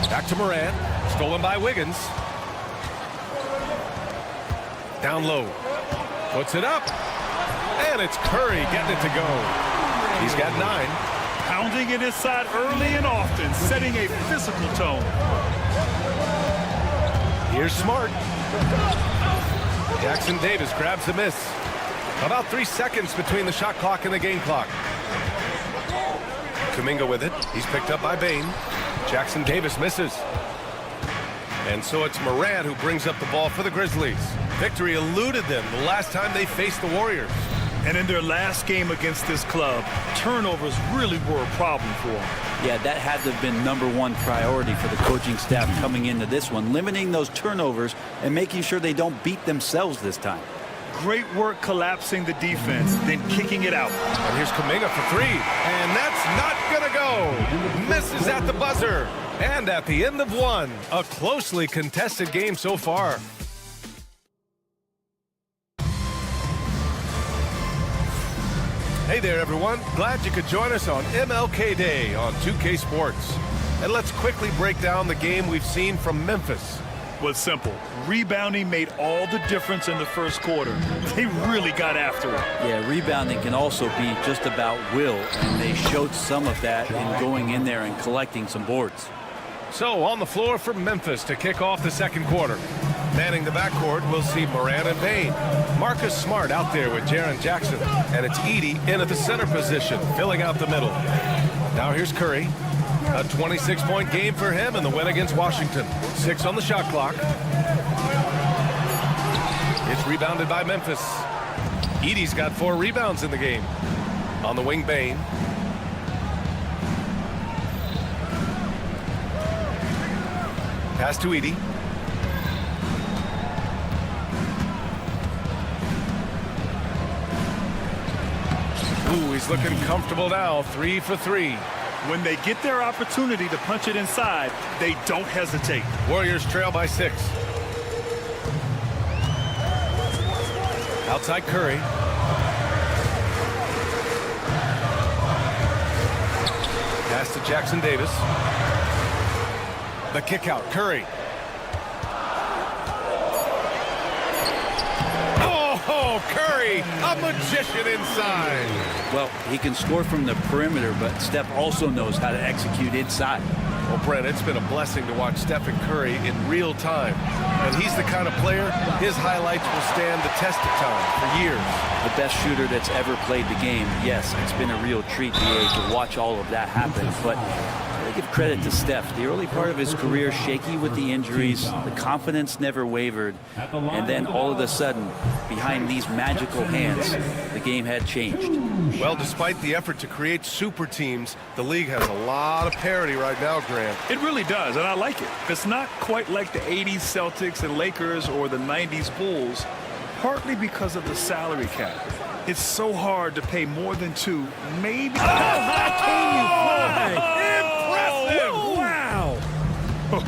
Back to Morant. Stolen by Wiggins. Down low. Puts it up. And it's Curry getting it to go. He's got 9. Pounding it inside early and often, setting a physical tone. Here's Smart. Jackson Davis grabs the miss. About 3 seconds between the shot clock and the game clock. Kuminga with it. He's picked up by Bane. Jackson Davis misses. And so it's Morant who brings up the ball for the Grizzlies. Victory eluded them the last time they faced the Warriors. And in their last game against this club, turnovers really were a problem for them. Yeah, that had to have been #1 priority for the coaching staff coming into this one, limiting those turnovers and making sure they don't beat themselves this time. Great work collapsing the defense, then kicking it out. And here's Kuminga for three. And that's not going to go. Misses at the buzzer. And at the end of one, a closely contested game so far. Hey there, everyone. Glad you could join us on MLK Day on 2K Sports. And let's quickly break down the game we've seen from Memphis. Was simple. Rebounding made all the difference in the first quarter. They really got after it. Yeah, rebounding can also be just about will, and they showed some of that in going in there and collecting some boards. So on the floor for Memphis to kick off the second quarter. Manning the backcourt, we'll see Morant and Bane. Marcus Smart out there with Jaren Jackson. And it's Edey in at the center position, filling out the middle. Now here's Curry. A 26-point game for him in the win against Washington. 6 on the shot clock. It's rebounded by Memphis. Edey's got 4 rebounds in the game. On the wing, Bane. Pass to Edey. Ooh, he's looking comfortable now. 3 for 3. When they get their opportunity to punch it inside, they don't hesitate. Warriors trail by 6. Outside Curry. Pass to Jackson Davis. The kick out, Curry. Oh, Curry, a magician inside. Well, he can score from the perimeter, but Steph also knows how to execute inside. Well, Brent, it's been a blessing to watch Stephen Curry in real time. And he's the kind of player, his highlights will stand the test of time for years. The best shooter that's ever played the game. Yes, it's been a real treat, BA, to watch all of that happen. But I give credit to Steph. The early part of his career, shaky with the injuries, the confidence never wavered. And then all of a sudden, behind these magical hands, the game had changed. Well, despite the effort to create super teams, the league has a lot of parity right now, Grant. It really does, and I like it. It's not quite like the 80s Celtics and Lakers or the 90s Bulls, partly because of the salary cap. It's so hard to pay more than 2, maybe. How can you play? Impressive! Wow!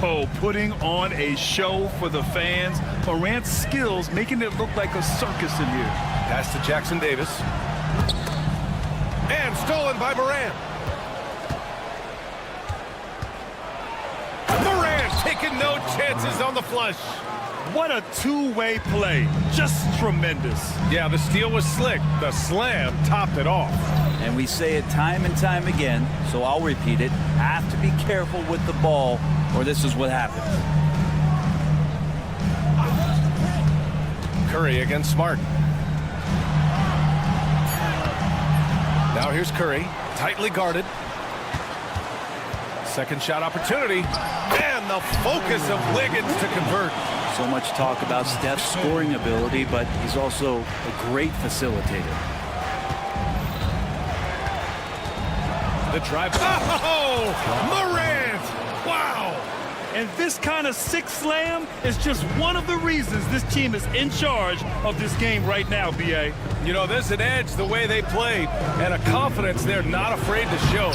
Oh, putting on a show for the fans. Morant's skills making it look like a circus in here. Pass to Jackson Davis. And stolen by Morant. Morant taking no chances on the flush. What a two-way play. Just tremendous. Yeah, the steal was slick. The slam topped it off. And we say it time and time again, so I'll repeat it. Have to be careful with the ball, or this is what happens. Curry against Smart. Now here's Curry, tightly guarded. Second shot opportunity. And the focus of Wiggins to convert. So much talk about Steph's scoring ability, but he's also a great facilitator. The drive. Oh, Morant! Wow! And this kind of sick slam is just one of the reasons this team is in charge of this game right now, B.A. You know, there's an edge the way they played and a confidence they're not afraid to show.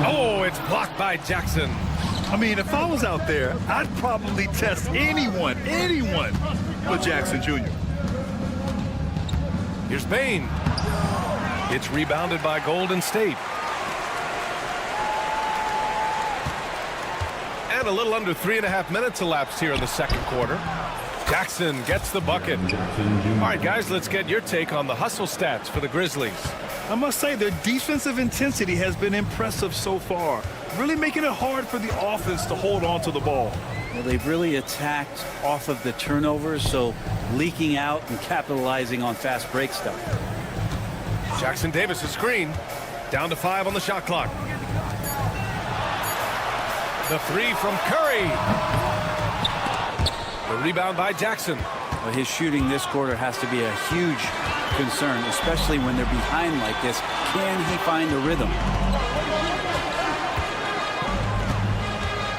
Oh, it's blocked by Jackson. I mean, if I was out there, I'd probably test anyone but Jackson Jr. Here's Bane. It's rebounded by Golden State. And a little under 3.5 minutes elapsed here in the second quarter. Jackson gets the bucket. All right, guys, let's get your take on the hustle stats for the Grizzlies. I must say their defensive intensity has been impressive so far, really making it hard for the offense to hold on to the ball. Well, they've really attacked off of the turnovers, so leaking out and capitalizing on fast break stuff. Jackson Davis, a screen. Down to 5 on the shot clock. The three from Curry. The rebound by Jackson. Well, his shooting this quarter has to be a huge concern, especially when they're behind like this. Can he find a rhythm?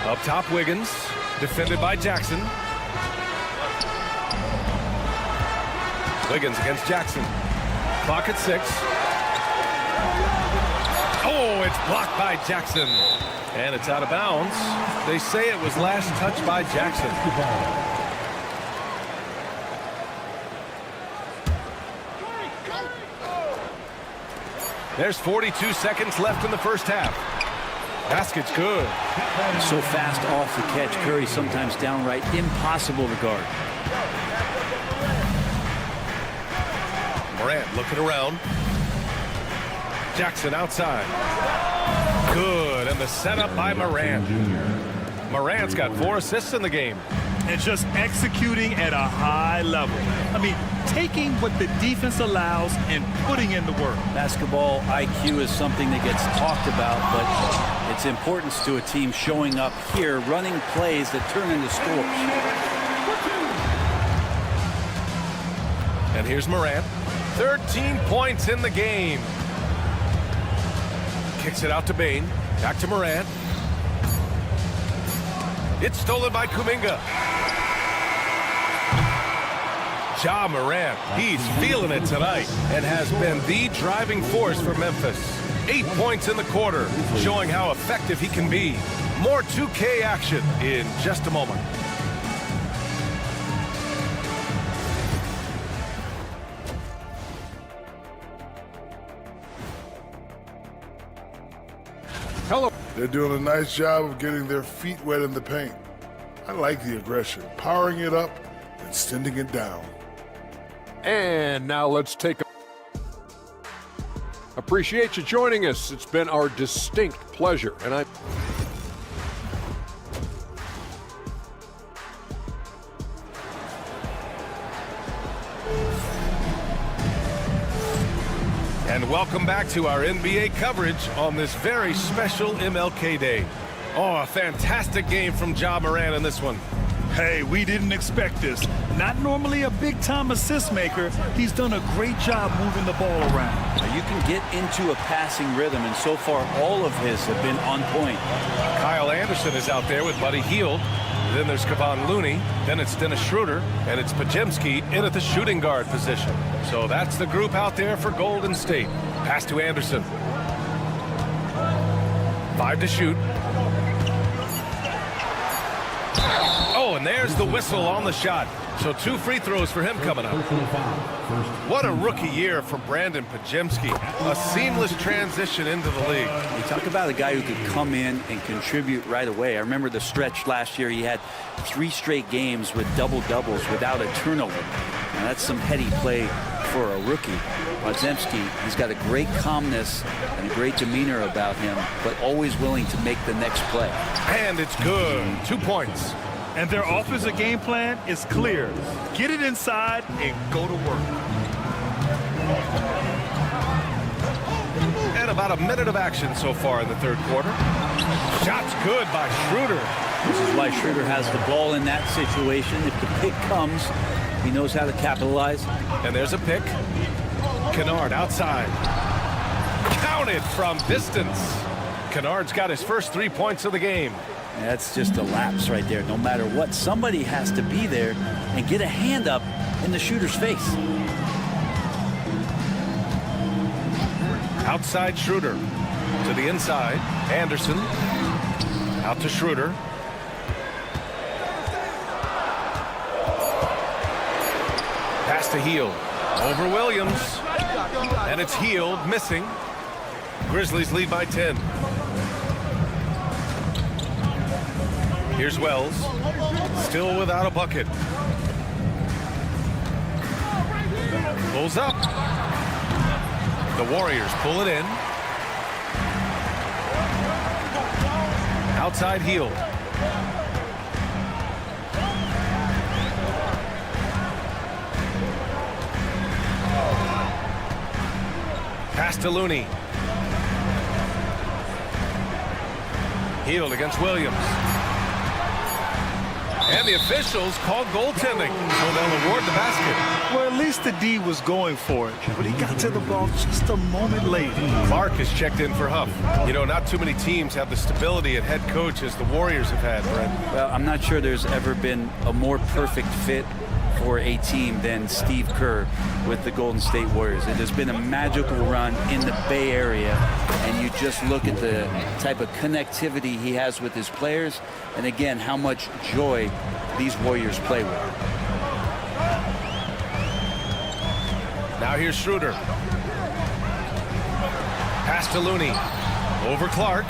Up top, Wiggins. Defended by Jackson. Wiggins against Jackson. Clock at 6. Oh, it's blocked by Jackson. And it's out of bounds. They say it was last touched by Jackson. There's 42 seconds left in the first half. Basket's good. So fast off the catch. Curry sometimes downright impossible to guard. Morant looking around. Jackson outside. Good, and the setup by Morant. Morant's got 4 assists in the game. And just executing at a high level. I mean, taking what the defense allows and putting in the work. Basketball IQ is something that gets talked about, but its importance to a team showing up here, running plays that turn into scores. And here's Morant. 13 points in the game. Kicks it out to Bane. Back to Morant. It's stolen by Kuminga. Ja Morant, he's feeling it tonight and has been the driving force for Memphis. 8 points in the quarter, showing how effective he can be. More 2K action in just a moment. Hello. They're doing a nice job of getting their feet wet in the paint. I like the aggression, powering it up and sending it down. And now let's take a... Appreciate you joining us. It's been our distinct pleasure. And And welcome back to our NBA coverage on this very special MLK Day. Oh, a fantastic game from Ja Morant in this one. Hey, we didn't expect this. Not normally a big-time assist maker. He's done a great job moving the ball around. Now you can get into a passing rhythm, and so far all of his have been on point. Kyle Anderson is out there with Buddy Hield. Then there's Kevon Looney. Then it's Dennis Schroeder. And it's Podziemski in at the shooting guard position. So that's the group out there for Golden State. Pass to Anderson. 5 to shoot. Oh, and there's the whistle on the shot. So 2 free throws for him coming up. What a rookie year for Brandon Podziemski. A seamless transition into the league. You talk about a guy who could come in and contribute right away. I remember the stretch last year. He had 3 straight games with double-doubles without a turnover. Now, that's some heady play for a rookie. Podziemski, he's got a great calmness and a great demeanor about him, but always willing to make the next play. And it's good. 2 points. And their offensive game plan is clear. Get it inside and go to work. And about a minute of action so far in the third quarter. Shot's good by Schroeder. This is why Schroeder has the ball in that situation. If the pick comes, he knows how to capitalize. And there's a pick. Kennard outside. Counted from distance. Kennard's got his first 3 points of the game. That's just a lapse right there. No matter what, somebody has to be there and get a hand up in the shooter's face. Outside Schroeder. To the inside. Anderson. Out to Schroeder. Pass to Hield. Over Williams. And it's Hield missing. Grizzlies lead by 10. Here's Wells. Still without a bucket. Pulls up. The Warriors pull it in. Outside heel. Pass to Looney. Healed against Williams. And the officials called goaltending, so they'll award the basket. Well, at least the D was going for it, but he got to the ball just a moment late. Clark is checked in for Huff. You know, not too many teams have the stability at head coach as the Warriors have had, Brent. Well, I'm not sure there's ever been a more perfect fit for a team than Steve Kerr with the Golden State Warriors. It has been a magical run in the Bay Area, and you just look at the type of connectivity he has with his players, and again, how much joy these Warriors play with. Now here's Schroeder. Pass to Looney. Over Clark.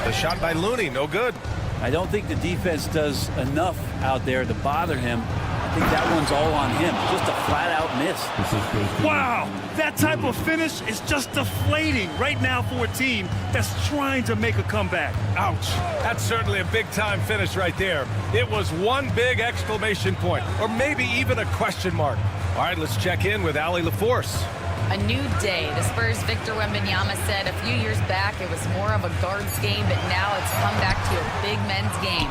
The shot by Looney, no good. I don't think the defense does enough out there to bother him. I think that one's all on him. Just a flat-out miss. Wow, that type of finish is just deflating right now for a team that's trying to make a comeback. Ouch. That's certainly a big-time finish right there. It was one big exclamation point, or maybe even a question mark. All right, let's check in with Allie LaForce. A new day. The Spurs' Victor Wembanyama said a few years back it was more of a guards game, but now it's come back to a big men's game.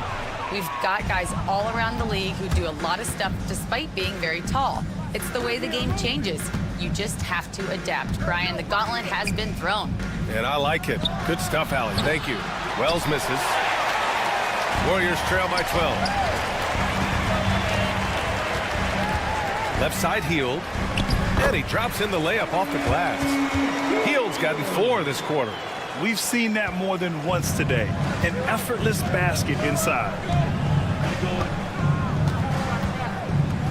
We've got guys all around the league who do a lot of stuff despite being very tall. It's the way the game changes. You just have to adapt. Brian, the gauntlet has been thrown. And I like it. Good stuff, Allie. Thank you. Wells misses. Warriors trail by 12. Left side Hield. And he drops in the layup off the glass. Hield's gotten 4 this quarter. We've seen that more than once today. An effortless basket inside.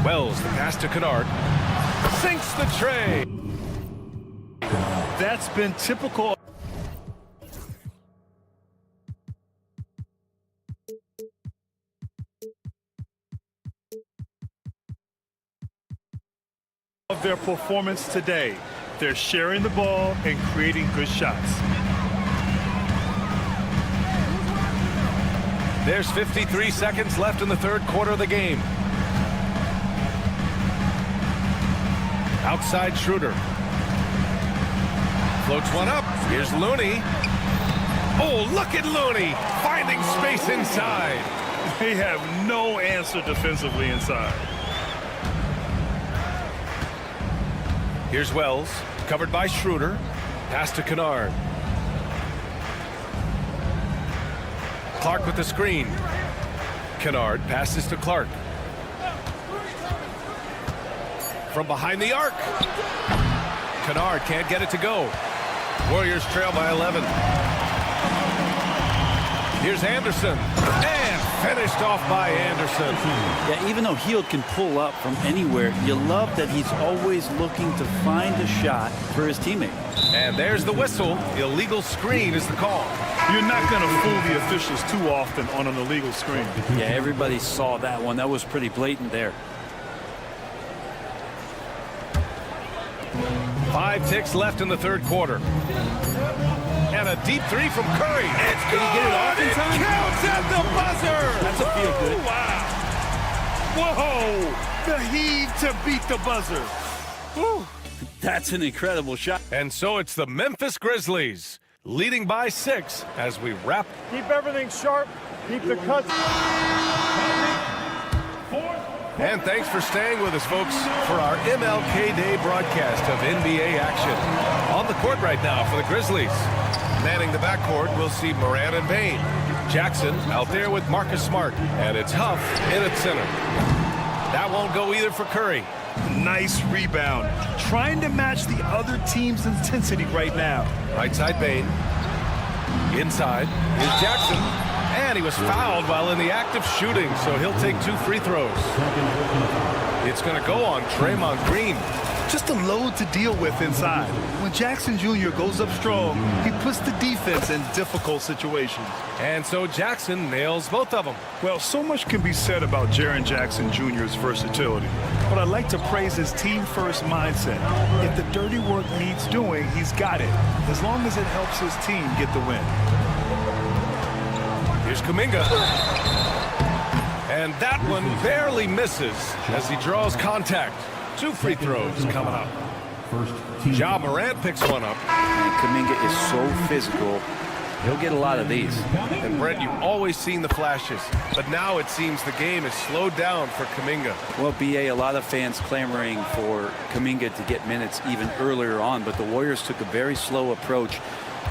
Wells, the pass to Kennard. Sinks the tray. That's been typical. Of their performance today. They're sharing the ball and creating good shots. There's 53 seconds left in the third quarter of the game. Outside Schroeder. Floats one up. Here's Looney. Oh, look at Looney finding space inside. They have no answer defensively inside. Here's Wells, covered by Schroeder. Pass to Kennard. Clark with the screen. Kennard passes to Clark. From behind the arc. Kennard can't get it to go. Warriors trail by 11. Here's Anderson. And finished off by Anderson. Yeah, even though Hield can pull up from anywhere, you love that he's always looking to find a shot for his teammate. And there's the whistle. Illegal screen is the call. You're not going to fool the officials too often on an illegal screen. Yeah, everybody saw that one. That was pretty blatant there. 5 ticks left in the third quarter. And a deep 3 from Curry. It's good. Did he get it off in time? Counts at the buzzer. That's a feel good. Wow. Whoa. The heave to beat the buzzer. Woo. That's an incredible shot. And so it's the Memphis Grizzlies leading by 6 as we wrap. Keep everything sharp. Keep the cuts. And thanks for staying with us, folks, for our MLK Day broadcast of NBA action. On the court right now for the Grizzlies. Manning the backcourt, we'll see Moran and Bain. Jackson out there with Marcus Smart. And it's Huff in at center. That won't go either for Curry. Nice rebound. Trying to match the other team's intensity right now. Right side Bain. Inside is Jackson. And he was fouled while in the act of shooting, so he'll take 2 free throws. It's going to go on Draymond Green. just a load to deal with inside. When Jackson Jr. goes up strong, he puts the defense in difficult situations. And so Jackson nails both of them. Well, so much can be said about Jaren Jackson Jr.'s versatility, but I'd like to praise his team-first mindset. If the dirty work needs doing, he's got it, as long as it helps his team get the win. Here's Kuminga. And that one barely misses as he draws contact. 2 free throws coming up. Ja Morant picks one up. And Kuminga is so physical. He'll get a lot of these. And Brent, you've always seen the flashes, but now it seems the game is slowed down for Kuminga. Well, BA, a lot of fans clamoring for Kuminga to get minutes even earlier on, but the Warriors took a very slow approach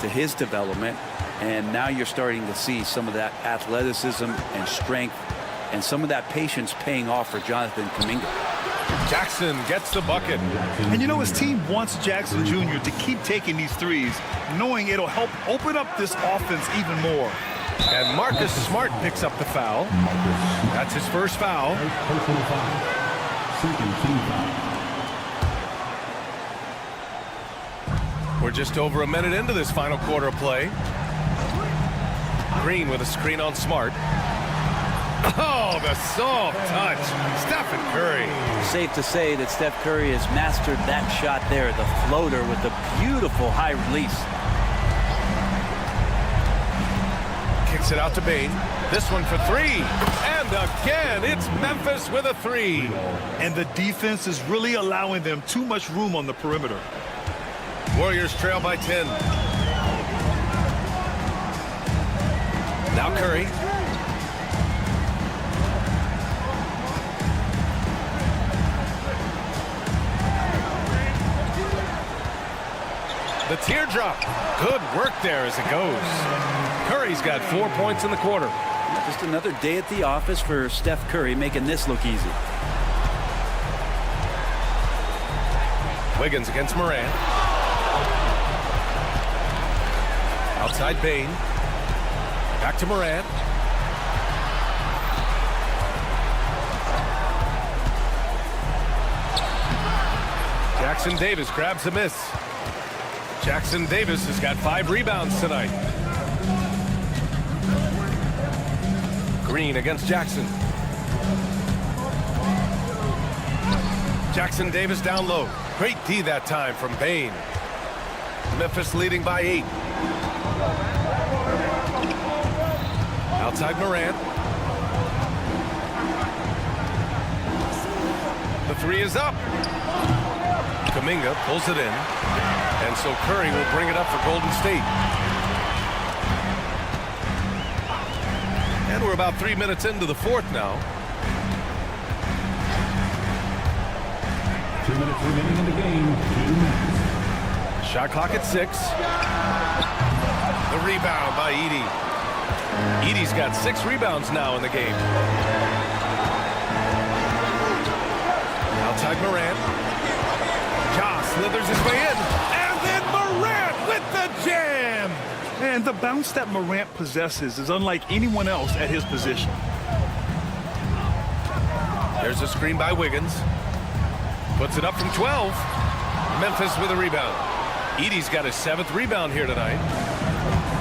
to his development, and now you're starting to see some of that athleticism and strength and some of that patience paying off for Jonathan Kuminga. Jackson gets the bucket. And you know, his team wants Jackson Jr. to keep taking these threes, knowing it'll help open up this offense even more. And Marcus Smart picks up the foul. That's his first foul. We're just over a minute into this final quarter of play. Green with a screen on Smart. Oh, the soft touch. Stephen Curry. Safe to say that Steph Curry has mastered that shot there, the floater with the beautiful high release. Kicks it out to Bane. This one for 3. And again, it's Memphis with a 3. And the defense is really allowing them too much room on the perimeter. Warriors trail by 10. Now Curry. The teardrop. Good work there as it goes. Curry's got 4 points in the quarter. Just another day at the office for Steph Curry, making this look easy. Wiggins against Morant. Outside Bane. Back to Morant. Jackson Davis grabs a miss. Jackson Davis has got 5 rebounds tonight. Green against Jackson. Jackson Davis down low. Great D that time from Bane. Memphis leading by 8. Outside Morant. The 3 is up. Kuminga pulls it in. And so Curry will bring it up for Golden State. And we're about 3 minutes into the fourth now. 2 minutes remaining in the game. 2 minutes. Shot clock at 6. The rebound by Edey. Edey's got 6 rebounds now in the game. Outside Morant. Ja slithers his way in. And then Morant with the jam. And the bounce that Morant possesses is unlike anyone else at his position. There's a screen by Wiggins. Puts it up from 12. Memphis with a rebound. Edey's got his 7th rebound here tonight.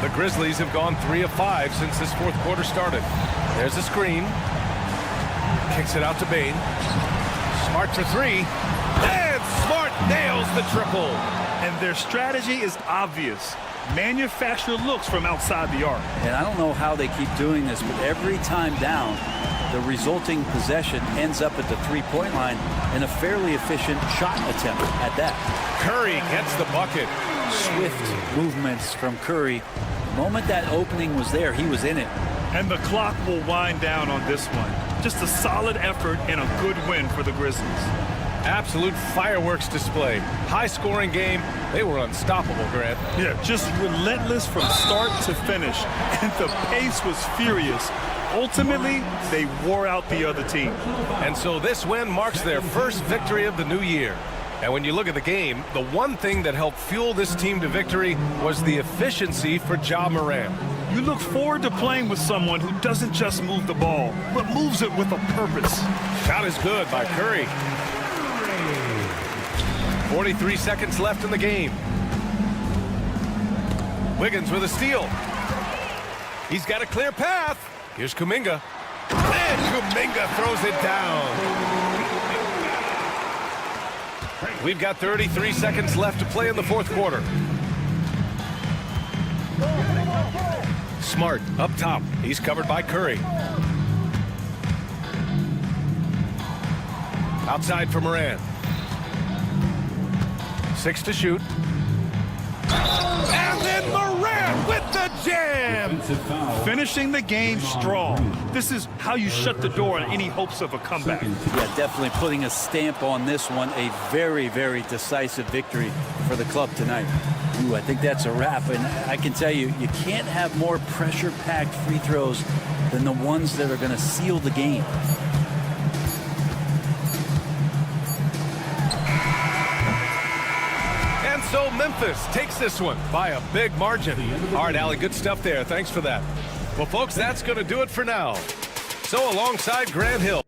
The Grizzlies have gone 3 of 5 since this fourth quarter started. There's a screen. Kicks it out to Bane. Smart for 3. And Smart nails the triple. And their strategy is obvious. Manufacture looks from outside the arc. And I don't know how they keep doing this, but every time down, the resulting possession ends up at the three-point line in a fairly efficient shot attempt at that. Curry gets the bucket. Swift movements from Curry. The moment that opening was there, he was in it. And the clock will wind down on this one. Just a solid effort and a good win for the Grizzlies. Absolute fireworks display. High-scoring game. They were unstoppable, Grant. Yeah, just relentless from start to finish. And the pace was furious. Ultimately, they wore out the other team. And so this win marks their first victory of the new year. And when you look at the game, the one thing that helped fuel this team to victory was the efficiency for Ja Morant. You look forward to playing with someone who doesn't just move the ball, but moves it with a purpose. Shot is good by Curry. 43 seconds left in the game. Wiggins with a steal. He's got a clear path. Here's Kuminga. And Kuminga throws it down. We've got 33 seconds left to play in the fourth quarter. Smart up top. He's covered by Curry. Outside for Morant. 6 to shoot. And then Morant with the jam! Finishing the game strong. This is how you shut the door on any hopes of a comeback. Yeah, definitely putting a stamp on this one. A very, very decisive victory for the club tonight. Ooh, I think that's a wrap. And I can tell you, you can't have more pressure-packed free throws than the ones that are going to seal the game. And so Memphis takes this one by a big margin. All right, Allie, good stuff there. Thanks for that. Well, folks, that's going to do it for now. So alongside Grant Hill.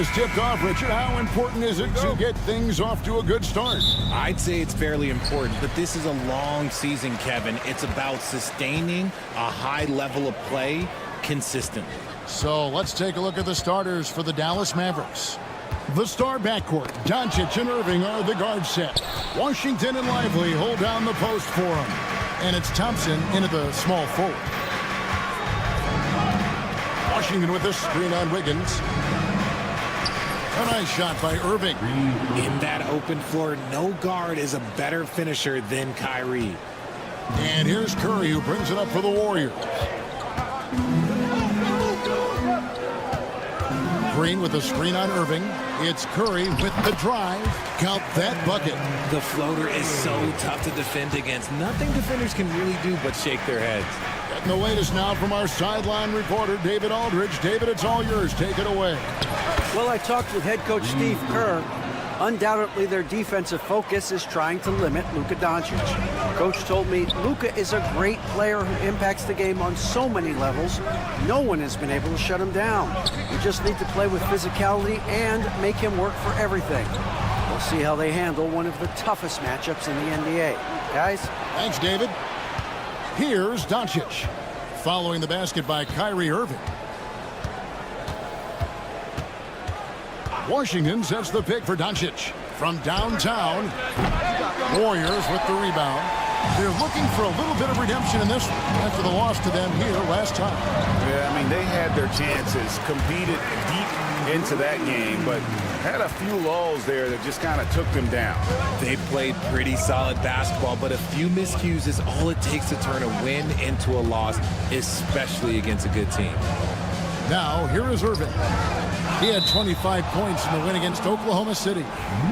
is tipped off. Richard, how important is it to get things off to a good start? I'd say it's fairly important, but this is a long season, Kevin. It's about sustaining a high level of play consistently. So let's take a look at the starters for the Dallas Mavericks. The star backcourt, Doncic and Irving are the guard set. Washington and Lively hold down the post for him. And it's Thompson into the small forward. Washington with the screen on Wiggins. A nice shot by Irving. In that open floor, no guard is a better finisher than Kyrie. And here's Curry, who brings it up for the Warriors. Green with the screen on Irving. It's Curry with the drive. Count that bucket. The floater is so tough to defend against. Nothing defenders can really do but shake their heads. Getting the latest now from our sideline reporter, David Aldridge. David, it's all yours. Take it away. Well, I talked with head coach Steve Kerr. Undoubtedly, their defensive focus is trying to limit Luka Doncic. Coach told me Luka is a great player who impacts the game on so many levels. No one has been able to shut him down. We just need to play with physicality and make him work for everything. We'll see how they handle one of the toughest matchups in the NBA. Guys? Thanks, David. Here's Doncic. Following the basket by Kyrie Irving. Washington sets the pick for Doncic. From downtown, Warriors with the rebound. They're looking for a little bit of redemption in this one after the loss to them here last time. Yeah, I mean, they had their chances, competed deep into that game, but had a few lulls there that just kind of took them down. They played pretty solid basketball, but a few miscues is all it takes to turn a win into a loss, especially against a good team. Now, here is Irving. He had 25 points in the win against Oklahoma City.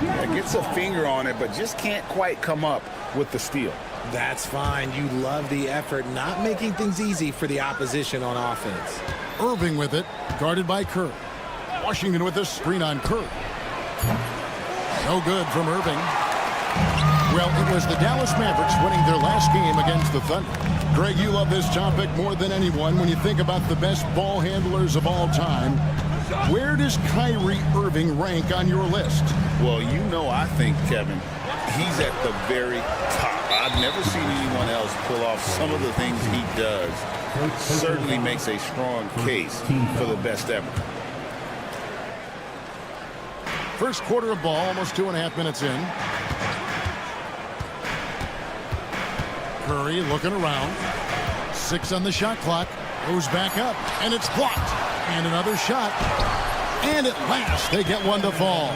Yeah, gets a finger on it, but just can't quite come up with the steal. That's fine. You love the effort, not making things easy for the opposition on offense. Irving with it, guarded by Kerr. Washington with this screen on Kerr. No good from Irving. Well, it was the Dallas Mavericks winning their last game against the Thunder. Greg, you love this topic more than anyone when you think about the best ball handlers of all time. Where does Kyrie Irving rank on your list? Well, you know, I think, Kevin, he's at the very top. I've never seen anyone else pull off some of the things he does. Certainly makes a strong case for the best ever. First quarter of ball, almost 2.5 minutes in. Curry looking around. 6 on the shot clock. Goes back up, and it's blocked. And another shot. And at last, they get one to fall.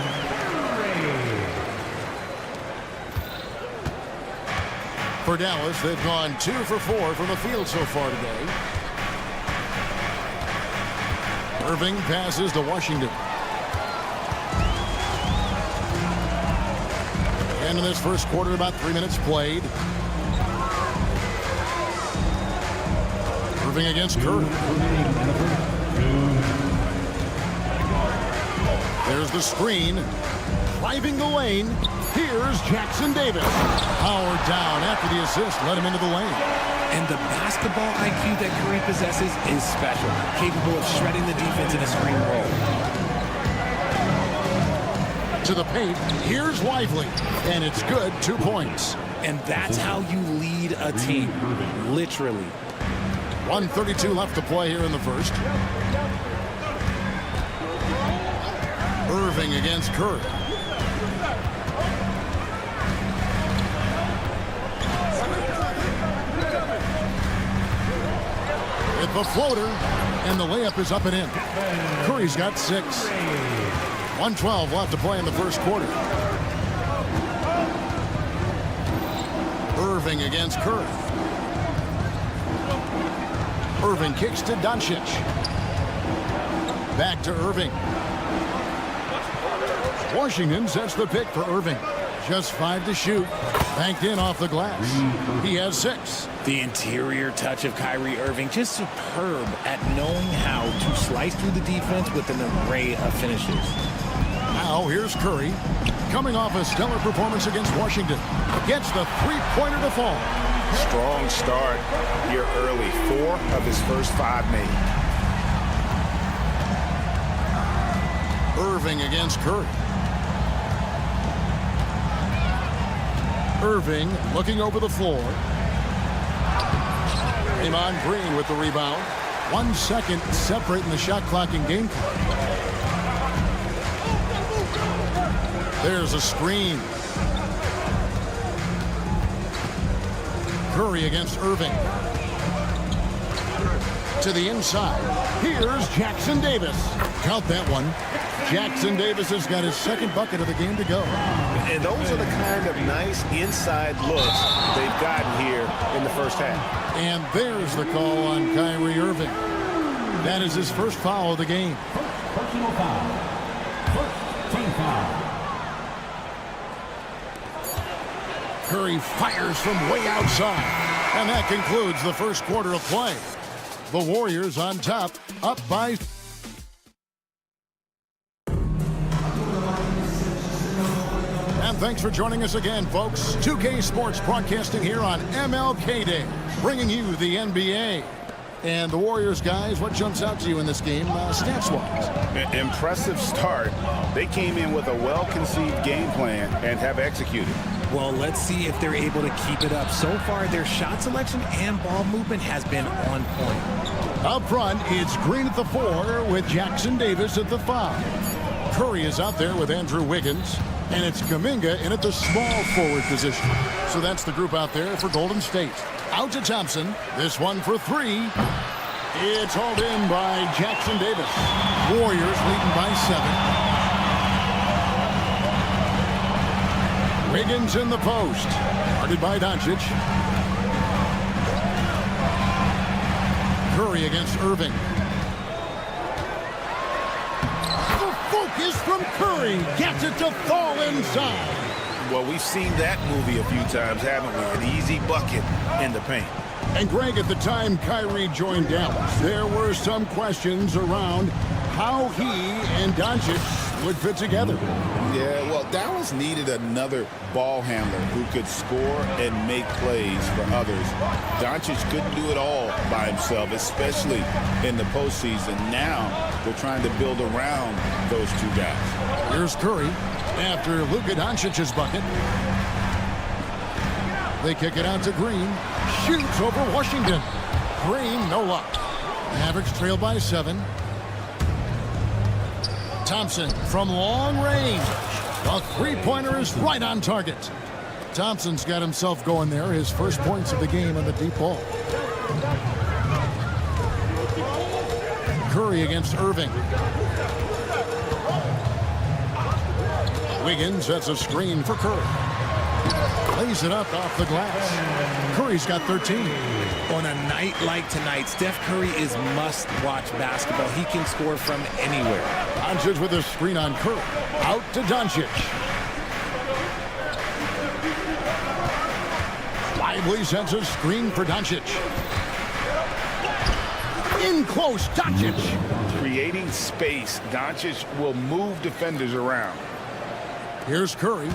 For Dallas, they've gone 2 for 4 from the field so far today. Irving passes to Washington. And in this first quarter, about 3 minutes played. Irving against Curry. There's the screen. Driving the lane. Here's Jackson Davis. Powered down after the assist. Let him into the lane. And the basketball IQ that Curry possesses is special. Capable of shredding the defense in a screen roll. To the paint. Here's Lively. And it's good. 2 points. And that's how you lead a team. Literally. 1:32 left to play here in the first. Irving against Curry. With the floater, and the layup is up and in. Curry's got 6. 1:12 left to play in the first quarter. Irving against Curry. Irving kicks to Doncic. Back to Irving. Washington sets the pick for Irving. Just 5 to shoot. Banked in off the glass. He has 6. The interior touch of Kyrie Irving, just superb at knowing how to slice through the defense with an array of finishes. Now here's Curry. Coming off a stellar performance against Washington. Gets the three-pointer to fall. Strong start here early. 4 of his first 5 made. Irving against Curry. Irving looking over the floor. Draymond Green with the rebound. 1 second separating the shot clock and game clock. There's a screen. Curry against Irving. To the inside. Here's Jackson Davis. Count that one. Jackson Davis has got his second bucket of the game to go. And those are the kind of nice inside looks they've gotten here in the first half. And there's the call on Kyrie Irving. That is his first foul of the game. Personal foul. First team foul. Curry fires from way outside. And that concludes the first quarter of play. The Warriors on top, up by... And thanks for joining us again, folks. 2K Sports broadcasting here on MLK Day, bringing you the NBA. And the Warriors, guys, what jumps out to you in this game, stats-wise? Impressive start. They came in with a well-conceived game plan and have executed. Well, let's see if they're able to keep it up. So far, their shot selection and ball movement has been on point. Up front, it's Green at the 4 with Jackson Davis at the 5. Curry is out there with Andrew Wiggins. And it's Kuminga in at the small forward position. So that's the group out there for Golden State. Out to Thompson. This one for 3. It's hauled in by Jackson Davis. Warriors leading by 7. Wiggins in the post. Guarded by Doncic. Curry against Irving. Focus from Curry. Gets it to fall inside. Well, we've seen that movie a few times, haven't we? An easy bucket in the paint. And Greg, at the time Kyrie joined Dallas, there were some questions around how he and Doncic would fit together. Yeah, well, Dallas needed another ball handler who could score and make plays for others. Doncic couldn't do it all by himself, especially in the postseason. Now they're trying to build around those two guys. Here's Curry after Luka Doncic's bucket. They kick it out to Green. Shoots over Washington. Green, no luck. Mavericks trail by 7. Thompson from long range. The three-pointer is right on target. Thompson's got himself going there. His first points of the game on the deep ball. Curry against Irving. Wiggins sets a screen for Curry. Lays it up off the glass. Curry's got 13. On a night like tonight, Steph Curry is must-watch basketball. He can score from anywhere. Doncic with a screen on Curry. Out to Doncic. Lively sets a screen for Doncic. In close, Doncic. Creating space, Doncic will move defenders around. Here's Curry.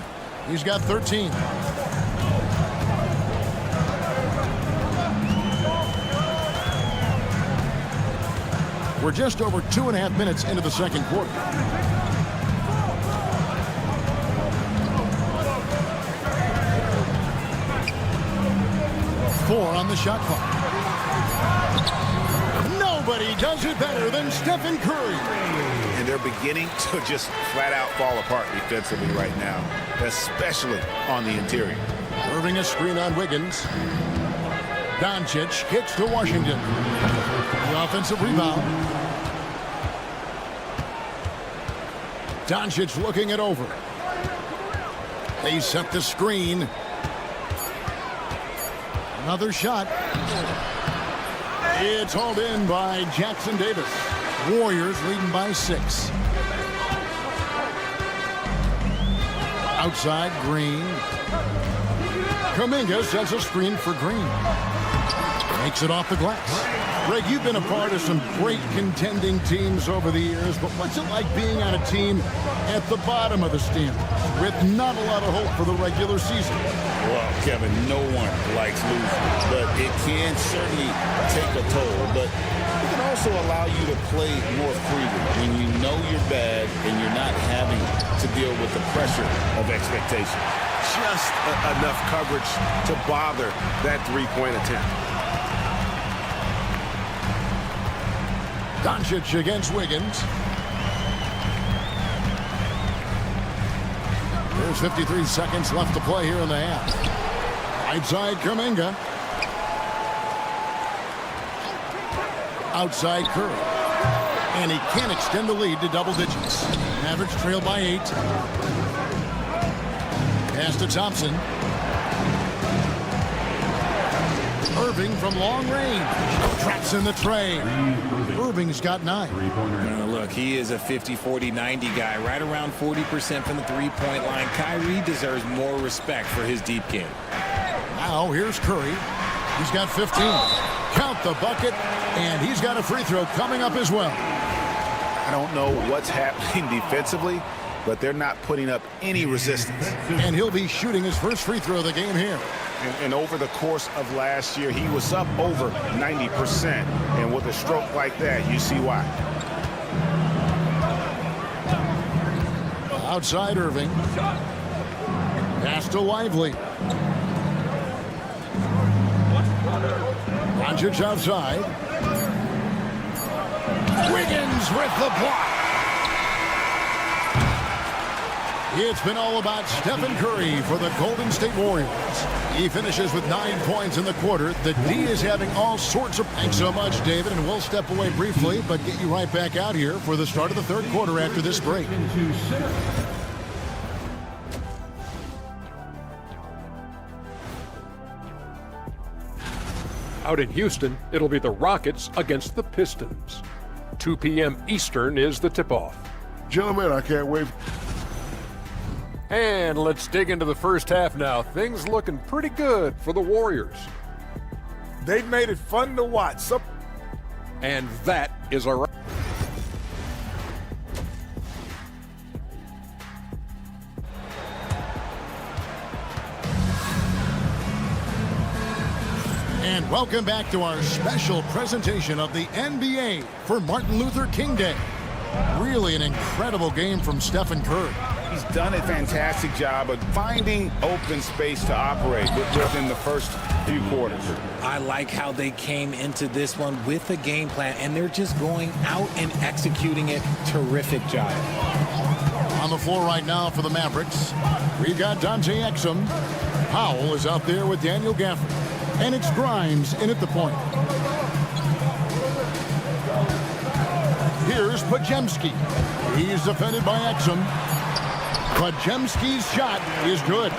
He's got 13. We're just over 2.5 minutes into the second quarter. Four on the shot clock. Nobody does it better than Stephen Curry. And they're beginning to just flat out fall apart defensively right now, especially on the interior. Irving a screen on Wiggins. Doncic kicks to Washington. The offensive rebound. Doncic looking it over. They set the screen. Another shot. It's hauled in by Jackson Davis. Warriors leading by 6. Outside, Green. Kuminga sets a screen for Green. Makes it off the glass. Greg, you've been a part of some great contending teams over the years, but what's it like being on a team at the bottom of the standings with not a lot of hope for the regular season? Well, Kevin, no one likes losing, but it's can certainly take a toll, but it can also allow you to play more freely when you know you're bad and you're not having to deal with the pressure of expectation. Just enough coverage to bother that three-point attempt. Doncic against Wiggins. There's 53 seconds left to play here in the half. Right side, Kuminga. Outside, Curry. And he can't extend the lead to double digits. Mavericks trail by 8. Pass to Thompson. Irving from long range. Traps in the tray. Irving's got 9. Look, he is a 50, 40, 90 guy, right around 40% from the three-point line. Kyrie deserves more respect for his deep game. Now here's Curry. He's got 15. Count the bucket, and he's got a free throw coming up as well. I don't know what's happening defensively, but they're not putting up any resistance. And he'll be shooting his first free throw of the game here. And over the course of last year, he was up over 90%. And with a stroke like that, you see why. Outside Irving. Pass to Lively. Doncic outside. Wiggins with the block. It's been all about Stephen Curry for the Golden State Warriors. He finishes with 9 points in the quarter. The D is having all sorts of... Thanks so much, David, and we'll step away briefly, but get you right back out here for the start of the third quarter after this break. Out in Houston, it'll be the Rockets against the Pistons. 2 p.m. Eastern is the tip-off. Gentlemen, I can't wait. And let's dig into the first half now. Things looking pretty good for the Warriors. They've made it fun to watch. And that is our... And welcome back to our special presentation of the NBA for Martin Luther King Day. Really an incredible game from Stephen Curry. He's done a fantastic job of finding open space to operate within the first few quarters. I like how they came into this one with a game plan, and they're just going out and executing it. Terrific job. On the floor right now for the Mavericks, we've got Dante Exum. Powell is out there with Daniel Gafford. And it's Grimes in at the point. Here's Podziemski. He's defended by Exum. Podziemski's shot is good.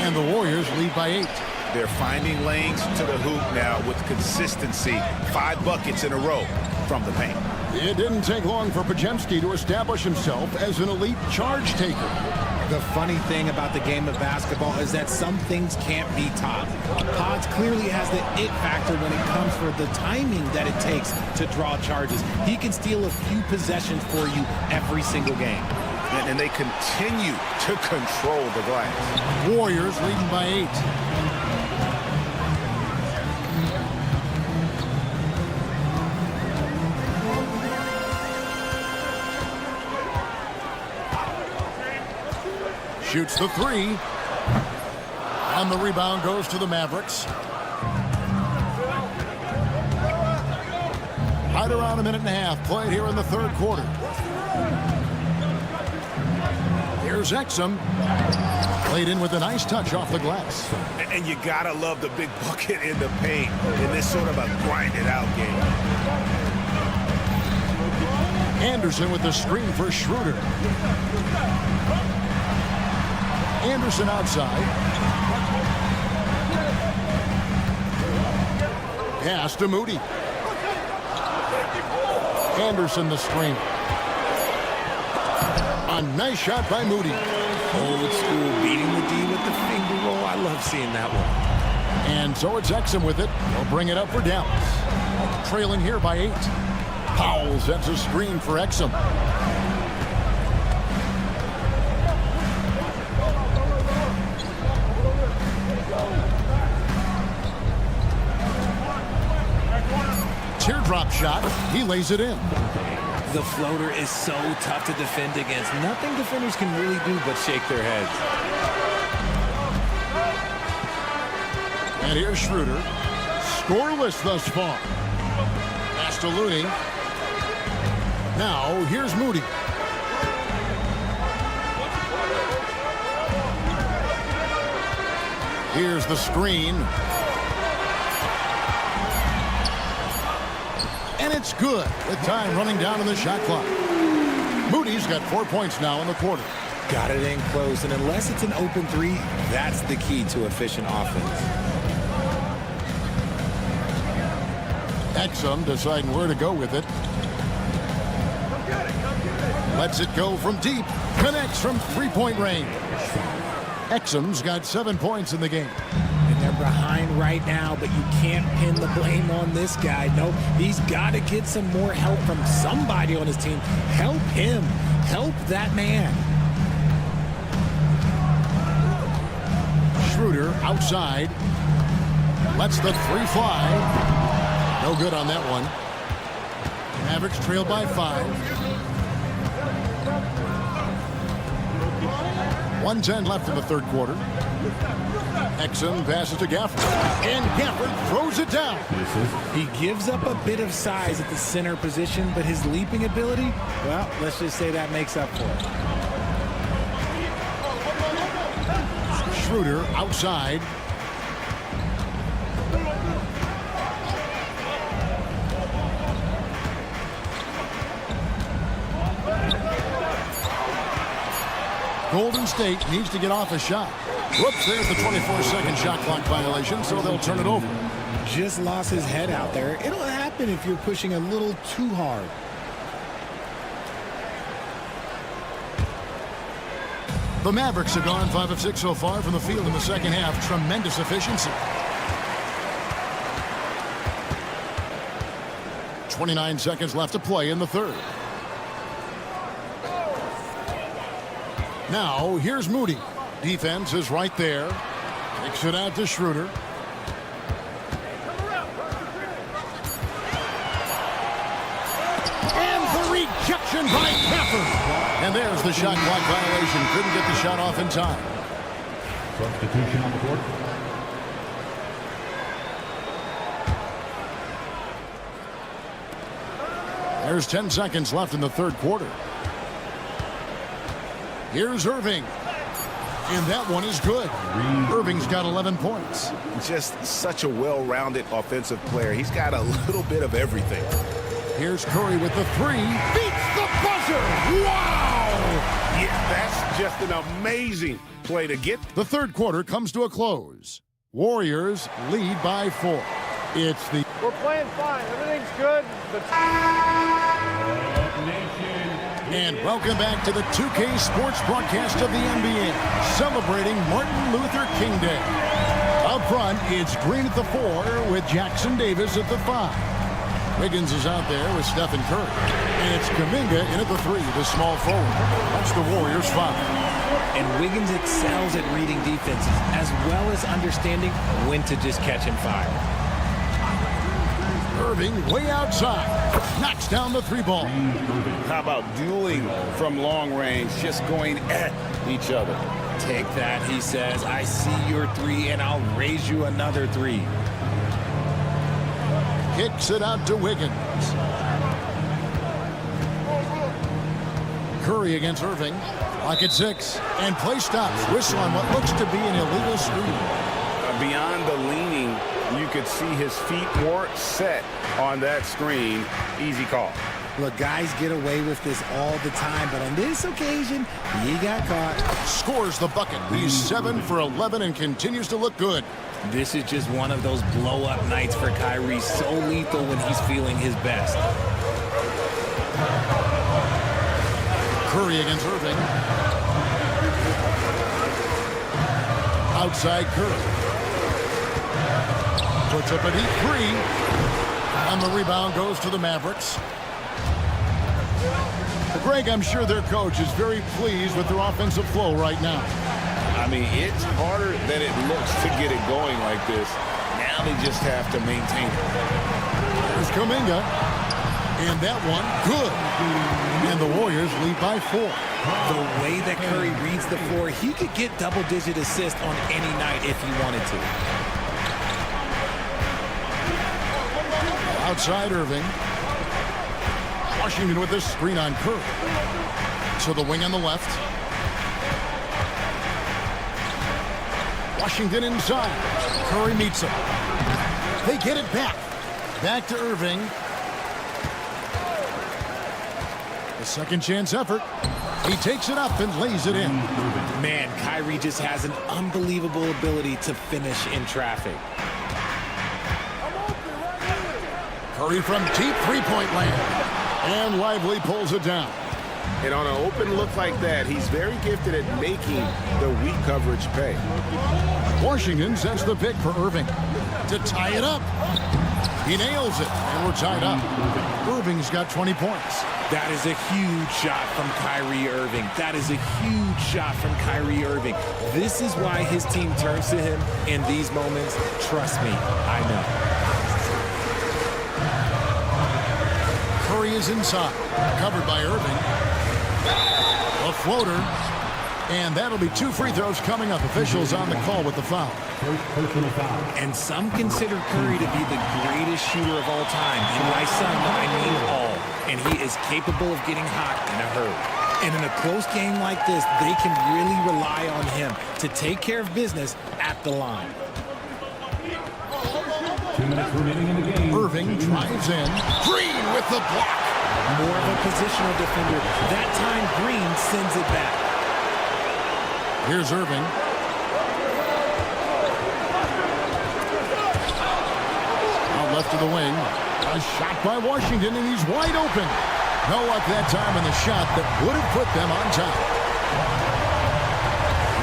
And the Warriors lead by 8. They're finding lanes to the hoop now with consistency. 5 buckets in a row from the paint. It didn't take long for Podziemski to establish himself as an elite charge taker. The funny thing about the game of basketball is that some things can't be taught. Pods clearly has the it factor when it comes for the timing that it takes to draw charges. He can steal a few possessions for you every single game. And they continue to control the glass. Warriors leading by 8. Shoots the 3. On the rebound goes to the Mavericks. Right around a minute and a half played here in the third quarter. Here's Exum. Played in with a nice touch off the glass. And you gotta love the big bucket in the paint in this sort of a grinded out game. Anderson with the screen for Schroeder. Anderson outside. Pass to Moody. Anderson the screen. A nice shot by Moody. Old school beating the D with the finger roll. I love seeing that one. And so it's Exum with it. They'll bring it up for Dallas. Trailing here by 8. Powell sets a screen for Exum. teardrop shot. He lays it in. The floater is so tough to defend against. Nothing defenders can really do but shake their heads. And here's Schroeder. Scoreless thus far. Pass to Looney. Now, here's Moody. Here's the screen. And it's good with time running down on the shot clock. Moody's got 4 points now in the quarter. Got it in close, and unless it's an open three, that's the key to efficient offense. Exum deciding where to go with it. Lets it go from deep. Connects from three-point range. Exum's got 7 points in the game. And they're behind right now, but you can't pin the blame on this guy. No, he's got to get some more help from somebody on his team. Help him. Help that man. Schroeder outside. Lets the three fly. No good on that one. Mavericks trail by 5. 1:10 left in the third quarter. Exum passes to Gafford. And Gafford throws it down. He gives up a bit of size at the center position, but his leaping ability, well, let's just say that makes up for it. Schroeder outside. Golden State needs to get off a shot. Whoops, there's the 24-second shot clock violation, so they'll turn it over. Just lost his head out there. It'll happen if you're pushing a little too hard. The Mavericks have gone 5 of 6 so far from the field in the second half. Tremendous efficiency. 29 seconds left to play in the third. Now, here's Moody. Defense is right there. Kicks it out to Schroeder. And the rejection by Gafford. And there's the shot clock violation. Couldn't get the shot off in time. Substitution on the court. There's 10 seconds left in the third quarter. Here's Irving. And that one is good. Irving's got 11 points. Just such a well-rounded offensive player. He's got a little bit of everything. Here's Curry with the three. Beats the buzzer. Wow! Yeah, that's just an amazing play to get. The third quarter comes to a close. Warriors lead by 4. It's the... We're playing fine. Everything's good. And welcome back to the 2K Sports broadcast of the NBA, celebrating Martin Luther King Day. Up front, it's Green at the 4 with Jackson Davis at the 5. Wiggins is out there with Stephen Curry. And it's Kuminga in at the 3, the small forward. That's the Warriors' 5. And Wiggins excels at reading defenses, as well as understanding when to just catch and fire. Irving way outside. Knocks down the 3 ball. How about dueling from long range, just going at each other? Take that, he says. I see your 3, and I'll raise you another 3. Kicks it out to Wiggins. Curry against Irving. Lock at 6. And play stops. Whistle on what looks to be an illegal screen. Beyond the leaning, you could see his feet weren't set on that screen. Easy call. Look, guys get away with this all the time, but on this occasion, he got caught. Scores the bucket. He's 7 for 11 and continues to look good. This is just one of those blow-up nights for Kyrie. So lethal when he's feeling his best. Curry against Irving. Outside Curry. Puts up a deep 3. And the rebound goes to the Mavericks. Greg, I'm sure their coach is very pleased with their offensive flow right now. I mean, it's harder than it looks to get it going like this. Now they just have to maintain it. There's Here's Kuminga. And that one, good. And the Warriors lead by 4. The way that Curry reads the floor, he could get double-digit assists on any night if he wanted to. Outside Irving. Washington with this screen on Curry. To the wing on the left. Washington inside. Curry meets him. They get it back. Back to Irving. A second chance effort. He takes it up and lays it in. Man, Kyrie just has an unbelievable ability to finish in traffic. Curry from deep three-point land. And Lively pulls it down. And on an open look like that, he's very gifted at making the weak coverage pay. Washington sends the pick for Irving to tie it up. He nails it, and we're tied up. Irving's got 20 points. That is a huge shot from Kyrie Irving. That is a huge shot from Kyrie Irving. This is why his team turns to him in these moments. Trust me, I know. Curry is inside, covered by Irving. A floater, and that'll be 2 free throws coming up. Officials on the call with the foul. And some consider Curry to be the greatest shooter of all time. And by some, I mean all. And he is capable of getting hot in a hurry. And in a close game like this, they can really rely on him to take care of business at the line. 2 minutes remaining in the game. Irving drives in. Green with the block. More of a positional defender. That time, Green sends it back. Here's Irving. Out left to the wing. A shot by Washington, and he's wide open. No luck that time in the shot that would have put them on top.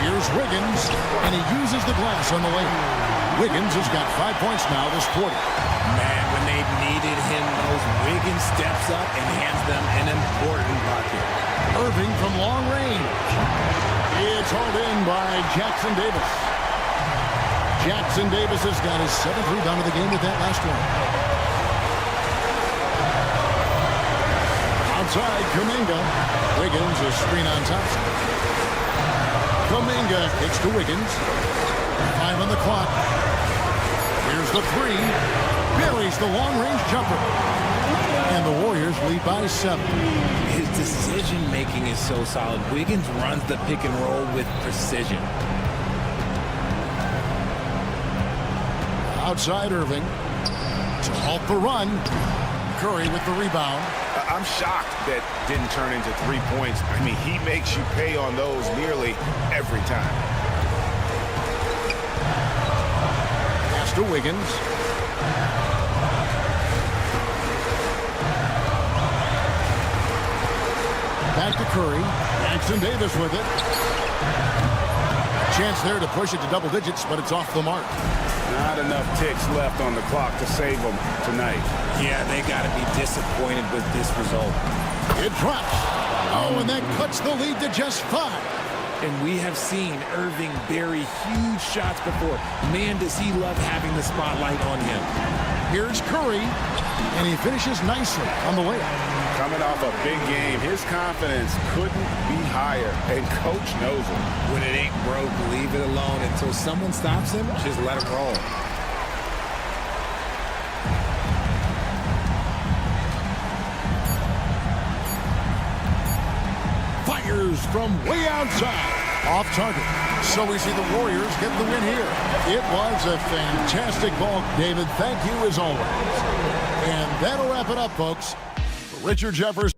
Here's Wiggins, and he uses the glass on the lane. Wiggins has got 5 points now this quarter. Man, when they needed him most, Wiggins steps up and hands them an important bucket. Irving from long range. It's hauled in by Jackson Davis. Jackson Davis has got his 7th rebound of the game with that last one. Outside, Kuminga. Wiggins is screen on Thompson. Kuminga kicks to Wiggins. 5 on the clock. Here's the 3. Buries the long-range jumper. And the Warriors lead by 7. His decision-making is so solid. Wiggins runs the pick and roll with precision. Outside Irving. To halt the run. Curry with the rebound. I'm shocked that didn't turn into 3 points. I mean, he makes you pay on those nearly every time. Pass to Wiggins. Back to Curry. Jackson Davis with it. Chance there to push it to double digits, but it's off the mark. Not enough ticks left on the clock to save them tonight. Yeah, they got to be disappointed with this result. It drops. Oh, and that cuts the lead to just 5. And we have seen Irving bury huge shots before. Man, does he love having the spotlight on him. Here's Curry, and he finishes nicely on the layup. Coming off a big game, his confidence couldn't be higher, and Coach knows it. When it ain't broke, leave it alone. Until someone stops him, just let him roll. Fires from way outside. Off target. So we see the Warriors get the win here. It was a fantastic ball, David. Thank you as always. And that'll wrap it up, folks. For Richard Jefferson.